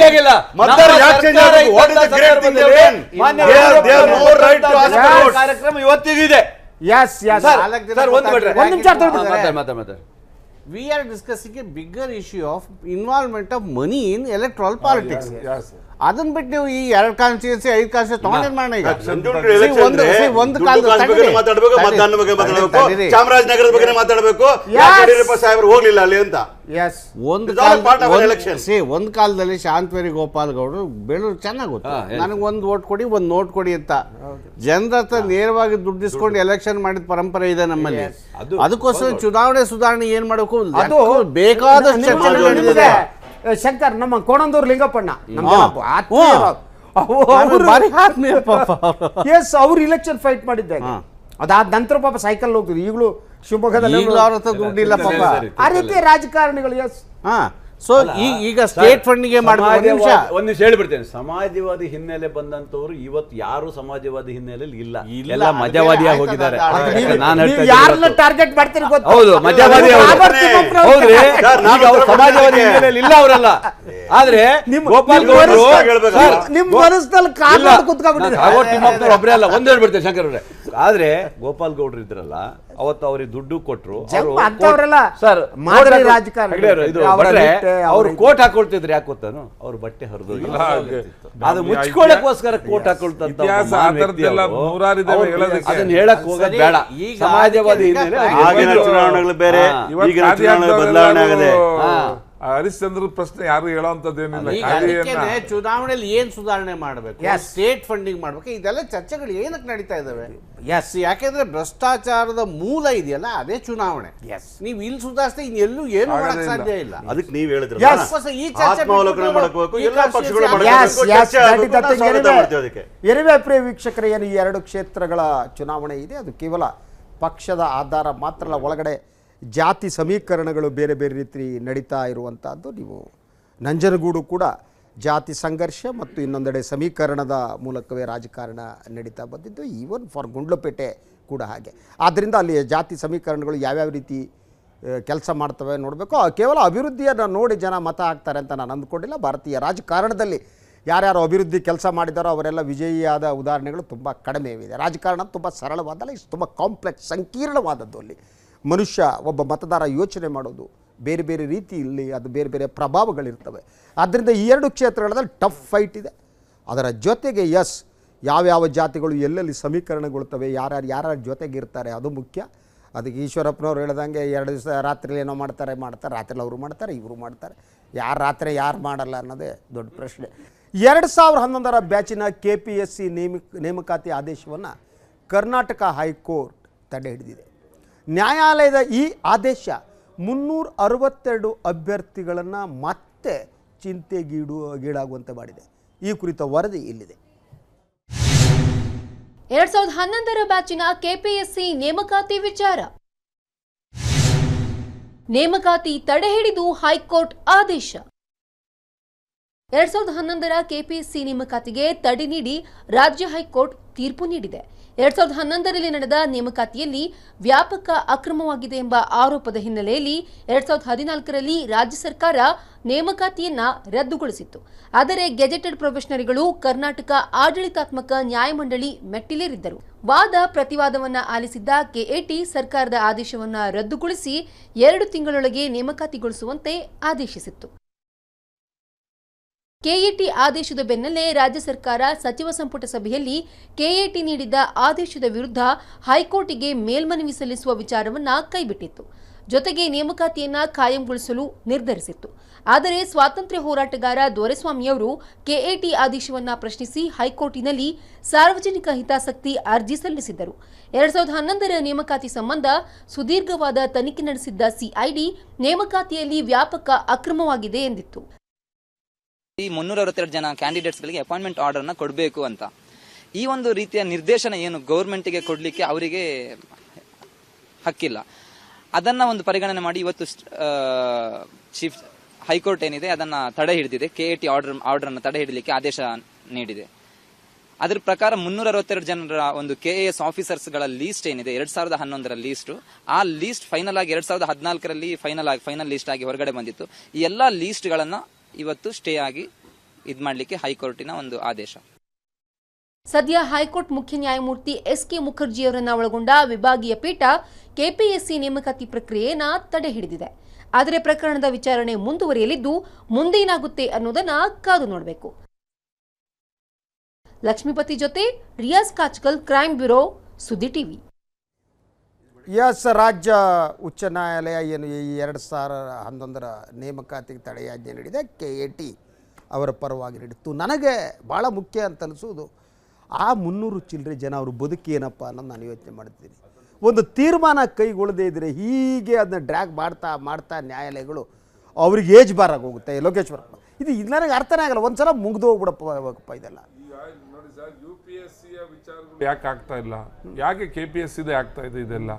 ಆಗಿಲ್ಲ? ಮತದಾರ ಯಾಕೆ ಚೇಂಜ್ ಆಗಬೇಕು? What is the great thing they win? They have more right to ask for votes. ಕಾರ್ಯಕ್ರಮ ಇವತ್ತಿಗಿದೆ. We are discussing a bigger issue of involvement of money in electoral politics. ಅದನ್ನ ಬಿಟ್ಟು ನೀವು ಈ 2 ಕಾನ್ಸ್ಟಿಟ್ಯೂನ್ಸಿ 5 ಕಾನ್ಸ್ಟಿಟ್ಯೂನ್ಸಿ ತಗೊಂಡೇನ್ ಮಾಡೋಣ? ಈಗ ಒಂದು ಮಾತಾಡಬೇಕು, ಮತದಾನ ಬಗ್ಗೆ ಮಾತಾಡಬೇಕು, ಚಾಮರಾಜನಗರದ ಬಗ್ಗೆ ಮಾತಾಡಬೇಕು. ಯಡಿಯೂರಪ್ಪ ಸಾಹೇಬರು ಹೋಗ್ಲಿಲ್ಲ ಅಲ್ಲಿ ಅಂತ. ಒಂದು ಕಾಲದಲ್ಲಿ ಶಾಂತವೇರಿ ಗೋಪಾಲ್ ಗೌಡರು ಬೇಳೂರು ಚೆನ್ನಾಗಿ ಗೊತ್ತು, ನನಗೆ ಒಂದು ಓಟ್ ಕೊಡಿ, ಒಂದು ನೋಟ್ ಕೊಡಿ ಅಂತ ಜನರ ಹತ್ರ ನೇರವಾಗಿ ದುಡ್ಡಿಸ್ಕೊಂಡು ಎಲೆಕ್ಷನ್ ಮಾಡಿದ ಪರಂಪರೆ ಇದೆ ನಮ್ಮಲ್ಲಿ. ಅದಕ್ಕೋಸ್ಕರ ಚುನಾವಣೆ ಸುಧಾರಣೆ ಏನ್ ಮಾಡಬೇಕು ಬೇಕಾದಷ್ಟು ಚರ್ಚೆಗಳು ನಡೆದಿದೆ. ಶಂಕರ್, ನಮ್ಮ ಕೋಣಂದೂರು ಲಿಂಗಪ್ಪಣ್ಣ ಅವ್ರು ಇಲೆಕ್ಷನ್ ಫೈಟ್ ಮಾಡಿದ್ದಾಗ ಅದಾದ ನಂತರ ಪಾಪ ಸೈಕಲ್ ಹೋಗ್ತಿದ್ರು. ಈಗಲೂ ಶಿವಮೊಗ್ಗದಲ್ಲಿ ದುಡ್ಡಿಲ್ಲ ಪಾಪ. ಆ ರೀತಿ ರಾಜಕಾರಣಿಗಳು. ಸೊ ಈಗ ಸ್ಟೇಟ್ ಫಂಡಿಗೆ ಒಂದು ನಿಮಿಷ ಹೇಳ್ಬಿಡ್ತೇನೆ. ಸಮಾಜವಾದಿ ಹಿನ್ನೆಲೆ ಬಂದಂತವ್ರು ಇವತ್ತು ಯಾರು ಸಮಾಜವಾದಿ ಹಿನ್ನೆಲೆಯಲ್ಲಿ ಇಲ್ಲ, ಎಲ್ಲ ಮಜವಾದಿಯಾಗಿ ಹೋಗಿದ್ದಾರೆ. ಯಾರನ್ನ ಟಾರ್ಗೆಟ್ ಮಾಡ್ತೀರಿ ಗೊತ್ತಾ? ಹೌದು, ಮಜವಾದಿ ಹೌದ್ರಿ. ಸಮಾಜವಾದಿ ಹಿನ್ನೆಲೆಯಲ್ಲಿ ಇಲ್ಲ ಅವರೆಲ್ಲ. ಆದ್ರೆ ಗೋಪಾಲ್ ಗೌಡ್ರು ನಿಮ್ ಮನಸ್ಸಲ್ಲಿ ತಿಮ್ಮಪ್ಪನವ್ರು ಒಬ್ಬರೇ ಅಲ್ಲ. ಒಂದ್ ಹೇಳ್ಬಿಡ್ತೇನೆ ಶಂಕರ್ ಅವ್ರೆ. ಆದ್ರೆ ಗೋಪಾಲ್ ಗೌಡ್ರು ಇದ್ರಲ್ಲ, ಅವತ್ತು ಅವ್ರಿಗೆ ದುಡ್ಡು ಕೊಟ್ರು. ಸರ್ ಅವ್ರು ಕೋಟ್ ಹಾಕೊಳ್ತಿದ್ರು. ಯಾಕೆ ಗೊತ್ತಾನು? ಅವ್ರು ಬಟ್ಟೆ ಹರಿದೋಗಿಲ್ಲ, ಅದು ಮುಚ್ಕೊಳ್ಳೋಕ್ಕೋಸ್ಕರ ಕೋಟ್ ಹಾಕೊಳ್ತಂತ ಅದನ್ನ ಹೇಳಕ್ ಹೋಗೋದು ಬೇಡ. ಸಮಾಜವಾದಿ ಆಗಿನ ಚುನಾವಣೆಗಳು ಬೇರೆ, ಈಗಿನ ಚುನಾವಣೆ ಬದಲಾವಣೆ ಆಗಿದೆ. ಹರಿಶ್ಚಂದ್ರ ಪ್ರಶ್ನೆ ಯಾರು ಹೇಳೋಂಥದ್ದೇನಿಲ್ಲ. ಚುನಾವಣೆಯಲ್ಲಿ ಏನ್ ಸುಧಾರಣೆ ಮಾಡಬೇಕು, ಸ್ಟೇಟ್ ಫಂಡಿಂಗ್ ಮಾಡ್ಬೇಕು, ಇದೆಲ್ಲ ಚರ್ಚೆಗಳು ಏನಕ್ಕೆ ನಡೀತಾ ಇದಾವೆ? ಯಾಕೆಂದ್ರೆ ಭ್ರಷ್ಟಾಚಾರದ ಮೂಲ ಇದೆಯಲ್ಲ ಅದೇ ಚುನಾವಣೆ. ನೀವು ಇಲ್ಲಿ ಸುಧಾರಿಸಿದ್ರೆ ಇನ್ನೆಲ್ಲೂ ಏನು ಮಾಡಕ್ ಸಾಧ್ಯ ಇಲ್ಲ. ಅದಕ್ಕೆ ನೀವು ಹೇಳಿದ್ರೆ ಪ್ರಿಯ ವೀಕ್ಷಕರೇ, ಏನು ಈ 2 ಕ್ಷೇತ್ರಗಳ ಚುನಾವಣೆ ಇದೆ, ಅದು ಕೇವಲ ಪಕ್ಷದ ಆಧಾರ ಮಾತ್ರ ಅಲ್ಲ, ಒಳಗಡೆ ಜಾತಿ ಸಮೀಕರಣಗಳು ಬೇರೆ ಬೇರೆ ರೀತಿ ನಡೀತಾ ಇರುವಂಥದ್ದು. ನೀವು ನಂಜನಗೂಡು ಕೂಡ ಜಾತಿ ಸಂಘರ್ಷ ಮತ್ತು ಇನ್ನೊಂದೆಡೆ ಸಮೀಕರಣದ ಮೂಲಕವೇ ರಾಜಕಾರಣ ನಡೀತಾ ಬಂದಿದ್ದು. ಈವನ್ ಫಾರ್ ಗುಂಡ್ಲುಪೇಟೆ ಕೂಡ ಹಾಗೆ. ಆದ್ದರಿಂದ ಅಲ್ಲಿ ಜಾತಿ ಸಮೀಕರಣಗಳು ಯಾವ್ಯಾವ ರೀತಿ ಕೆಲಸ ಮಾಡ್ತವೆ ನೋಡಬೇಕು. ಕೇವಲ ಅಭಿವೃದ್ಧಿಯನ್ನು ನೋಡಿ ಜನ ಮತ ಹಾಕ್ತಾರೆ ಅಂತ ನಾನು ಅಂದ್ಕೊಂಡಿಲ್ಲ. ಭಾರತೀಯ ರಾಜಕಾರಣದಲ್ಲಿ ಯಾರ್ಯಾರು ಅಭಿವೃದ್ಧಿ ಕೆಲಸ ಮಾಡಿದಾರೋ ಅವರೆಲ್ಲ ವಿಜಯಿಯಾದ ಉದಾಹರಣೆಗಳು ತುಂಬ ಕಡಿಮೆ ಇದೆ. ರಾಜಕಾರಣ ತುಂಬ ಸರಳವಾದಲ್ಲ, ಇದು ತುಂಬ ಕಾಂಪ್ಲೆಕ್ಸ್, ಸಂಕೀರ್ಣವಾದದ್ದು. ಅಲ್ಲಿ ಮನುಷ್ಯ ಒಬ್ಬ ಮತದಾರ ಯೋಚನೆ ಮಾಡೋದು ಬೇರೆ ಬೇರೆ ರೀತಿಯಲ್ಲಿ, ಅದು ಬೇರೆ ಬೇರೆ ಪ್ರಭಾವಗಳಿರ್ತವೆ. ಆದ್ದರಿಂದ ಈ 2 ಕ್ಷೇತ್ರಗಳಲ್ಲಿ ಟಫ್ ಫೈಟ್ ಇದೆ. ಅದರ ಜೊತೆಗೆ ಯಾವ್ಯಾವ ಜಾತಿಗಳು ಎಲ್ಲೆಲ್ಲಿ ಸಮೀಕರಣಗೊಳ್ತವೆ, ಯಾರ್ಯಾರ ಜೊತೆಗೆ ಇರ್ತಾರೆ, ಅದು ಮುಖ್ಯ. ಅದಕ್ಕೆ ಈಶ್ವರಪ್ಪನವ್ರು ಹೇಳ್ದಂಗೆ 2 ದಿವಸ ರಾತ್ರಿ ಏನೋ ಮಾಡ್ತಾರೆ, ರಾತ್ರಿ ಅವರು ಮಾಡ್ತಾರೆ, ಇವರು ಮಾಡ್ತಾರೆ. ಯಾರು ರಾತ್ರಿ ಯಾರು ಮಾಡಲ್ಲ ಅನ್ನೋದೇ ದೊಡ್ಡ ಪ್ರಶ್ನೆ. 2011ರ ಬ್ಯಾಚಿನ KPSC ನೇಮಕಾತಿ ಆದೇಶವನ್ನು ಕರ್ನಾಟಕ ಹೈಕೋರ್ಟ್ ತಡೆ ಹಿಡಿದಿದೆ. ನ್ಯಾಯಾಲಯದ ಈ ಆದೇಶ 362 ಅಭ್ಯರ್ಥಿಗಳನ್ನು ಮತ್ತೆ ಚಿಂತೆಗೀಡಾಗುವಂತೆ ಮಾಡಿದೆ. ಈ ಕುರಿತ ವರದಿ ಇಲ್ಲಿದೆ. 2011ರ ಬ್ಯಾಚಿನ KPSC ನೇಮಕಾತಿ ವಿಚಾರ. ನೇಮಕಾತಿ ತಡೆ ಹಿಡಿದು ಹೈಕೋರ್ಟ್ ಆದೇಶ. 2011ರ ಕೆಪಿಎಸ್ಸಿ ನೇಮಕಾತಿಗೆ ತಡೆ ನೀಡಿ ರಾಜ್ಯ ಹೈಕೋರ್ಟ್ ತೀರ್ಪು ನೀಡಿದೆ. 2011ರಲ್ಲಿ ನಡೆದ ನೇಮಕಾತಿಯಲ್ಲಿ ವ್ಯಾಪಕ ಅಕ್ರಮವಾಗಿದೆ ಎಂಬ ಆರೋಪದ ಹಿನ್ನೆಲೆಯಲ್ಲಿ 2014ರಲ್ಲಿ ರಾಜ್ಯ ಸರ್ಕಾರ ನೇಮಕಾತಿಯನ್ನ ರದ್ದುಗೊಳಿಸಿತ್ತು. ಆದರೆ ಗೆಜೆಟೆಡ್ ಪ್ರೊಫೆಷನರಿಗಳು ಕರ್ನಾಟಕ ಆಡಳಿತಾತ್ಮಕ ನ್ಯಾಯಮಂಡಳಿ ಮೆಟ್ಟಿಲೇರಿದ್ದರು. ವಾದ ಪ್ರತಿವಾದವನ್ನ ಆಲಿಸಿದ್ದ ಕೆಎಟಿ ಸರ್ಕಾರದ ಆದೇಶವನ್ನ ರದ್ದುಗೊಳಿಸಿ 2 ತಿಂಗಳೊಳಗೆ ನೇಮಕಾತಿಗೊಳಿಸುವಂತೆ ಆದೇಶಿಸಿತ್ತು. ಕೆಎಟಿ ಆದೇಶದ ಬೆನ್ನಲ್ಲೇ ರಾಜ್ಯ ಸರ್ಕಾರ ಸಚಿವ ಸಂಪುಟ ಸಭೆಯಲ್ಲಿ ಕೆಎಟಿ ನೀಡಿದ್ದ ಆದೇಶದ ವಿರುದ್ಧ ಹೈಕೋರ್ಟಿಗೆ ಮೇಲ್ಮನವಿ ಸಲ್ಲಿಸುವ ವಿಚಾರವನ್ನ ಕೈಬಿಟ್ಟಿತ್ತು. ಜೊತೆಗೆ ನೇಮಕಾತಿಯನ್ನ ಕಾಯಂಗೊಳಿಸಲು ನಿರ್ಧರಿಸಿತ್ತು. ಆದರೆ ಸ್ವಾತಂತ್ರ್ಯ ಹೋರಾಟಗಾರ ದೊರೆಸ್ವಾಮಿಯವರು ಕೆಎಟಿ ಆದೇಶವನ್ನ ಪ್ರಶ್ನಿಸಿ ಹೈಕೋರ್ಟಿನಲ್ಲಿ ಸಾರ್ವಜನಿಕ ಹಿತಾಸಕ್ತಿ ಅರ್ಜಿ ಸಲ್ಲಿಸಿದ್ದರು. 2011ರ ನೇಮಕಾತಿ ಸಂಬಂಧ ಸುದೀರ್ಘವಾದ ತನಿಖೆ ನಡೆಸಿದ್ದ ಸಿಐಡಿ ನೇಮಕಾತಿಯಲ್ಲಿ ವ್ಯಾಪಕ ಅಕ್ರಮವಾಗಿದೆ ಎಂದಿತ್ತು. ಈ 362 ಜನ ಕ್ಯಾಂಡಿಡೇಟ್ಸ್ಗಳಿಗೆ ಅಪಾಯಿಂಟ್ಮೆಂಟ್ ಆರ್ಡರ್ನ ಕೊಡಬೇಕು ಅಂತ ಈ ಒಂದು ರೀತಿಯ ನಿರ್ದೇಶನ ಏನು ಗೌರ್ಮೆಂಟ್ಗೆ ಕೊಡಲಿಕ್ಕೆ ಅವರಿಗೆ ಹಕ್ಕಿಲ್ಲ. ಅದನ್ನ ಒಂದು ಪರಿಗಣನೆ ಮಾಡಿ ಇವತ್ತು ಚೀಫ್ ಹೈಕೋರ್ಟ್ ಏನಿದೆ ಅದನ್ನ ತಡೆ ಹಿಡಿದಿದೆ. ಕೆಎಟಿ ಆರ್ಡರ್ ಅನ್ನು ತಡೆ ಹಿಡಲಿಕ್ಕೆ ಆದೇಶ ನೀಡಿದೆ. ಅದರ ಪ್ರಕಾರ 362 ಜನರ ಒಂದು ಕೆಎಎಸ್ ಆಫೀಸರ್ಸ್ ಗಳ ಲೀಸ್ಟ್ ಏನಿದೆ 2011ರ ಲೀಸ್ಟ್, ಆ ಲೀಸ್ಟ್ ಫೈನಲ್ ಆಗಿ 2014ರಲ್ಲಿ ಫೈನಲ್ ಲೀಸ್ಟ್ ಆಗಿ ಹೊರಗಡೆ ಬಂದಿತ್ತು. ಈ ಎಲ್ಲಾ ಲೀಸ್ಟ್ ಗಳನ್ನ ಇವತ್ತು ಸ್ಟೇ ಆಗಿ ಇದ್ ಮಾಡ್ಲಿಕ್ಕೆ ಹೈಕೋರ್ಟಿನ ಒಂದು ಆದೇಶ. ಸದ್ಯ ಹೈಕೋರ್ಟ್ ಮುಖ್ಯ ನ್ಯಾಯಮೂರ್ತಿ ಎಸ್ಕೆ ಮುಖರ್ಜಿಯವರನ್ನ ಒಳಗೊಂಡ ವಿಭಾಗೀಯ ಪೀಠ ಕೆಪಿಎಸ್ಸಿ ನೇಮಕಾತಿ ಪ್ರಕ್ರಿಯೆಯನ್ನ ತಡೆ ಹಿಡಿದಿದೆ. ಆದರೆ ಪ್ರಕರಣದ ವಿಚಾರಣೆ ಮುಂದುವರಿಯಲಿದ್ದು ಮುಂದೇನಾಗುತ್ತೆ ಅನ್ನೋದನ್ನ ಕಾದು ನೋಡಬೇಕು. ಲಕ್ಷ್ಮೀಪತಿ ಜೊತೆ ರಿಯಾಜ್ ಕಾಚ್ಕಲ್, ಕ್ರೈಮ್ ಬ್ಯೂರೋ, ಸುದ್ದಿ ಟಿವಿ. ಎಸ್, ರಾಜ್ಯ ಉಚ್ಚ ನ್ಯಾಯಾಲಯ ಏನು ಈ 2011ರ ನೇಮಕಾತಿಗೆ ತಡೆಯಾಜ್ಞೆ ನೀಡಿದೆ, ಕೆಎಟಿ ಅವರ ಪರವಾಗಿ ನೀಡಿತ್ತು. ನನಗೆ ಭಾಳ ಮುಖ್ಯ ಅಂತ ಅನಿಸೋದು ಆ 300 ಚಿಲ್ಲರೆ ಜನ ಅವರು ಬದುಕಿ ಏನಪ್ಪ ಅನ್ನೋದು ನಾನು ಯೋಚನೆ ಮಾಡ್ತೀನಿ. ಒಂದು ತೀರ್ಮಾನ ಕೈಗೊಳ್ಳದೇ ಇದ್ದರೆ ಹೀಗೆ ಅದನ್ನ ಡ್ರ್ಯಾಗ್ ಮಾಡ್ತಾ ನ್ಯಾಯಾಲಯಗಳು ಅವ್ರಿಗೆ ಏಜ್ ಬಾರ್ ಆಗಿ ಹೋಗುತ್ತೆ. ಲೋಕೇಶ್ವರ, ಇದು ನನಗೆ ಅರ್ಥನೇ ಆಗಲ್ಲ. ಒಂದ್ಸಲ ಮುಗ್ದು ಹೋಗ್ಬಿಡಪ್ಪ ಇದೆಲ್ಲ. ನೋಡಿ ಸರ್, UPSCಯ ವಿಚಾರಗಳು ಯಾಕೆ ಆಗ್ತಾ ಇಲ್ಲ, ಯಾಕೆ KPSCದೇ ಆಗ್ತಾ ಇದೆ ಇದೆಲ್ಲ?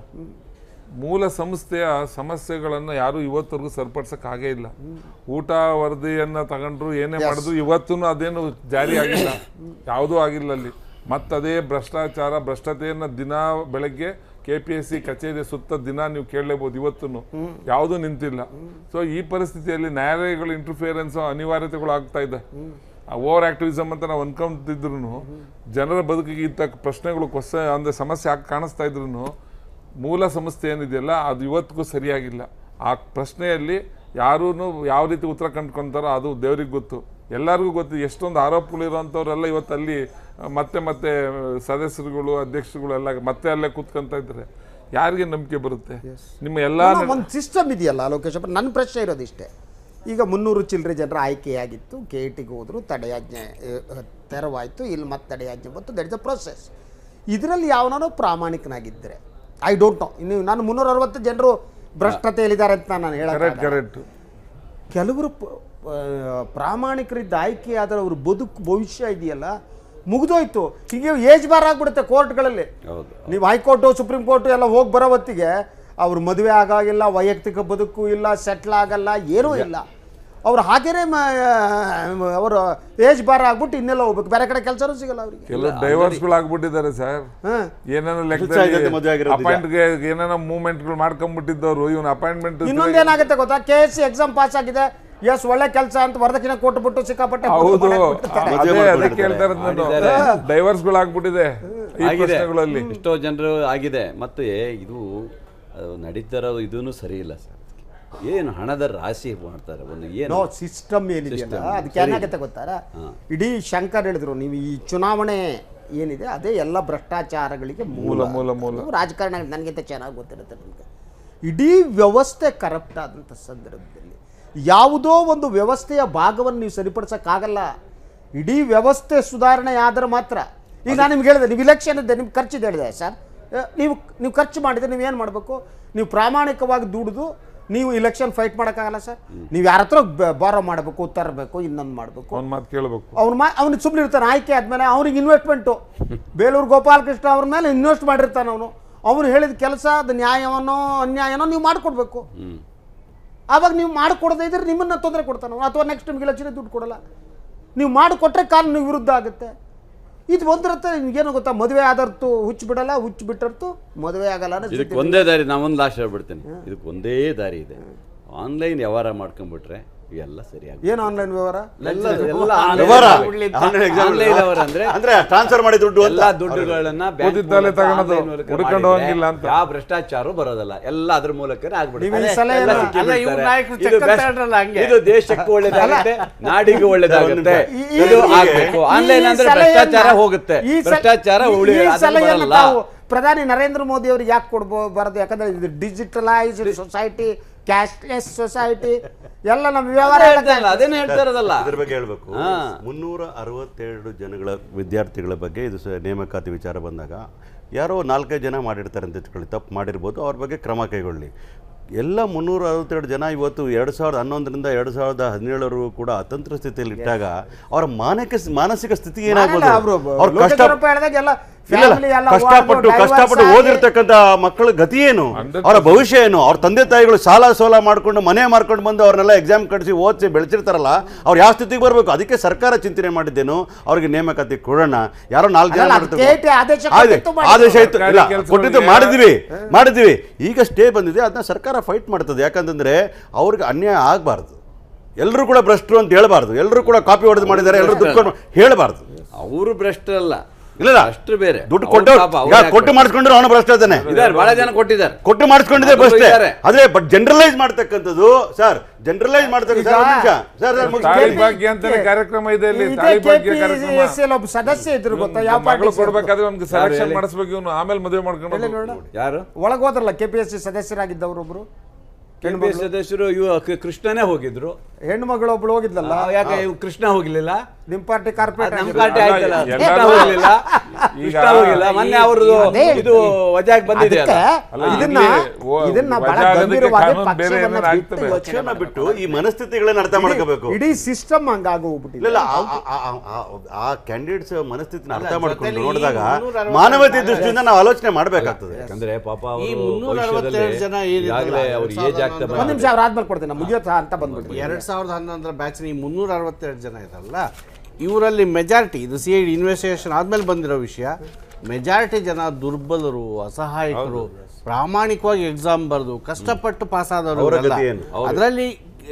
ಮೂಲ ಸಂಸ್ಥೆಯ ಸಮಸ್ಯೆಗಳನ್ನು ಯಾರು ಇವತ್ತವರೆಗೂ ಸರಿಪಡಿಸಕ್ ಆಗೇ ಇಲ್ಲ. ಊಟ ವರದಿಯನ್ನ ತಗೊಂಡ್ರು, ಏನೇ ಮಾಡಿದ್ರು, ಇವತ್ತೂ ಅದೇನು ಜಾರಿ ಆಗಿಲ್ಲ, ಯಾವುದೂ ಆಗಿಲ್ಲ ಅಲ್ಲಿ. ಮತ್ತದೇ ಭ್ರಷ್ಟತೆಯನ್ನ ದಿನ ಬೆಳಗ್ಗೆ KPSC ಕಚೇರಿ ಸುತ್ತ ದಿನ ನೀವು ಕೇಳಲೇಬಹುದು, ಇವತ್ತು ಯಾವುದೂ ನಿಂತಿಲ್ಲ. ಸೊ ಈ ಪರಿಸ್ಥಿತಿಯಲ್ಲಿ ನ್ಯಾಯಾಲಯಗಳ ಇಂಟರ್ಫಿಯರೆನ್ಸ್ ಅನಿವಾರ್ಯತೆಗಳು ಆಗ್ತಾ ಇದೆ. ಓವರ್ ಆಕ್ಟಿವಿಸಮ್ ಅಂತ ನಾವು ಅನ್ಕೊಂತಿದ್ರು ಜನರ ಬದುಕಿಗೆ ಇಂಥ ಪ್ರಶ್ನೆಗಳು ಅಂದ್ರೆ ಸಮಸ್ಯೆ ಕಾಣಿಸ್ತಾ ಇದ್ರು ಮೂಲ ಸಂಸ್ಥೆ ಏನಿದೆಯಲ್ಲ ಅದು ಇವತ್ತಿಗೂ ಸರಿಯಾಗಿಲ್ಲ. ಆ ಪ್ರಶ್ನೆಯಲ್ಲಿ ಯಾರೂ ಯಾವ ರೀತಿ ಉತ್ತರ ಕಂಡುಕೊಂತಾರೋ ಅದು ದೇವ್ರಿಗೆ ಗೊತ್ತು, ಎಲ್ಲರಿಗೂ ಗೊತ್ತು. ಎಷ್ಟೊಂದು ಆರೋಪಗಳಿರೋಂಥವ್ರೆಲ್ಲ ಇವತ್ತಲ್ಲಿ ಮತ್ತೆ ಸದಸ್ಯರುಗಳು, ಅಧ್ಯಕ್ಷರುಗಳು ಎಲ್ಲ ಮತ್ತೆ ಅಲ್ಲೇ ಕೂತ್ಕೊಂತ ಇದ್ದಾರೆ. ಯಾರಿಗೆ ನಂಬಿಕೆ ಬರುತ್ತೆ? ನಿಮ್ಮ ಎಲ್ಲ ಒಂದು ಸಿಸ್ಟಮ್ ಇದೆಯಲ್ಲ ಲೋಕೇಶ್. ನನ್ನ ಪ್ರಶ್ನೆ ಇರೋದಿಷ್ಟೇ. ಈಗ 300 ಚಿಲ್ಲರೆ ಜನರ ಆಯ್ಕೆಯಾಗಿತ್ತು, ಕೆಎಟಿಗೆ ಹೋದ್ರು, ತಡೆಯಾಜ್ಞೆ ತೆರವಾಯಿತು, ಇಲ್ಲಿ ಮತ್ತೆ ತಡೆಯಾಜ್ಞೆ ಬಂತು. That is the process. ಇದರಲ್ಲಿ ಯಾವನಾರು ಪ್ರಾಮಾಣಿಕನಾಗಿದ್ದರೆ, ಐ ಡೋಂಟ್ ನೋ, ಇನ್ನು ನಾನು 360 ಜನರು ಭ್ರಷ್ಟತೆಯಲ್ಲಿದ್ದಾರೆ ಅಂತ ನಾನು ಹೇಳೋದು. ಕೆಲವರು ಪ್ರಾಮಾಣಿಕರಿದ್ದ ಆಯ್ಕೆಯಾದರೆ ಅವ್ರ ಭವಿಷ್ಯ ಇದೆಯಲ್ಲ ಮುಗಿದೋಯ್ತು. ಹೀಗೆ ಏಜ್ ಬಾರ್ ಆಗಿಬಿಡುತ್ತೆ ಕೋರ್ಟ್ಗಳಲ್ಲಿ. ನೀವು ಹೈಕೋರ್ಟು, ಸುಪ್ರೀಂ ಕೋರ್ಟು ಎಲ್ಲ ಹೋಗಿ ಬರೋ ಹೊತ್ತಿಗೆ ಅವ್ರು ಮದುವೆ ಆಗಾಗಿಲ್ಲ, ವೈಯಕ್ತಿಕ ಬದುಕು ಇಲ್ಲ, ಸೆಟ್ಲ್ ಆಗಲ್ಲ, ಏನೂ ಇಲ್ಲ. ಅವ್ರು ಹಾಗೇನೆ ಅವರು ಏಜ್ ಬಾರ್ ಆಗ್ಬಿಟ್ಟು ಇನ್ನೆಲ್ಲ ಹೋಗ್ಬೇಕು, ಬೇರೆ ಕಡೆ ಕೆಲಸನೂ ಸಿಗಲ್ಲ ಅವರಿಗೆ. ಕೆಲವು ಡೈವರ್ಸ್ಗಳು ಆಗ್ಬಿಟ್ಟಿದ್ದಾರೆ ಸರ್. ಏನೇನೋ ಲೆಕ್ಕದಲ್ಲಿ ಏನೇನೋ ಮೂವ್ಮೆಂಟ್ಗಳು ಮಾಡ್ಕೊಂಡ್ಬಿಟ್ಟಿದ್ದವ್ರು ಇವನು ಅಪಾಯಿಂಟ್ಮೆಂಟ್. ಇನ್ನೊಂದೇನಾಗುತ್ತೆ ಗೊತ್ತಾ, KSC ಎಕ್ಸಾಮ್ ಪಾಸ್ ಆಗಿದೆ, ಎಸ್ ಒಳ್ಳೆ ಕೆಲಸ ಅಂತ ವರದಕ್ಷಿಣೆ ಕೊಟ್ಟುಬಿಟ್ಟು ಸಿಕ್ಕಾಪಟ್ಟೆ ಡೈವರ್ಸ್ ಗಳು ಆಗ್ಬಿಟ್ಟಿದೆ ಎಷ್ಟೋ ಜನರು ಆಗಿದೆ. ಮತ್ತೆ ಇದು ನಡೀತಾರೋ ಇದೂ ಸರಿ ಇಲ್ಲ ಸರ್. ಏನು ಹಣದ ರಾಶಿ ಮಾಡ್ತಾರೆ, ಒಂದು ಏನು ಸಿಸ್ಟಮ್ ಏನಿದೆಯಲ್ಲ ಅದಕ್ಕೆ ಏನಾಗುತ್ತೆ ಗೊತ್ತಾರ? ಇಡೀ ಶಂಕರ್ ಹೇಳಿದ್ರು, ನೀವು ಈ ಚುನಾವಣೆ ಏನಿದೆ ಅದೇ ಎಲ್ಲ ಭ್ರಷ್ಟಾಚಾರಗಳಿಗೆ ಮೂಲ. ರಾಜಕಾರಣ ನನಗಿಂತ ಚೆನ್ನಾಗಿ ಗೊತ್ತಿರುತ್ತೆ ನಿಮಗೆ. ಇಡೀ ವ್ಯವಸ್ಥೆ ಕರಪ್ಟ್ ಆದಂಥ ಸಂದರ್ಭದಲ್ಲಿ ಯಾವುದೋ ಒಂದು ವ್ಯವಸ್ಥೆಯ ಭಾಗವನ್ನು ನೀವು ಸರಿಪಡಿಸೋಕ್ಕಾಗಲ್ಲ. ಇಡೀ ವ್ಯವಸ್ಥೆ ಸುಧಾರಣೆ ಆದರೆ ಮಾತ್ರ. ಈಗ ನಾನು ನಿಮ್ಗೆ ಹೇಳಿದೆ, ನೀವು ಇಲೆಕ್ಷನ್ ಇದ್ದೆ, ನಿಮ್ಗೆ ಖರ್ಚಿದೆ ಹೇಳಿದೆ ಸರ್. ನೀವು ಖರ್ಚು ಮಾಡಿದರೆ ನೀವೇನು ಮಾಡಬೇಕು? ನೀವು ಪ್ರಾಮಾಣಿಕವಾಗಿ ದುಡಿದು ನೀವು ಇಲೆಕ್ಷನ್ ಫೈಟ್ ಮಾಡೋಕ್ಕಾಗಲ್ಲ ಸರ್. ನೀವು ಯಾರ ಹತ್ರ ಬಾರೋ ಮಾಡಬೇಕು, ತರಬೇಕು, ಇನ್ನೊಂದು ಮಾಡಬೇಕು, ಅವ್ನಿಗೆ ಸುಮ್ಮನೆ ಇರ್ತಾನೆ. ಆಯ್ಕೆ ಆದಮೇಲೆ ಅವ್ನಿಗೆ ಇನ್ವೆಸ್ಟ್ಮೆಂಟು ಬೇಲೂರು ಗೋಪಾಲಕೃಷ್ಣ ಅವ್ರ ಮೇಲೆ ಇನ್ವೆಸ್ಟ್ ಮಾಡಿರ್ತಾನೆ. ಅವನು ಹೇಳಿದ ಕೆಲಸ ಅದು ನ್ಯಾಯವನ್ನೋ ಅನ್ಯಾಯನೋ ನೀವು ಮಾಡಿಕೊಡ್ಬೇಕು. ಆವಾಗ ನೀವು ಮಾಡಿಕೊಡದೇ ಇದ್ರೆ ನಿಮ್ಮನ್ನ ತೊಂದರೆ ಕೊಡ್ತಾನೆ, ಅಥವಾ ನೆಕ್ಸ್ಟ್ ನಿಮ್ಗೆ ಇಲೆಕ್ಷನ್ ದುಡ್ಡು ಕೊಡಲ್ಲ. ನೀವು ಮಾಡಿಕೊಟ್ರೆ ಕಾನೂನು ವಿರುದ್ಧ ಆಗುತ್ತೆ. ಇದು ಒಂದ್ರತ್ತ ನಿಮ್ಗೇನು ಗೊತ್ತಾ, ಮದುವೆ ಆದರ್ತು ಹುಚ್ಚು ಬಿಡಲ್ಲ, ಹುಚ್ಚು ಬಿಟ್ಟರ್ತು ಮದುವೆ ಆಗಲ್ಲ ಅನ್ನೋ ಇದಕ್ಕೆ ಒಂದೇ ದಾರಿ. ನಾವೊಂದು ಲಾಸ್ಟ್ ಹೇಳ್ಬಿಡ್ತೇನೆ, ಇದಕ್ಕೆ ಒಂದೇ ದಾರಿ ಇದೆ. ಆನ್ಲೈನ್ ವ್ಯವಹಾರ ಮಾಡ್ಕೊಂಡ್ಬಿಟ್ರೆ ಎಲ್ಲ ಸರಿಯಾಗಿ. ಏನು ಆನ್ಲೈನ್ ವ್ಯವಹಾರ? ಅಂದ್ರೆ ಟ್ರಾನ್ಸ್ಫರ್ ಮಾಡಿ ದುಡ್ಡು ಎಲ್ಲ ದುಡ್ಡುಗಳನ್ನ ಯಾವ ಭ್ರಷ್ಟಾಚಾರ ಬರೋದಲ್ಲ, ಎಲ್ಲ ಅದ್ರ ಮೂಲಕನೇ ಆಗ್ಬಿಡುತ್ತೆ. ಇದು ದೇಶಕ್ಕೂ ಒಳ್ಳೇದಾಗುತ್ತೆ, ನಾಡಿಗೂ ಒಳ್ಳೇದಾಗುತ್ತೆ. ಇದು ಆಗ್ಬೇಕು. ಆನ್ಲೈನ್ ಅಂದ್ರೆ ಭ್ರಷ್ಟಾಚಾರ ಹೋಗುತ್ತೆ, ಭ್ರಷ್ಟಾಚಾರ ಬರಲ್ಲ. ಪ್ರಧಾನಿ ನರೇಂದ್ರ ಮೋದಿ ಅವ್ರಿಗೆ ಯಾಕೆ ಕೊಡ್ಬಾರದು? ಯಾಕಂದ್ರೆ ಇದು ಡಿಜಿಟಲೈಸ್ಡ್ ಸೊಸೈಟಿ, ಕ್ಯಾಶ್ಲೆಸ್ ಸೊಸೈಟಿ, ಎಲ್ಲ ನಮ್ಮ ವ್ಯವಹಾರ ಅದೇನು ಹೇಳ್ತಾ ಇರೋದಲ್ಲ. ಅದ್ರ ಬಗ್ಗೆ ಹೇಳ್ಬೇಕು. 362 ಜನಗಳ ವಿದ್ಯಾರ್ಥಿಗಳ ಬಗ್ಗೆ ಇದು ನೇಮಕಾತಿ ವಿಚಾರ ಬಂದಾಗ ಯಾರೋ 4-5 ಜನ ಮಾಡಿರ್ತಾರೆ ಅಂತ ಇಟ್ಕೊಳ್ಳಿ, ತಪ್ಪು ಮಾಡಿರ್ಬೋದು, ಅವ್ರ ಬಗ್ಗೆ ಕ್ರಮ ಕೈಗೊಳ್ಳಿ. ಎಲ್ಲ 362 ಜನ ಇವತ್ತು 2011ರಿಂದ 2017 ಕೂಡ ಅತಂತ್ರ ಸ್ಥಿತಿಯಲ್ಲಿ ಇಟ್ಟಾಗ ಅವರ ಮಾನಸಿಕ ಸ್ಥಿತಿ ಏನಾಗ್ಬೋದು? ಅವ್ರ ಕಷ್ಟಪಟ್ಟು ಓದಿರ್ತಕ್ಕಂಥ ಮಕ್ಕಳ ಗತಿ ಏನು, ಅವರ ಭವಿಷ್ಯ ಏನು? ಅವ್ರ ತಂದೆ ತಾಯಿಗಳು ಸಾಲ ಸೋಲ ಮಾಡ್ಕೊಂಡು ಮನೆ ಮಾರ್ಕೊಂಡು ಬಂದು ಅವ್ರನ್ನೆಲ್ಲ ಎಕ್ಸಾಮ್ ಕಟ್ಟಿಸಿ ಓದಿಸಿ ಬೆಳೆಸಿರ್ತಾರಲ್ಲ, ಅವ್ರು ಯಾವ ಸ್ಥಿತಿಗೆ ಬರಬೇಕು? ಅದಕ್ಕೆ ಸರ್ಕಾರ ಚಿಂತನೆ ಮಾಡಿದ್ದೇನು, ಅವ್ರಿಗೆ ನೇಮಕಾತಿ ಕೊಡೋಣ. ಯಾರೋ 4 ಜನ ಆದೇಶ ಆಯ್ತು, ಇಲ್ಲ ಕೊಟ್ಟಿದ್ದು ಮಾಡಿದ್ವಿ. ಈಗ ಸ್ಟೇ ಬಂದಿದೆ, ಅದನ್ನ ಸರ್ಕಾರ ಫೈಟ್ ಮಾಡ್ತದೆ. ಯಾಕಂತಂದ್ರೆ ಅವ್ರಿಗೆ ಅನ್ಯಾಯ ಆಗಬಾರ್ದು. ಎಲ್ಲರೂ ಕೂಡ ಭ್ರಷ್ಟರು ಅಂತ ಹೇಳ್ಬಾರ್ದು, ಎಲ್ಲರೂ ಕೂಡ ಕಾಪಿ ಹೊಡೆದು ಮಾಡಿದ್ದಾರೆ, ಎಲ್ಲರೂ ದುಡ್ಡು ಹೇಳಬಾರ್ದು. ಅವರು ಭ್ರಷ್ಟರಲ್ಲ, ಇಲ್ಲ ಅಷ್ಟು ಬೇರೆ. ದುಡ್ಡು ಕೊಟ್ಟು ಮಾಡಿಸ್ಕೊಂಡ್ರೆ ಅವನು ಭ್ರಷ್ಟ ಇದ್ದಾನೆ. ಬಹಳ ಜನ ಕೊಟ್ಟಿದ್ದಾರೆ, ಕೊಟ್ಟು ಮಾಡಿಸ್ಕೊಂಡಿದೆ ಭ್ರಷ್ಟೆ. ಅದೇ ಬಟ್ ಜನರಲೈಸ್ ಮಾಡ್ತಕ್ಕಂಥದ್ದು ಸರ್, ಜನರಲೈಸ್ ಕಾರ್ಯಕ್ರಮ ಇದೆ. ಸದಸ್ಯ ಇದ್ರು ಗೊತ್ತಾ, ಯಾವ ಕೊಡ್ಬೇಕಾದ್ರೆ ಒಂದು ಸೆಲೆಕ್ಷನ್ ಮಾಡಿಸ್ಬೇಕು, ಇವನು ಆಮೇಲೆ ಮದುವೆ ಮಾಡ್ಕೊಂಡು. ಯಾರು ಒಳಗೋದ್ರಲ್ಲ KPSC ಸದಸ್ಯರಾಗಿದ್ದವರು ಒಬ್ರು ಸದಸ್ಯರು ಕೃಷ್ಣನೇ ಹೋಗಿದ್ರು, ಹೆಣ್ಣು ಮಗಳು ಒಬ್ಳು ಹೋಗಿದ್ಲಲ್ಲ. ಯಾಕೆ ಕೃಷ್ಣ ಹೋಗ್ಲಿಲ್ಲ? ನಿಮ್ ಪಾರ್ಟಿ ಕಾರ್ಪೊರೇಟ್ ಮೊನ್ನೆ ಅವ್ರದ್ದು ಇದು ವಜಾಗ್ ಬಂದಿದೆ. ಇದನ್ನ ಬಹಳ ಗಂಭೀರವಾಗಿ ಬಿಟ್ಟು ಈ ಮನಸ್ಥಿತಿಗಳನ್ನ ಅರ್ಥ ಮಾಡ್ಕೋಬೇಕು. ಇಡೀ ಸಿಸ್ಟಮ್ ಹಂಗಾಗೋಗ್ಬಿಟ್ಟಿಲ್ಲ. ಆ ಕ್ಯಾಂಡಿಡೇಟ್ಸ್ ಮನಸ್ಥಿತಿನ ಅರ್ಥ ಮಾಡ್ಕೊಂಡು ನೋಡಿದಾಗ ಮಾನವತೆ ದೃಷ್ಟಿಯಿಂದ ನಾವು ಆಲೋಚನೆ ಮಾಡ್ಬೇಕಾಗ್ತದೆ. ಯಾಕಂದ್ರೆ ಪಾಪ ಈ 362 ಜನ ಒಂದ್ ನಿಮಿಷ ಅವ್ರ ಆದ್ಮೇಲೆ ಕೊಡ್ತೀನಿ, ಮುಗಿಯೋತ ಅಂತ ಬಂದ್ಬಿಟ್ಟು 2011 ಬ್ಯಾಚ್ ಈ 362 ಜನ ಇದಾರಲ್ಲ, ಇವರಲ್ಲಿ ಮೆಜಾರಿಟಿ, ಇದು CID ಇನ್ವೆಸ್ಟಿಗೇಷನ್ ಆದ್ಮೇಲೆ ಬಂದಿರೋ ವಿಷಯ, ಮೆಜಾರಿಟಿ ಜನ ದುರ್ಬಲರು, ಅಸಹಾಯಕರು, ಪ್ರಾಮಾಣಿಕವಾಗಿ ಎಕ್ಸಾಮ್ ಬರೆದು ಕಷ್ಟಪಟ್ಟು ಪಾಸ್ ಆದವರು. ಅದರಲ್ಲಿ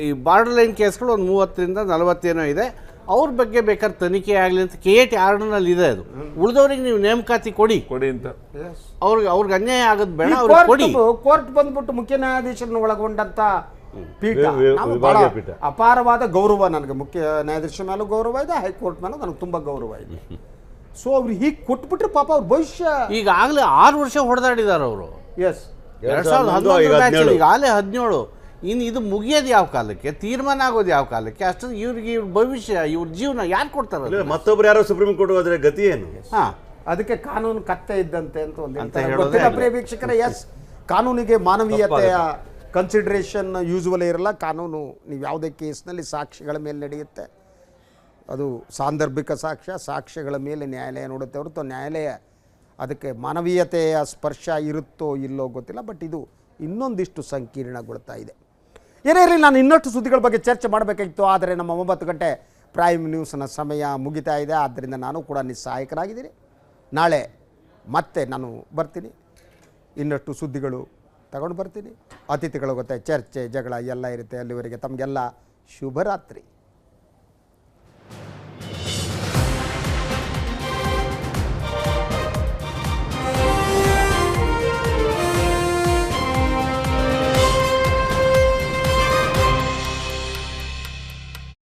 ಈ ಬಾರ್ಡರ್ ಲೈನ್ ಕೇಸ್ಗಳು ಒಂದು 30ರಿಂದ 40 ಏನೋ ಇದೆ. ಅವ್ರ ಬಗ್ಗೆ ಬೇಕಾದ್ರೆ ತನಿಖೆ ಆಗಲಿ ಅಂತ KAT ಆರ್ಡರ್ನಲ್ಲಿ ಇದೆ. ಅದು ಉಳಿದವ್ರಿಗೆ ನೀವು ನೇಮಕಾತಿ ಕೊಡಿ ಅಂತ, ಅವ್ರಿಗೆ ಅನ್ಯಾಯ ಆಗೋದು ಬೇಡ, ಅವ್ರಿಗೆ ಕೊಡಿ. ಕೋರ್ಟ್ ಬಂದ್ಬಿಟ್ಟು ಮುಖ್ಯ ನ್ಯಾಯಾಧೀಶರನ್ನು ಒಳಗೊಂಡಂತ ಪೀಠ, ಅಪಾರವಾದ ಗೌರವ ನನಗೆ. ಮುಖ್ಯ ನ್ಯಾಯಾಧೀಶ ಮೇಲೂ ಗೌರವ ಇದೆ, ಹೈಕೋರ್ಟ್ ಮೇಲೂ ನನಗೆ ತುಂಬ ಗೌರವ ಇದೆ. ಸೊ ಅವ್ರು ಹೀಗೆ ಕೊಟ್ಬಿಟ್ರೆ ಪಾಪ ಅವ್ರ ಭವಿಷ್ಯ. ಈಗಾಗಲೇ 6 ವರ್ಷ ಹೊಡೆದಾಡಿದ್ದಾರೆ ಅವರು. ಎಸ್, 2011 ಈಗಾಗಲೇ 17. ಇನ್ನು ಇದು ಮುಗಿಯೋದು ಯಾವ ಕಾಲಕ್ಕೆ, ತೀರ್ಮಾನ ಆಗೋದು ಯಾವ ಕಾಲಕ್ಕೆ? ಅಷ್ಟು ಇವ್ರಿಗೆ ಇವ್ರ ಭವಿಷ್ಯ, ಇವ್ರ ಜೀವನ ಯಾರು ಕೊಡ್ತಾರೆ? ಮತ್ತೊಬ್ರು ಯಾರೋ ಸುಪ್ರೀಂ ಕೋರ್ಟ್ ಹೋದ್ರೆ ಗತಿ ಏನು? ಅದಕ್ಕೆ ಕಾನೂನು ಕತ್ತೆ ಇದ್ದಂತೆ ಅಂತ ಒಂದು ಪ್ರಿಯ ವೀಕ್ಷಕರೇ. ಎಸ್, ಕಾನೂನಿಗೆ ಮಾನವೀಯತೆಯ ಕನ್ಸಿಡ್ರೇಷನ್ ಯೂಸುವಲಿ ಇರಲ್ಲ. ಕಾನೂನು ನೀವು ಯಾವುದೇ ಕೇಸ್ನಲ್ಲಿ ಸಾಕ್ಷಿಗಳ ಮೇಲೆ ನಡೆಯುತ್ತೆ, ಅದು ಸಾಂದರ್ಭಿಕ ಸಾಕ್ಷ್ಯಗಳ ಮೇಲೆ ನ್ಯಾಯಾಲಯ ನೋಡುತ್ತೆ ಹೊರತು ನ್ಯಾಯಾಲಯ ಅದಕ್ಕೆ ಮಾನವೀಯತೆಯ ಸ್ಪರ್ಶ ಇರುತ್ತೋ ಇಲ್ಲೋ ಗೊತ್ತಿಲ್ಲ. ಬಟ್ ಇದು ಇನ್ನೊಂದಿಷ್ಟು ಸಂಕೀರ್ಣಗೊಳ್ತಾ ಇದೆ. ಏನೇ ಇರಲಿ, ನಾನು ಇನ್ನಷ್ಟು ಸುದ್ದಿಗಳ ಬಗ್ಗೆ ಚರ್ಚೆ ಮಾಡಬೇಕಾಗಿತ್ತು, ಆದರೆ ನಮ್ಮ 9 ಗಂಟೆ ಪ್ರೈಮ್ ನ್ಯೂಸ್ನ ಸಮಯ ಮುಗಿತಾ ಇದೆ. ಆದ್ದರಿಂದ ನಾನು ಕೂಡ ನಿಸ್ಸಹಾಯಕನಾಗಿದ್ದೀನಿ. ನಾಳೆ ಮತ್ತೆ ನಾನು ಬರ್ತೀನಿ, ಇನ್ನಷ್ಟು ಸುದ್ದಿಗಳು ತಗೊಂಡು ಬರ್ತೀನಿ. ಅತಿಥಿಗಳ ಗೊತ್ತೆ ಚರ್ಚೆ ಜಗಳ ಎಲ್ಲ ಇರುತ್ತೆ. ಅಲ್ಲಿವರೆಗೆ ತಮಗೆಲ್ಲ ಶುಭರಾತ್ರಿ.